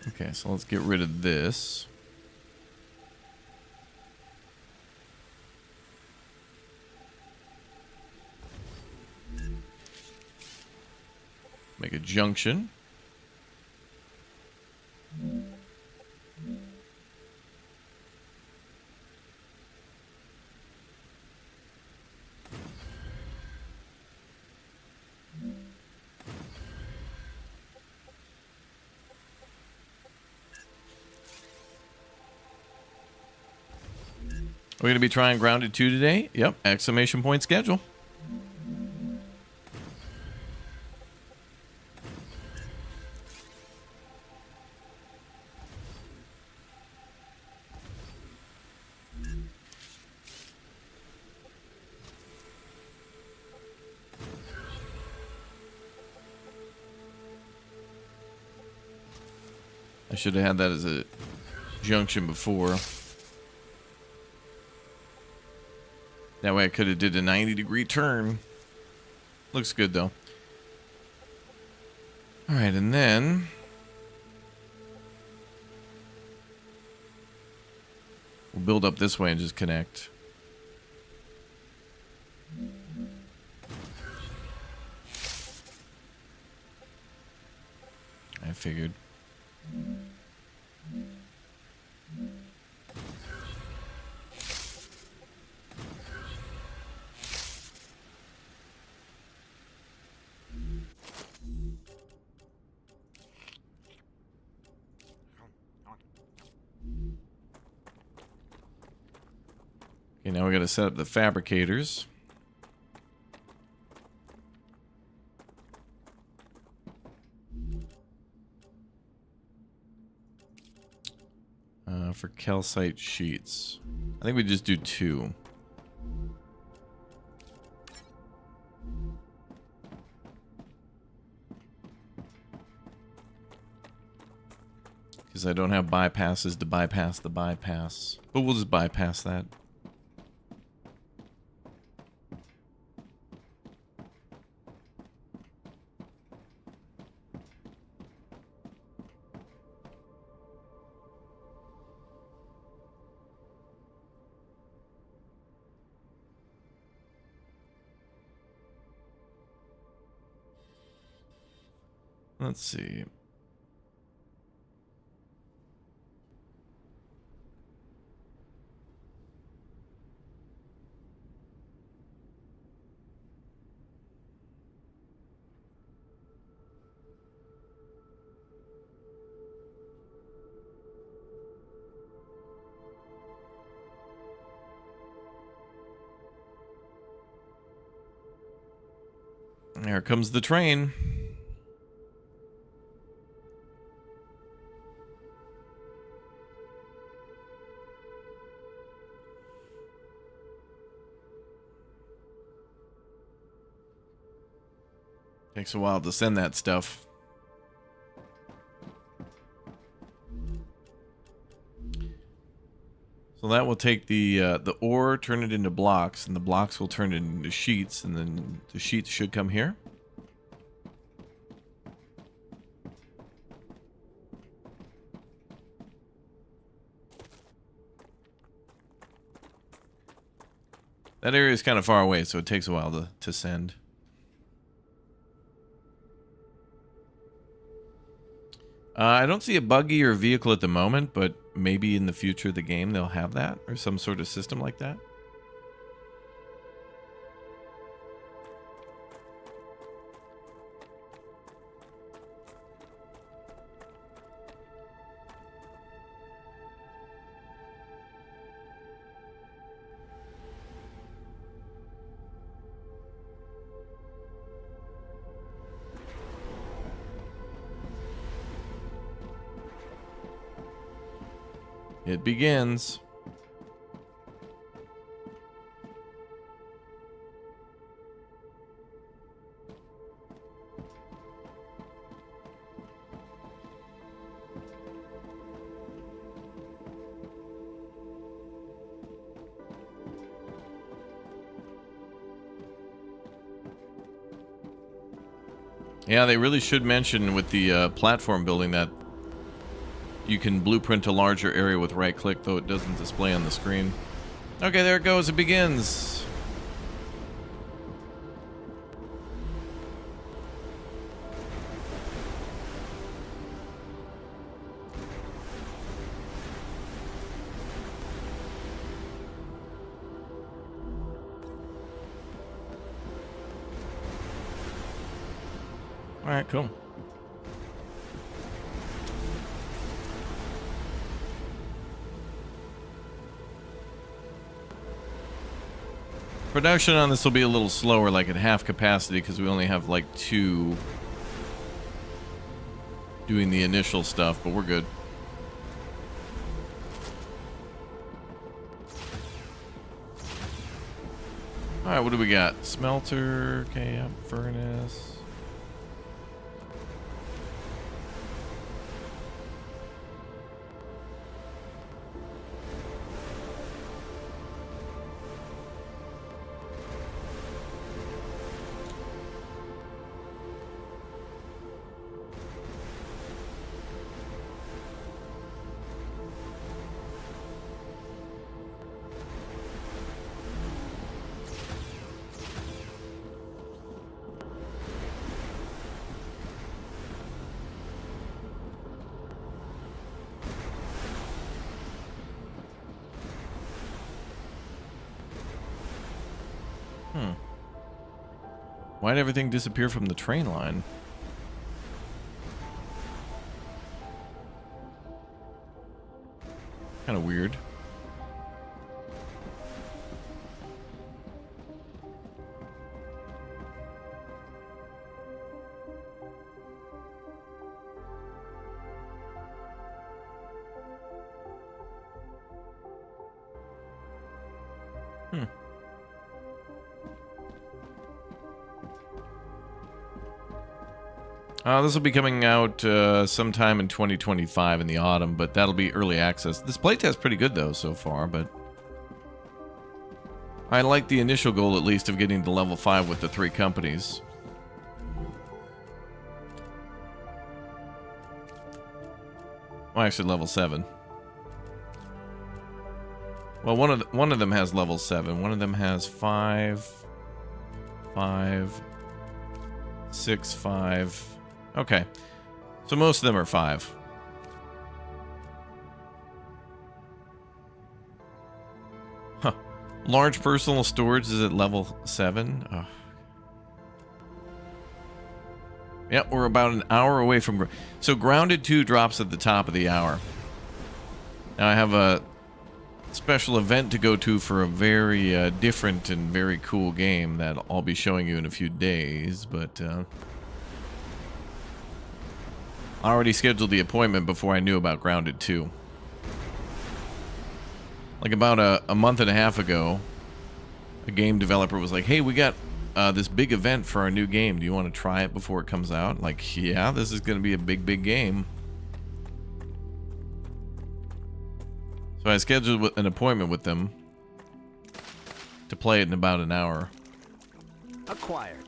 Okay, so let's get rid of this. Make a junction. We're going to be trying Grounded 2 today. Yep, exclamation point schedule. I should have had that as a junction before. That way I could have did a 90-degree turn. Looks good though. All right, and then we'll build up this way and just connect. I figured. Okay, now we got to set up the fabricators. For calcite sheets. I think we just do 2. Because I don't have bypasses to bypass the bypass. But we'll just bypass that. Let's see. Here comes the train. Takes a while to send that stuff. So that will take the ore, turn it into blocks, and the blocks will turn it into sheets, and then the sheets should come here. That area is kind of far away, so it takes a while to send. I don't see a buggy or vehicle at the moment, but maybe in the future of the game they'll have that, or some sort of system like that. It begins. Yeah, they really should mention with the platform building that you can blueprint a larger area with right click, though it doesn't display on the screen. Okay, there it goes. It begins. All right, cool. Production on this will be a little slower, like at half capacity, because we only have like 2 doing the initial stuff, but we're good. Alright, what do we got? Smelter, okay, yep, furnace. Why'd everything disappear from the train line? Kind of weird. This will be coming out sometime in 2025 in the autumn, but that'll be early access. This playtest's pretty good, though, so far, but I like the initial goal, at least, of getting to level 5 with the 3 companies. Well, actually, level 7. Well, one of them has level 7. One of them has 5, 5, 6, 5. Okay. So most of them are 5. Huh. Large personal storage is at level 7. Oh. Yep, we're about an hour away from... So Grounded 2 drops at the top of the hour. Now I have a special event to go to for a very different and very cool game that I'll be showing you in a few days, but... I already scheduled the appointment before I knew about Grounded 2. Like about a month and a half ago, a game developer was like, hey, we got this big event for our new game. Do you want to try it before it comes out? Like, yeah, this is going to be a big, big game. So I scheduled an appointment with them to play it in about an hour. Acquired.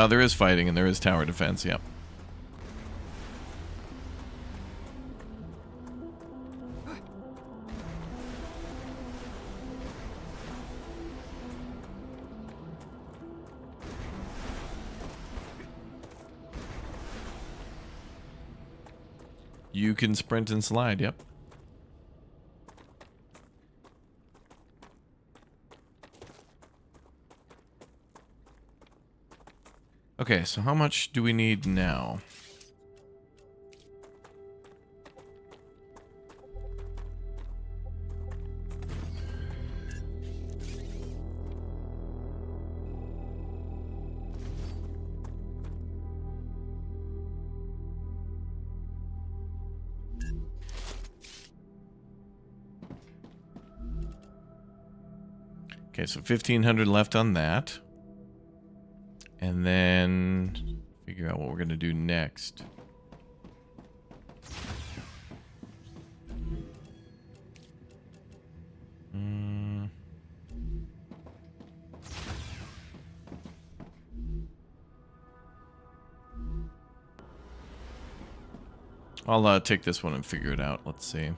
There is fighting and there is tower defense, yep. You can sprint and slide, yep. Okay, so how much do we need now? Okay, so 1,500 left on that. And then figure out what we're going to do next. I'll take this one and figure it out. Let's see.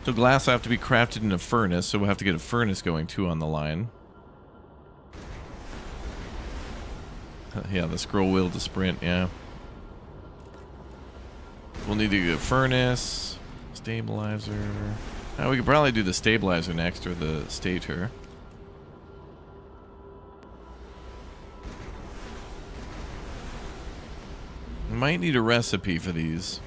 So glass will have to be crafted in a furnace, so we'll have to get a furnace going too on the line. Yeah, the scroll wheel to sprint, yeah. We'll need to get a furnace, stabilizer. We could probably do the stabilizer next, or the stator. Might need a recipe for these.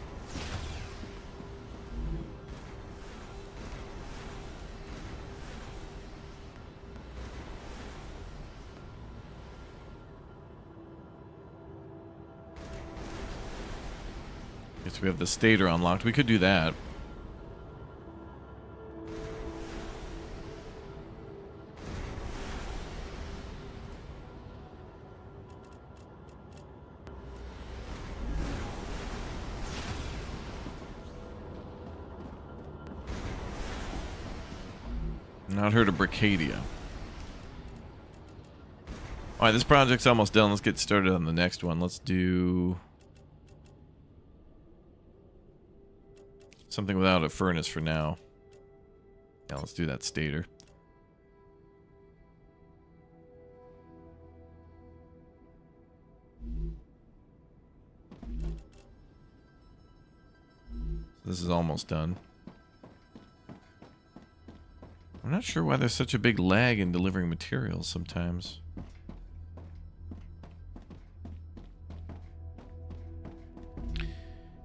Guess we have the stator unlocked. We could do that. Not heard of Bricadia. Alright, this project's almost done. Let's get started on the next one. Let's do something without a furnace for now. Yeah, let's do that stator. This is almost done. I'm not sure why there's such a big lag in delivering materials sometimes.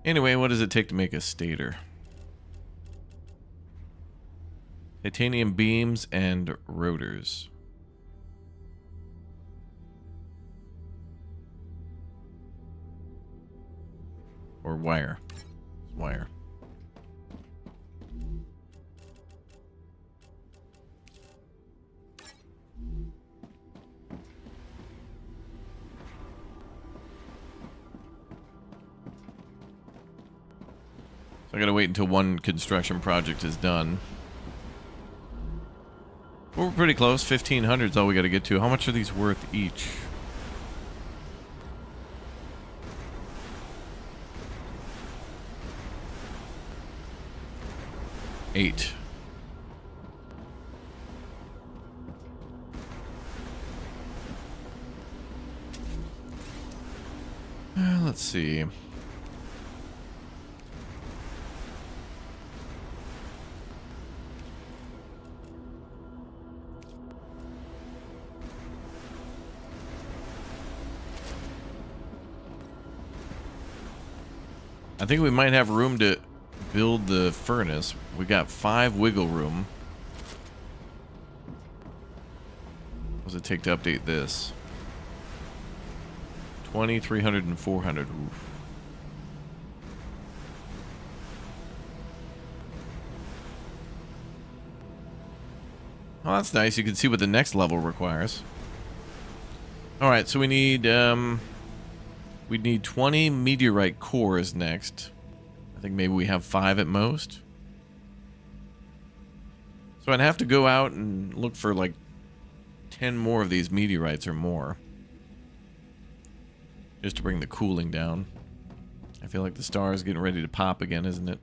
Anyway, what does it take to make a stator? Titanium beams and rotors. Or wire. It's wire. So I gotta wait until one construction project is done. We're pretty close. 1,500 is all we gotta get to. How much are these worth each? $8. Let's see. I think we might have room to build the furnace. We got 5 wiggle room. What does it take to update this? 20, 300, and 400. Oof. Oh, that's nice. You can see what the next level requires. Alright, so we need 20 meteorite cores next. I think maybe we have 5 at most. So I'd have to go out and look for like 10 more of these meteorites or more. Just to bring the cooling down. I feel like the star is getting ready to pop again, isn't it?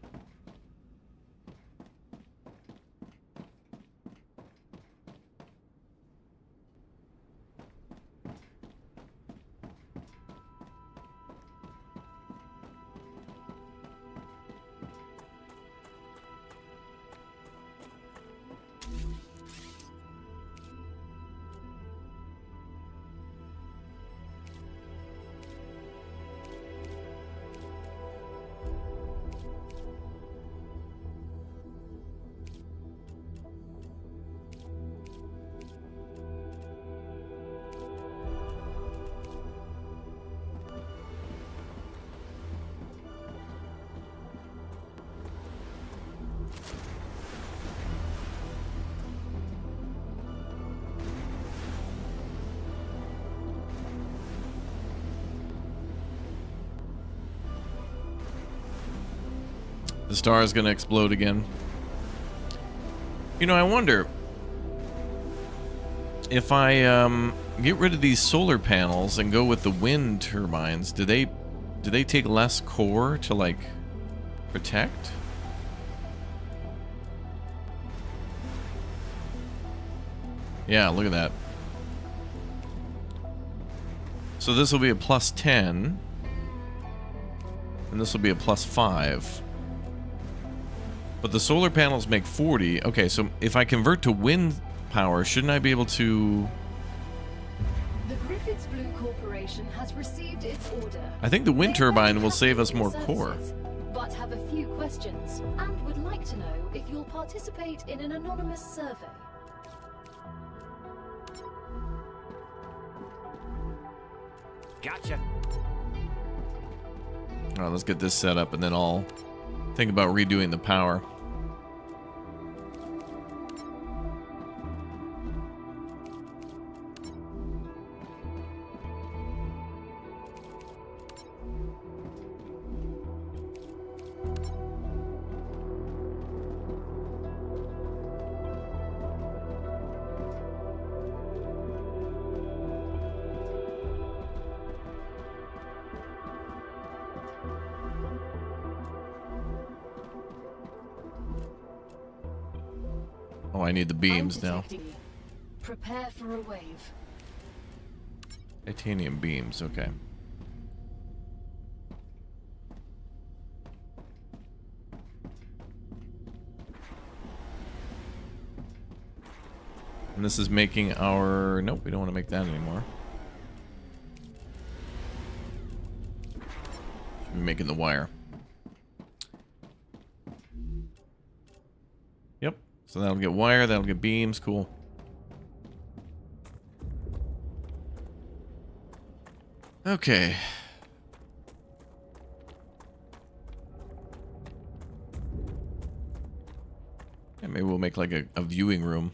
The star is going to explode again. You know, I wonder if I get rid of these solar panels and go with the wind turbines, do they take less core to like protect? Yeah, look at that. So this will be a +10, and this will be a +5. But the solar panels make 40. Okay, so if I convert to wind power, shouldn't I be able to... The Griffiths Blue Corporation has received its order. I think the wind They turbine are will save us happy more with core. services, but have a few questions and would like to know if you'll participate in an anonymous survey. Gotcha. Alright, let's get this set up and then I'll think about redoing the power. Oh, I need the beams now. Prepare for a wave. Titanium beams, okay. And this is making our... Nope, we don't want to make that anymore. Should be making the wire. Yep. So that'll get wire, that'll get beams. Cool. Okay. Yeah, maybe we'll make like a viewing room.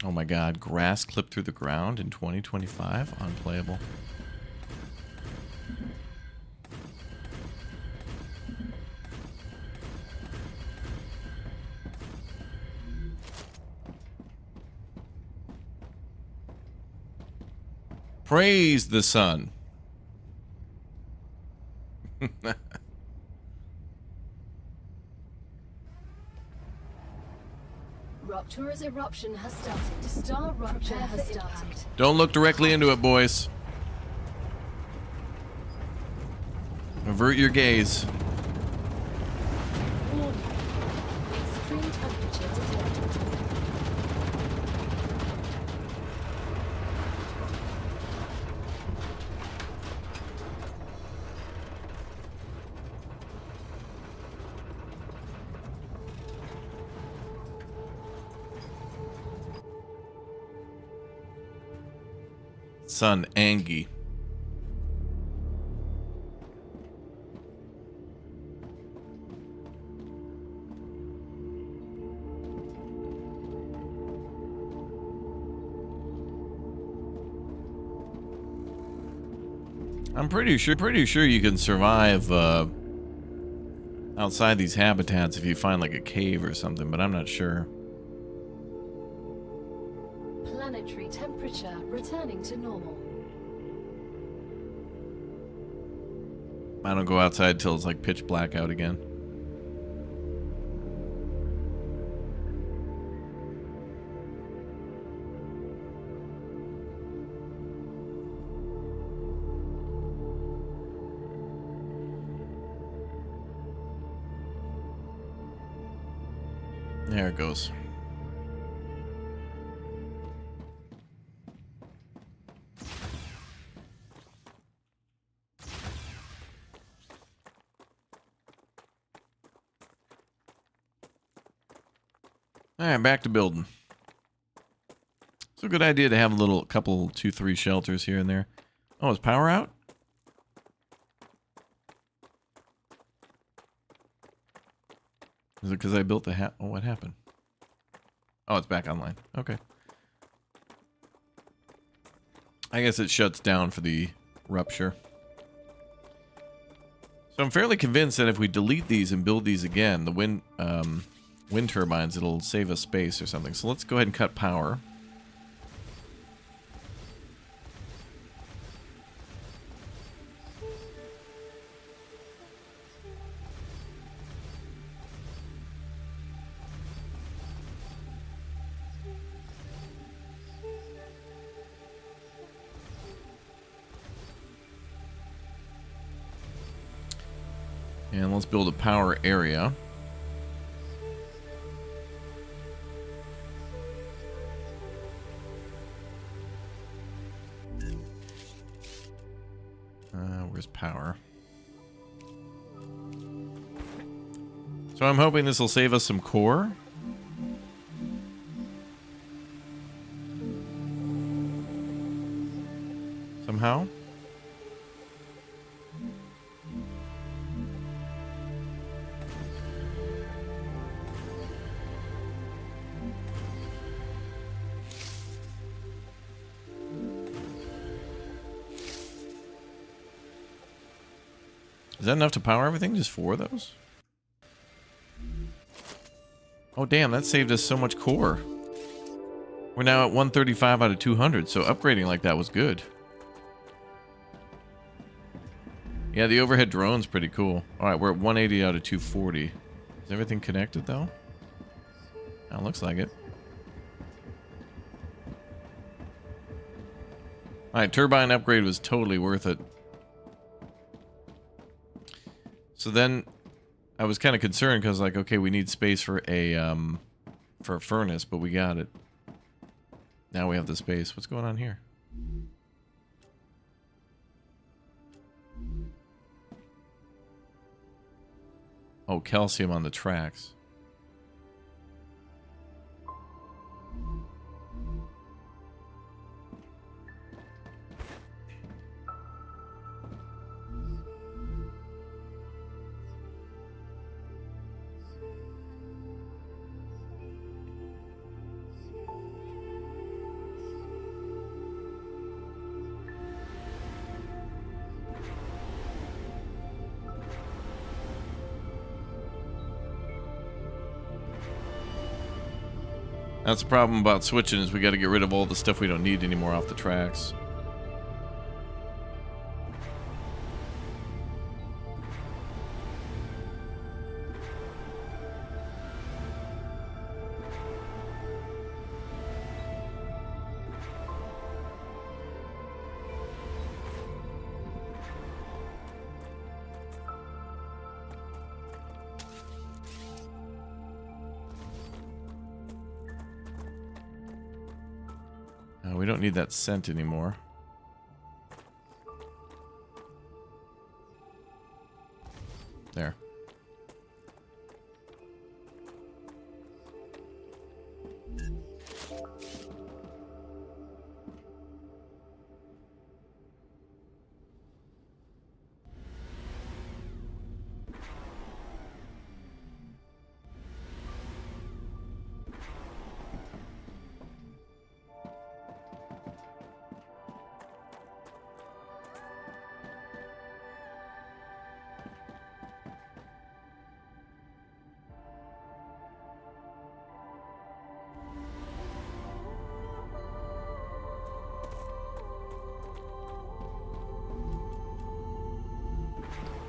Oh my god, grass clipped through the ground in 2025? Unplayable. Praise the sun. Rupture's eruption has started. StarRupture has started. Don't look directly into it, boys. Avert your gaze. Warning. Extreme temperature detected. Son Angie. I'm pretty sure you can survive outside these habitats if you find like a cave or something, but I'm not sure. Planetary temperature returning to normal. I don't go outside till it's like pitch black out again. There it goes. Alright, back to building. It's a good idea to have a little couple, 2-3 shelters here and there. Oh, is power out? Is it because I built the oh, what happened? Oh, it's back online. Okay. I guess it shuts down for the rupture. So I'm fairly convinced that if we delete these and build these again, the wind turbines, it'll save us space or something. So let's go ahead and cut power. And let's build a power area. Where's power? So I'm hoping this will save us some core. Somehow. Is that enough to power everything? Just 4 of those? Oh, damn, that saved us so much core. We're now at 135 out of 200, so upgrading like that was good. Yeah, the overhead drone's pretty cool. Alright, we're at 180 out of 240. Is everything connected, though? Oh, looks like it. Alright, turbine upgrade was totally worth it. So then, I was kind of concerned because, like, okay, we need space for a furnace, but we got it. Now we have the space. What's going on here? Oh, calcium on the tracks. That's the problem about switching, is we got to get rid of all the stuff we don't need anymore off the tracks. We don't need that scent anymore. There.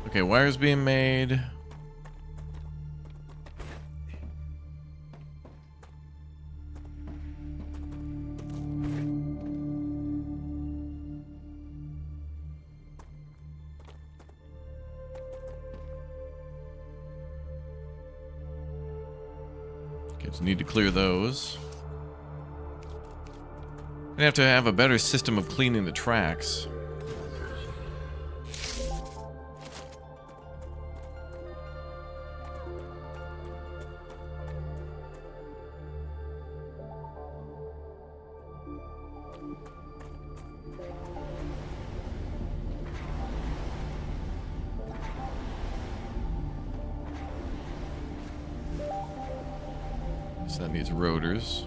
Okay, wires being made. Okay, just need to clear those. We have to have a better system of cleaning the tracks. So that needs rotors.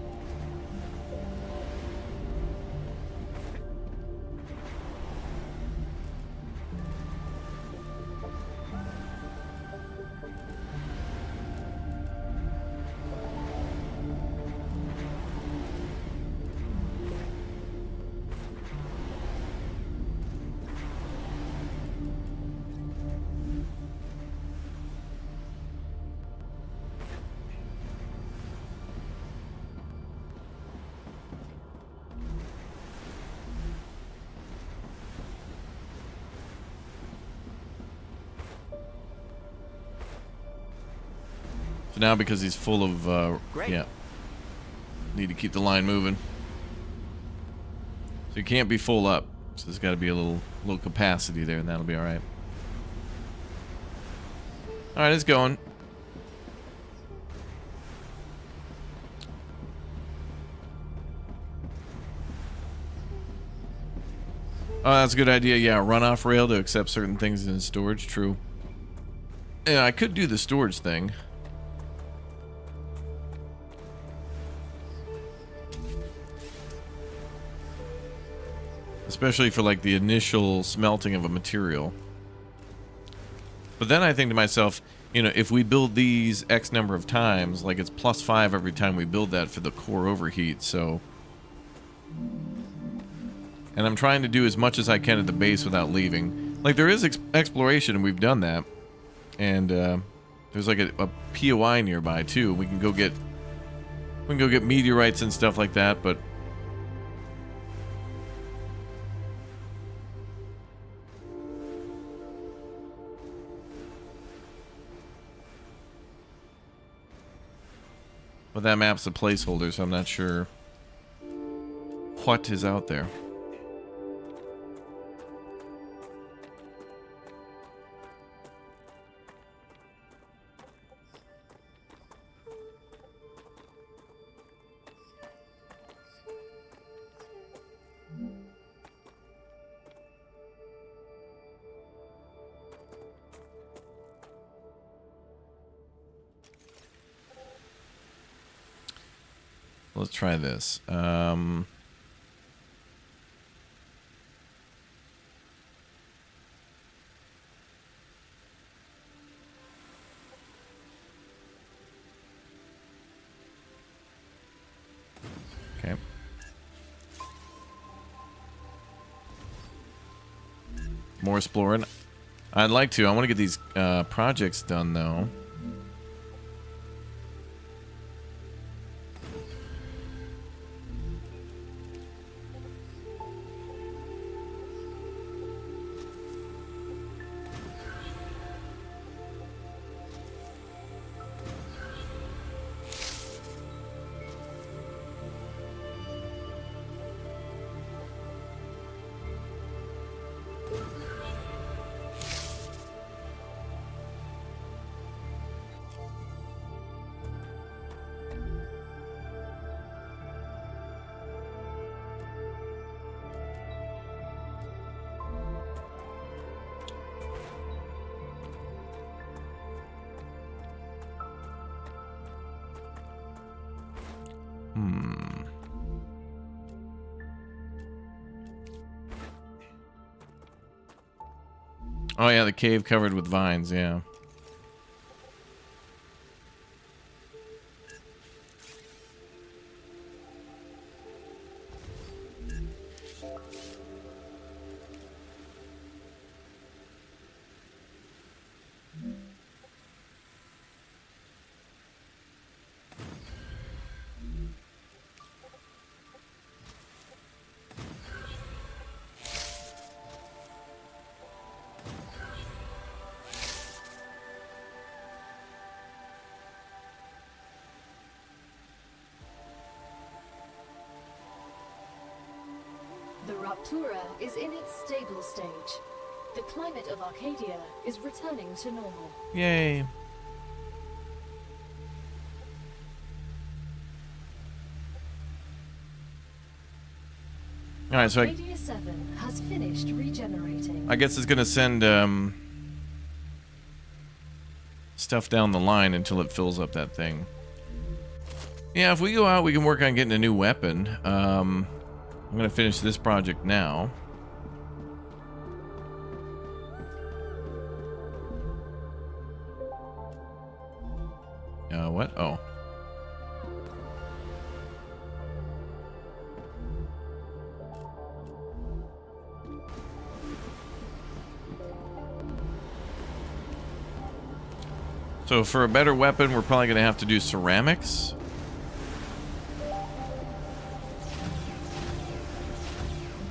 So now, because he's full of, yeah, need to keep the line moving. So you can't be full up. So there's got to be a little capacity there, and that'll be all right. All right, it's going. Oh, that's a good idea. Yeah, runoff rail to accept certain things in storage. True. Yeah, I could do the storage thing. Especially for like the initial smelting of a material. But then I think to myself, you know, if we build these X number of times, like it's +5 every time we build that for the core overheat, so... And I'm trying to do as much as I can at the base without leaving. Like, there is exploration, and we've done that. And, there's like a POI nearby, too. We can go get meteorites and stuff like that, but... But that map's a placeholder, so I'm not sure what is out there. Let's try this. Okay. More exploring. I'd like to. I want to get these projects done, though. Oh yeah, the cave covered with vines, yeah. The Ruptura is in its stable stage. The climate of Arcadia is returning to normal. Yay. Alright, so Arcadia 7 has finished regenerating. I guess it's gonna send stuff down the line until it fills up that thing. Yeah, if we go out, we can work on getting a new weapon. I'm gonna finish this project now. What? Oh. So for a better weapon, we're probably gonna have to do ceramics.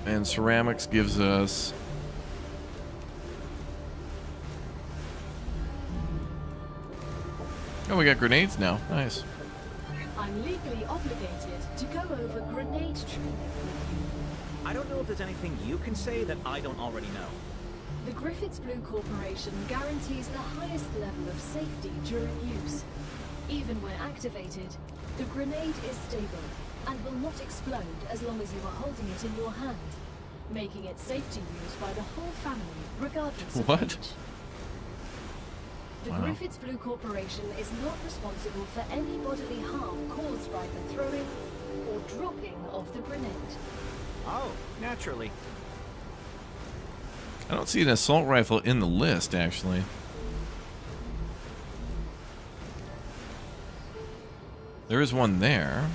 And ceramics gives us... Oh, we got grenades now. Nice. I'm legally obligated to go over grenade training. I don't know if there's anything you can say that I don't already know. The Griffiths Blue Corporation guarantees the highest level of safety during use. Even when activated, the grenade is stable and will not explode as long as you are holding it in your hand, making it safe to use by the whole family, regardless of age. The Griffiths Blue Corporation is not responsible for any bodily harm caused by the throwing or dropping of the grenade. Oh, naturally. I don't see an assault rifle in the list, actually. There is one there.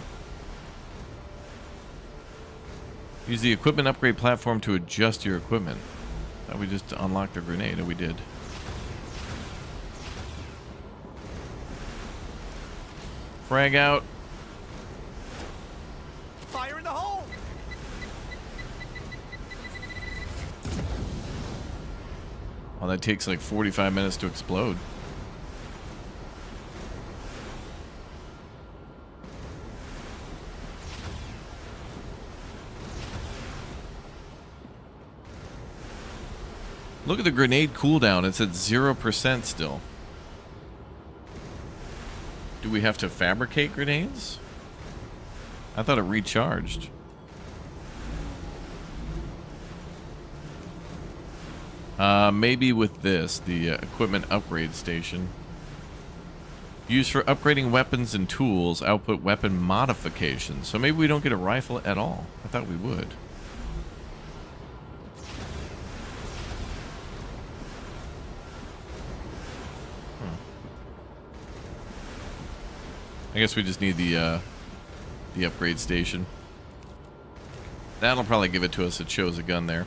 Use the equipment upgrade platform to adjust your equipment. Thought we just unlocked the grenade, and we did. Frag out. Fire in the hole! Oh, that takes like 45 minutes to explode. Look at the grenade cooldown. It's at 0% still. Do we have to fabricate grenades? I thought it recharged. Maybe with this, the equipment upgrade station. Used for upgrading weapons and tools, output weapon modifications. So maybe we don't get a rifle at all. I thought we would. I guess we just need the upgrade station. That'll probably give it to us. It shows a gun there.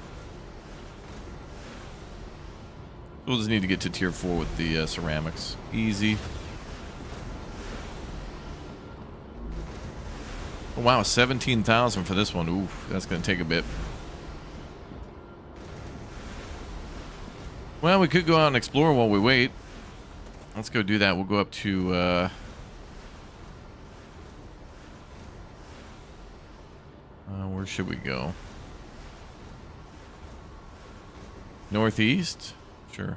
We'll just need to get to tier 4 with the ceramics. Easy. Oh, wow, 17,000 for this one. Ooh, that's going to take a bit. Well, we could go out and explore while we wait. Let's go do that. We'll go up to... where should we go? Northeast? Sure.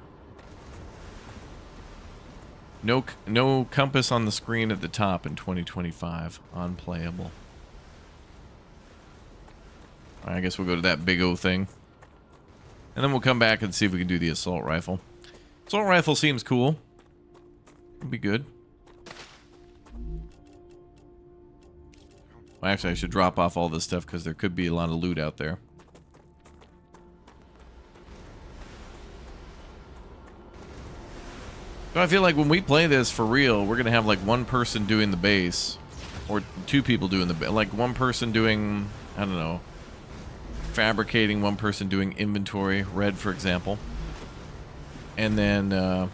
No compass on the screen at the top in 2025. Unplayable. I guess we'll go to that big O thing. And then we'll come back and see if we can do the assault rifle. Assault rifle seems cool. It'll be good. Well, actually, I should drop off all this stuff because there could be a lot of loot out there. So I feel like when we play this for real, we're going to have like one person doing the base. Or two people doing the base. Like one person doing, I don't know, fabricating, one person doing inventory, red for example. And then...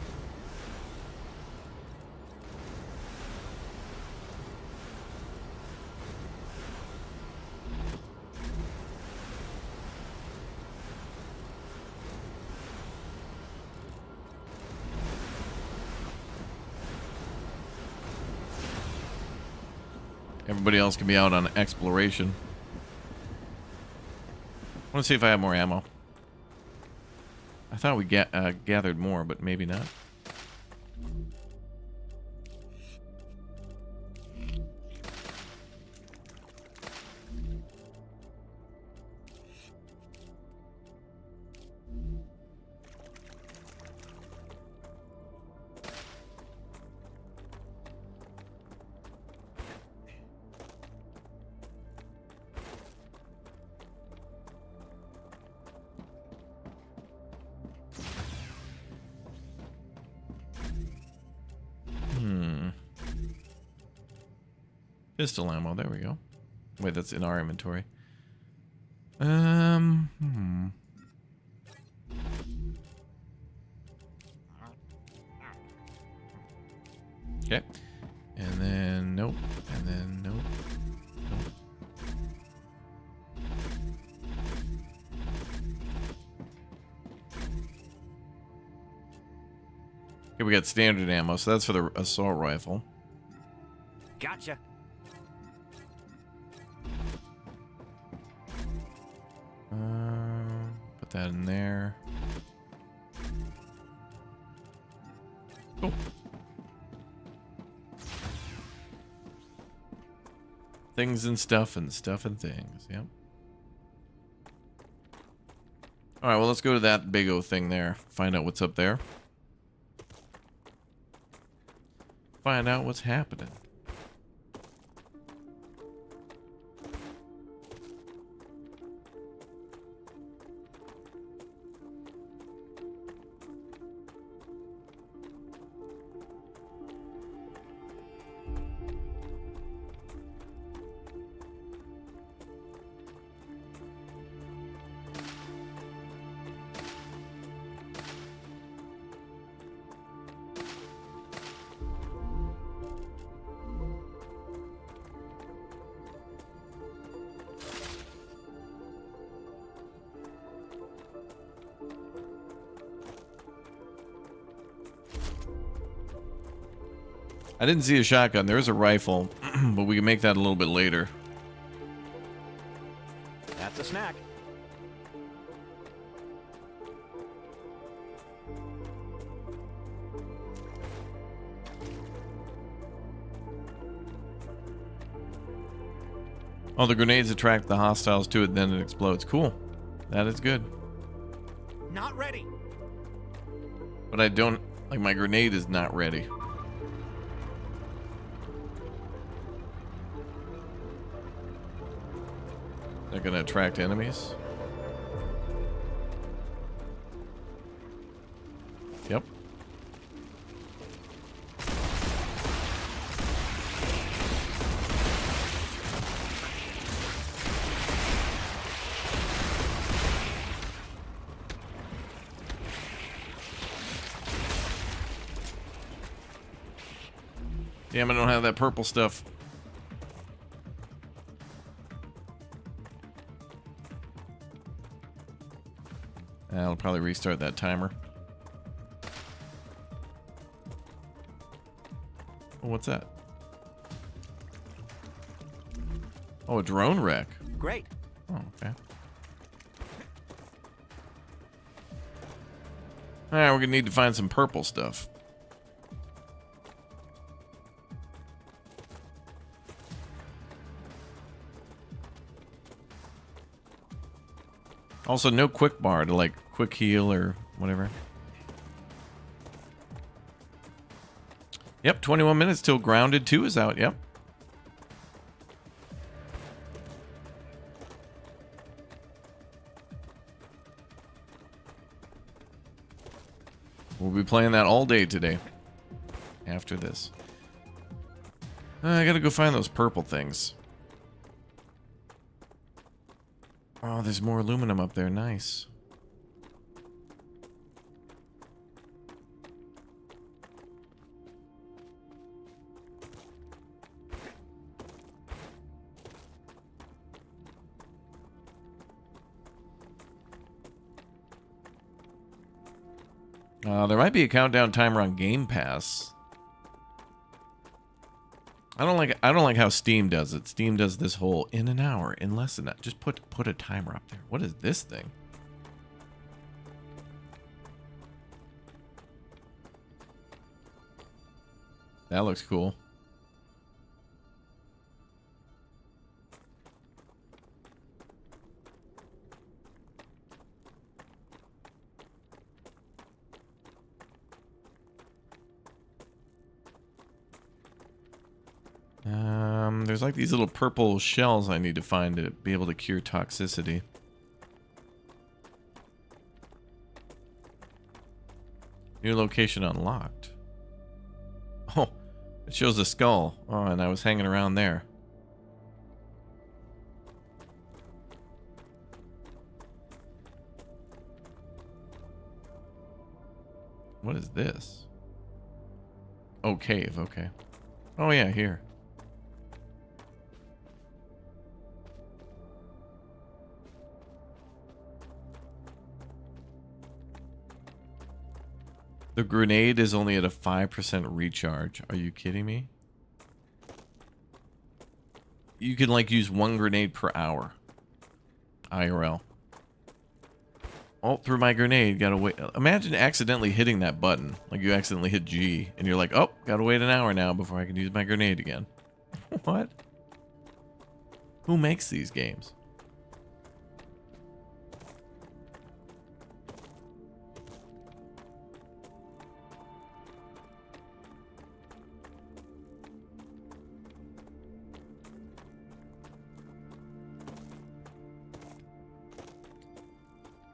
everybody else can be out on exploration. I want to see if I have more ammo. I thought we gathered more, but maybe not. Pistol ammo, there we go. Wait, that's in our inventory. Okay. And then nope. And then nope. Nope. Okay, we got standard ammo, so that's for the assault rifle. Gotcha. Put that in there. Cool. Things and stuff and stuff and things. Yep. Alright, well, let's go to that big O thing there. Find out what's up there. Find out what's happening. I didn't see a shotgun. There is a rifle, but we can make that a little bit later. That's a snack. Oh, the grenades attract the hostiles to it, then it explodes. Cool. That is good. Not ready. But I don't... Like, my grenade is not ready. They're gonna attract enemies? Yep. Damn, I don't have that purple stuff. I'll probably restart that timer. Oh, what's that? Oh, a drone wreck. Great. Oh, okay. Alright, we're gonna need to find some purple stuff. Also, no quick bar to, like, quick heal or whatever. Yep, 21 minutes till Grounded 2 is out, yep. We'll be playing that all day today. After this. I gotta go find those purple things. Oh, there's more aluminum up there. Nice. There might be a countdown timer on Game Pass. I don't like how Steam does it. Steam does this whole in an hour, in less than that. Just put a timer up there. What is this thing? That looks cool. There's like these little purple shells I need to find to be able to cure toxicity. New location unlocked. Oh, it shows a skull. Oh, and I was hanging around there. What is this? Oh, cave, okay. Oh yeah, here. The grenade is only at a 5% recharge. Are you kidding me? You can like use 1 grenade per hour. IRL. Oh, through my grenade, gotta wait. Imagine accidentally hitting that button. Like you accidentally hit G, and you're like, oh, gotta wait an hour now before I can use my grenade again. What? Who makes these games?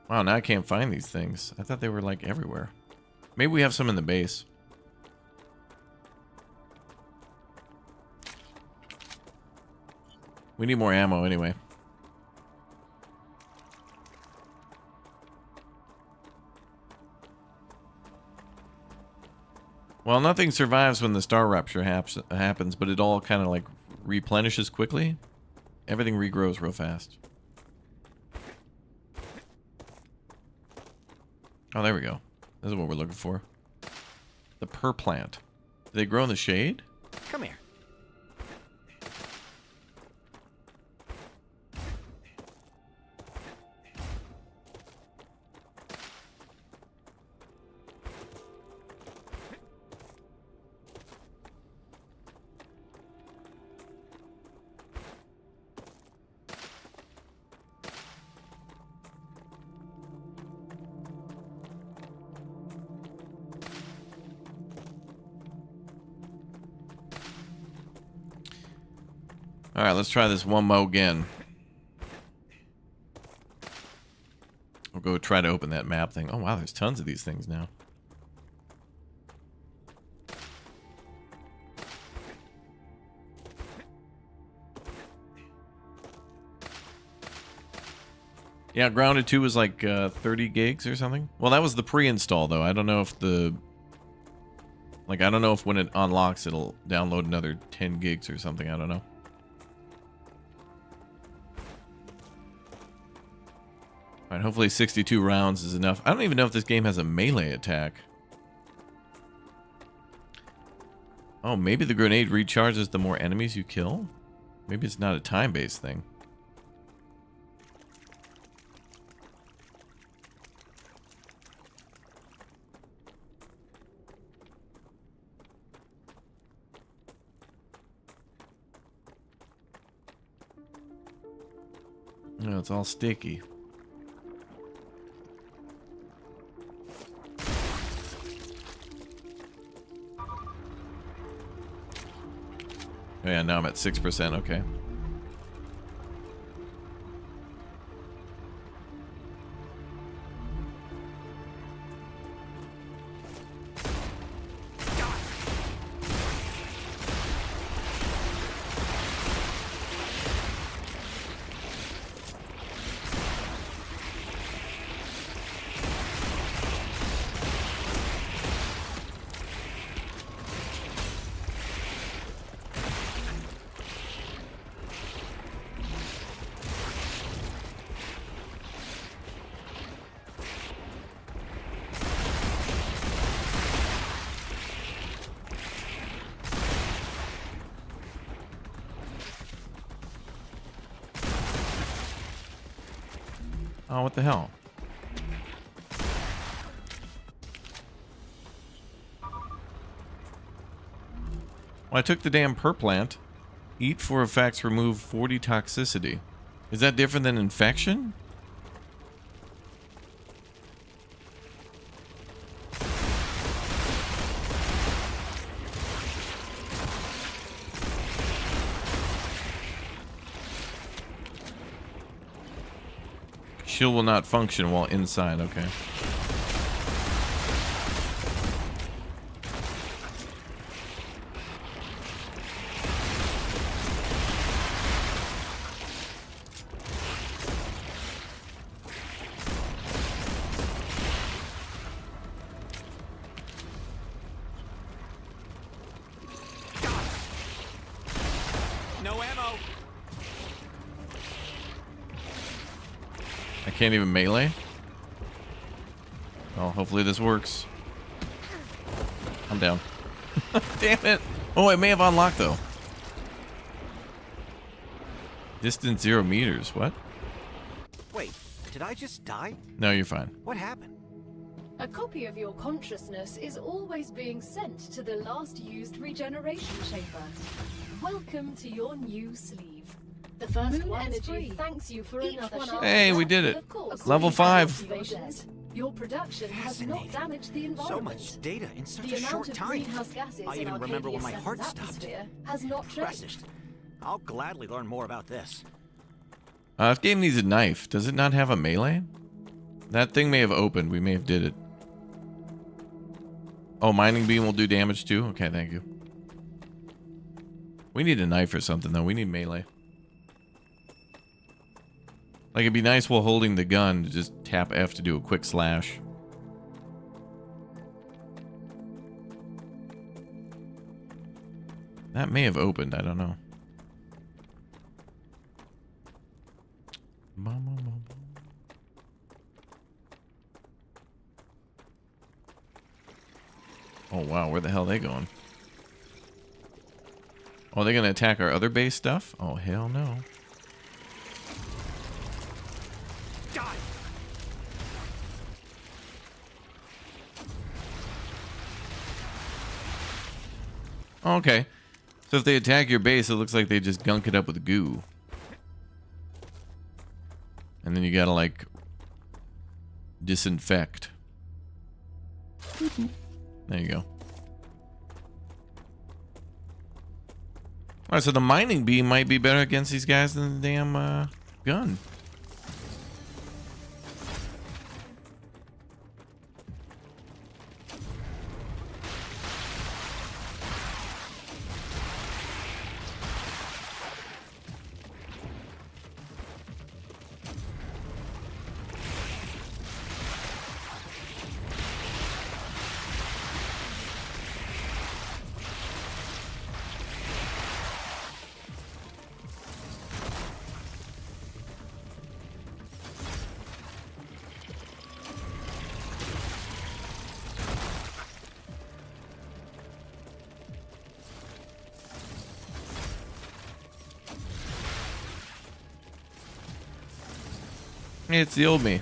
Wow, now I can't find these things. I thought they were like everywhere. Maybe we have some in the base. We need more ammo anyway. Well, nothing survives when the StarRupture happens, but it all kind of like replenishes quickly. Everything regrows real fast. Oh, there we go. This is what we're looking for. The plant. Do they grow in the shade? Come here. All right, let's try this one mo again. We'll go try to open that map thing. Oh, wow, there's tons of these things now. Yeah, Grounded 2 was like 30 gigs or something. Well, that was the pre-install, though. I don't know if the... Like, I don't know if when it unlocks, it'll download another 10 gigs or something. I don't know. Alright, hopefully 62 rounds is enough. I don't even know if this game has a melee attack. Oh, maybe the grenade recharges the more enemies you kill? Maybe it's not a time-based thing. No, it's all sticky. Oh yeah, now I'm at 6%, okay. Oh, what the hell? Well, I took the damn perplant. Eat for effects remove 40 toxicity. Is that different than infection? Shield will not function while inside, okay. No ammo. I can't even melee? Well, hopefully this works. I'm down. Damn it! Oh, it may have unlocked, though. Distance 0 meters. What? Wait, did I just die? No, you're fine. What happened? A copy of your consciousness is always being sent to the last used regeneration chamber. Welcome to your new sleeve. The first Moon one's Energy free. thanks you for Each another one shot. Hey, we did it. Of course, Level according to 5. observations, your production has not Fascinating. damaged the So environment. much data in such The a amount short of time. greenhouse gases I in even remember when my Arcadia heart 7's stopped. atmosphere has not Impressive. changed. I'll gladly learn more about this. This game needs a knife. Does it not have a melee? That thing may have opened. We may have did it. Oh, mining beam will do damage too? Okay, thank you. We need a knife or something, though. We need melee. Like, it'd be nice while holding the gun to just tap F to do a quick slash. That may have opened. I don't know. Oh, wow. Where the hell are they going? Oh, they're going to attack our other base stuff? Oh, hell no. Die! Okay. So if they attack your base, it looks like they just gunk it up with goo. And then you gotta, like, disinfect. There you go. Alright, so the mining bee might be better against these guys than the damn gun. It's the old me.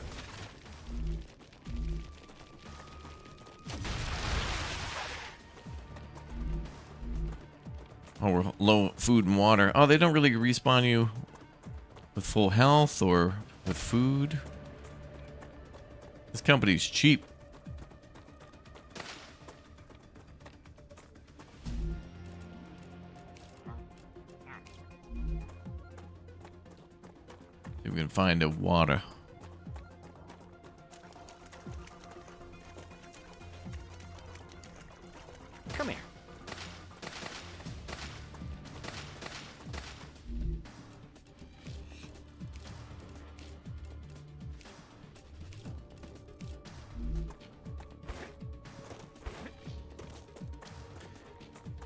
Oh, we're low food and water. Oh, they don't really respawn you with full health or with food. This company's cheap. See if we can find a water. Come here.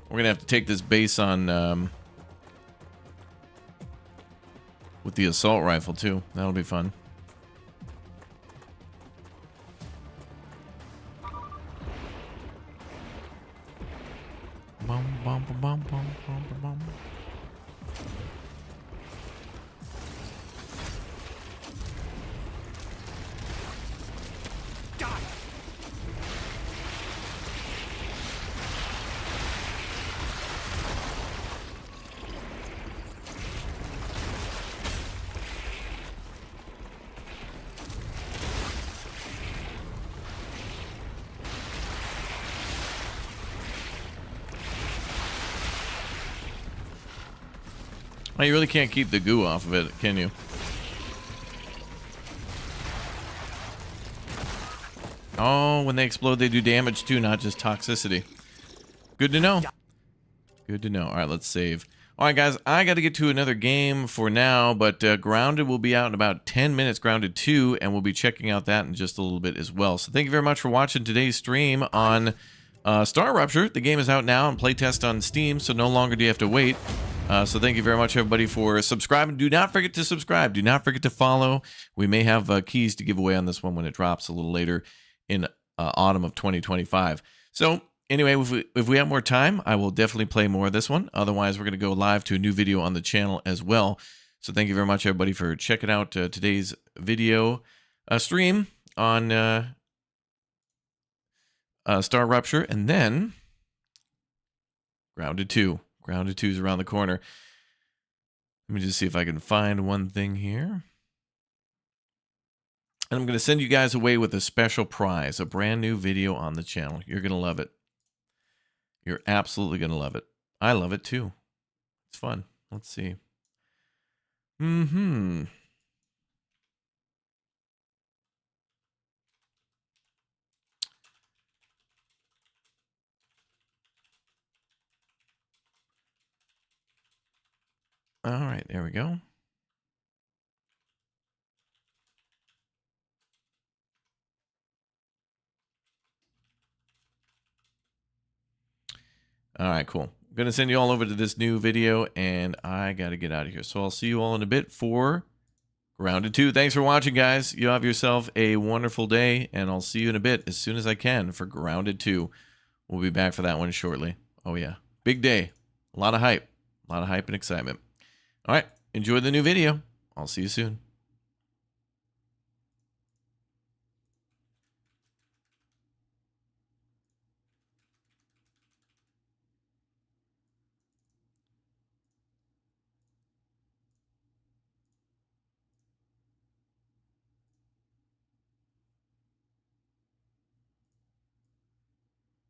We're gonna have to take this base on with the assault rifle too. That'll be fun. Bum, bum, bum, bum, bum, bum, bum. Die! Oh, you really can't keep the goo off of it, can you? Oh, when they explode, they do damage too, not just toxicity. Good to know. Good to know. All right, let's save. All right, guys, I got to get to another game for now, but Grounded will be out in about 10 minutes, Grounded 2, and we'll be checking out that in just a little bit as well. So thank you very much for watching today's stream on StarRupture. The game is out now on Playtest on Steam, so no longer do you have to wait. So thank you very much, everybody, for subscribing. Do not forget to subscribe. Do not forget to follow. We may have keys to give away on this one when it drops a little later in autumn of 2025. So anyway, if we have more time, I will definitely play more of this one. Otherwise, we're going to go live to a new video on the channel as well. So thank you very much, everybody, for checking out today's video stream on StarRupture. And then Grounded 2. Grounded 2 is around the corner. Let me just see if I can find one thing here. And I'm going to send you guys away with a special prize, a brand new video on the channel. You're going to love it. You're absolutely going to love it. I love it too. It's fun. Let's see. All right, there we go. All right, cool. I'm going to send you all over to this new video, and I got to get out of here. So I'll see you all in a bit for Grounded 2. Thanks for watching, guys. You have yourself a wonderful day, and I'll see you in a bit as soon as I can for Grounded 2. We'll be back for that one shortly. Oh, yeah. Big day. A lot of hype. A lot of hype and excitement. All right, enjoy the new video. I'll see you soon.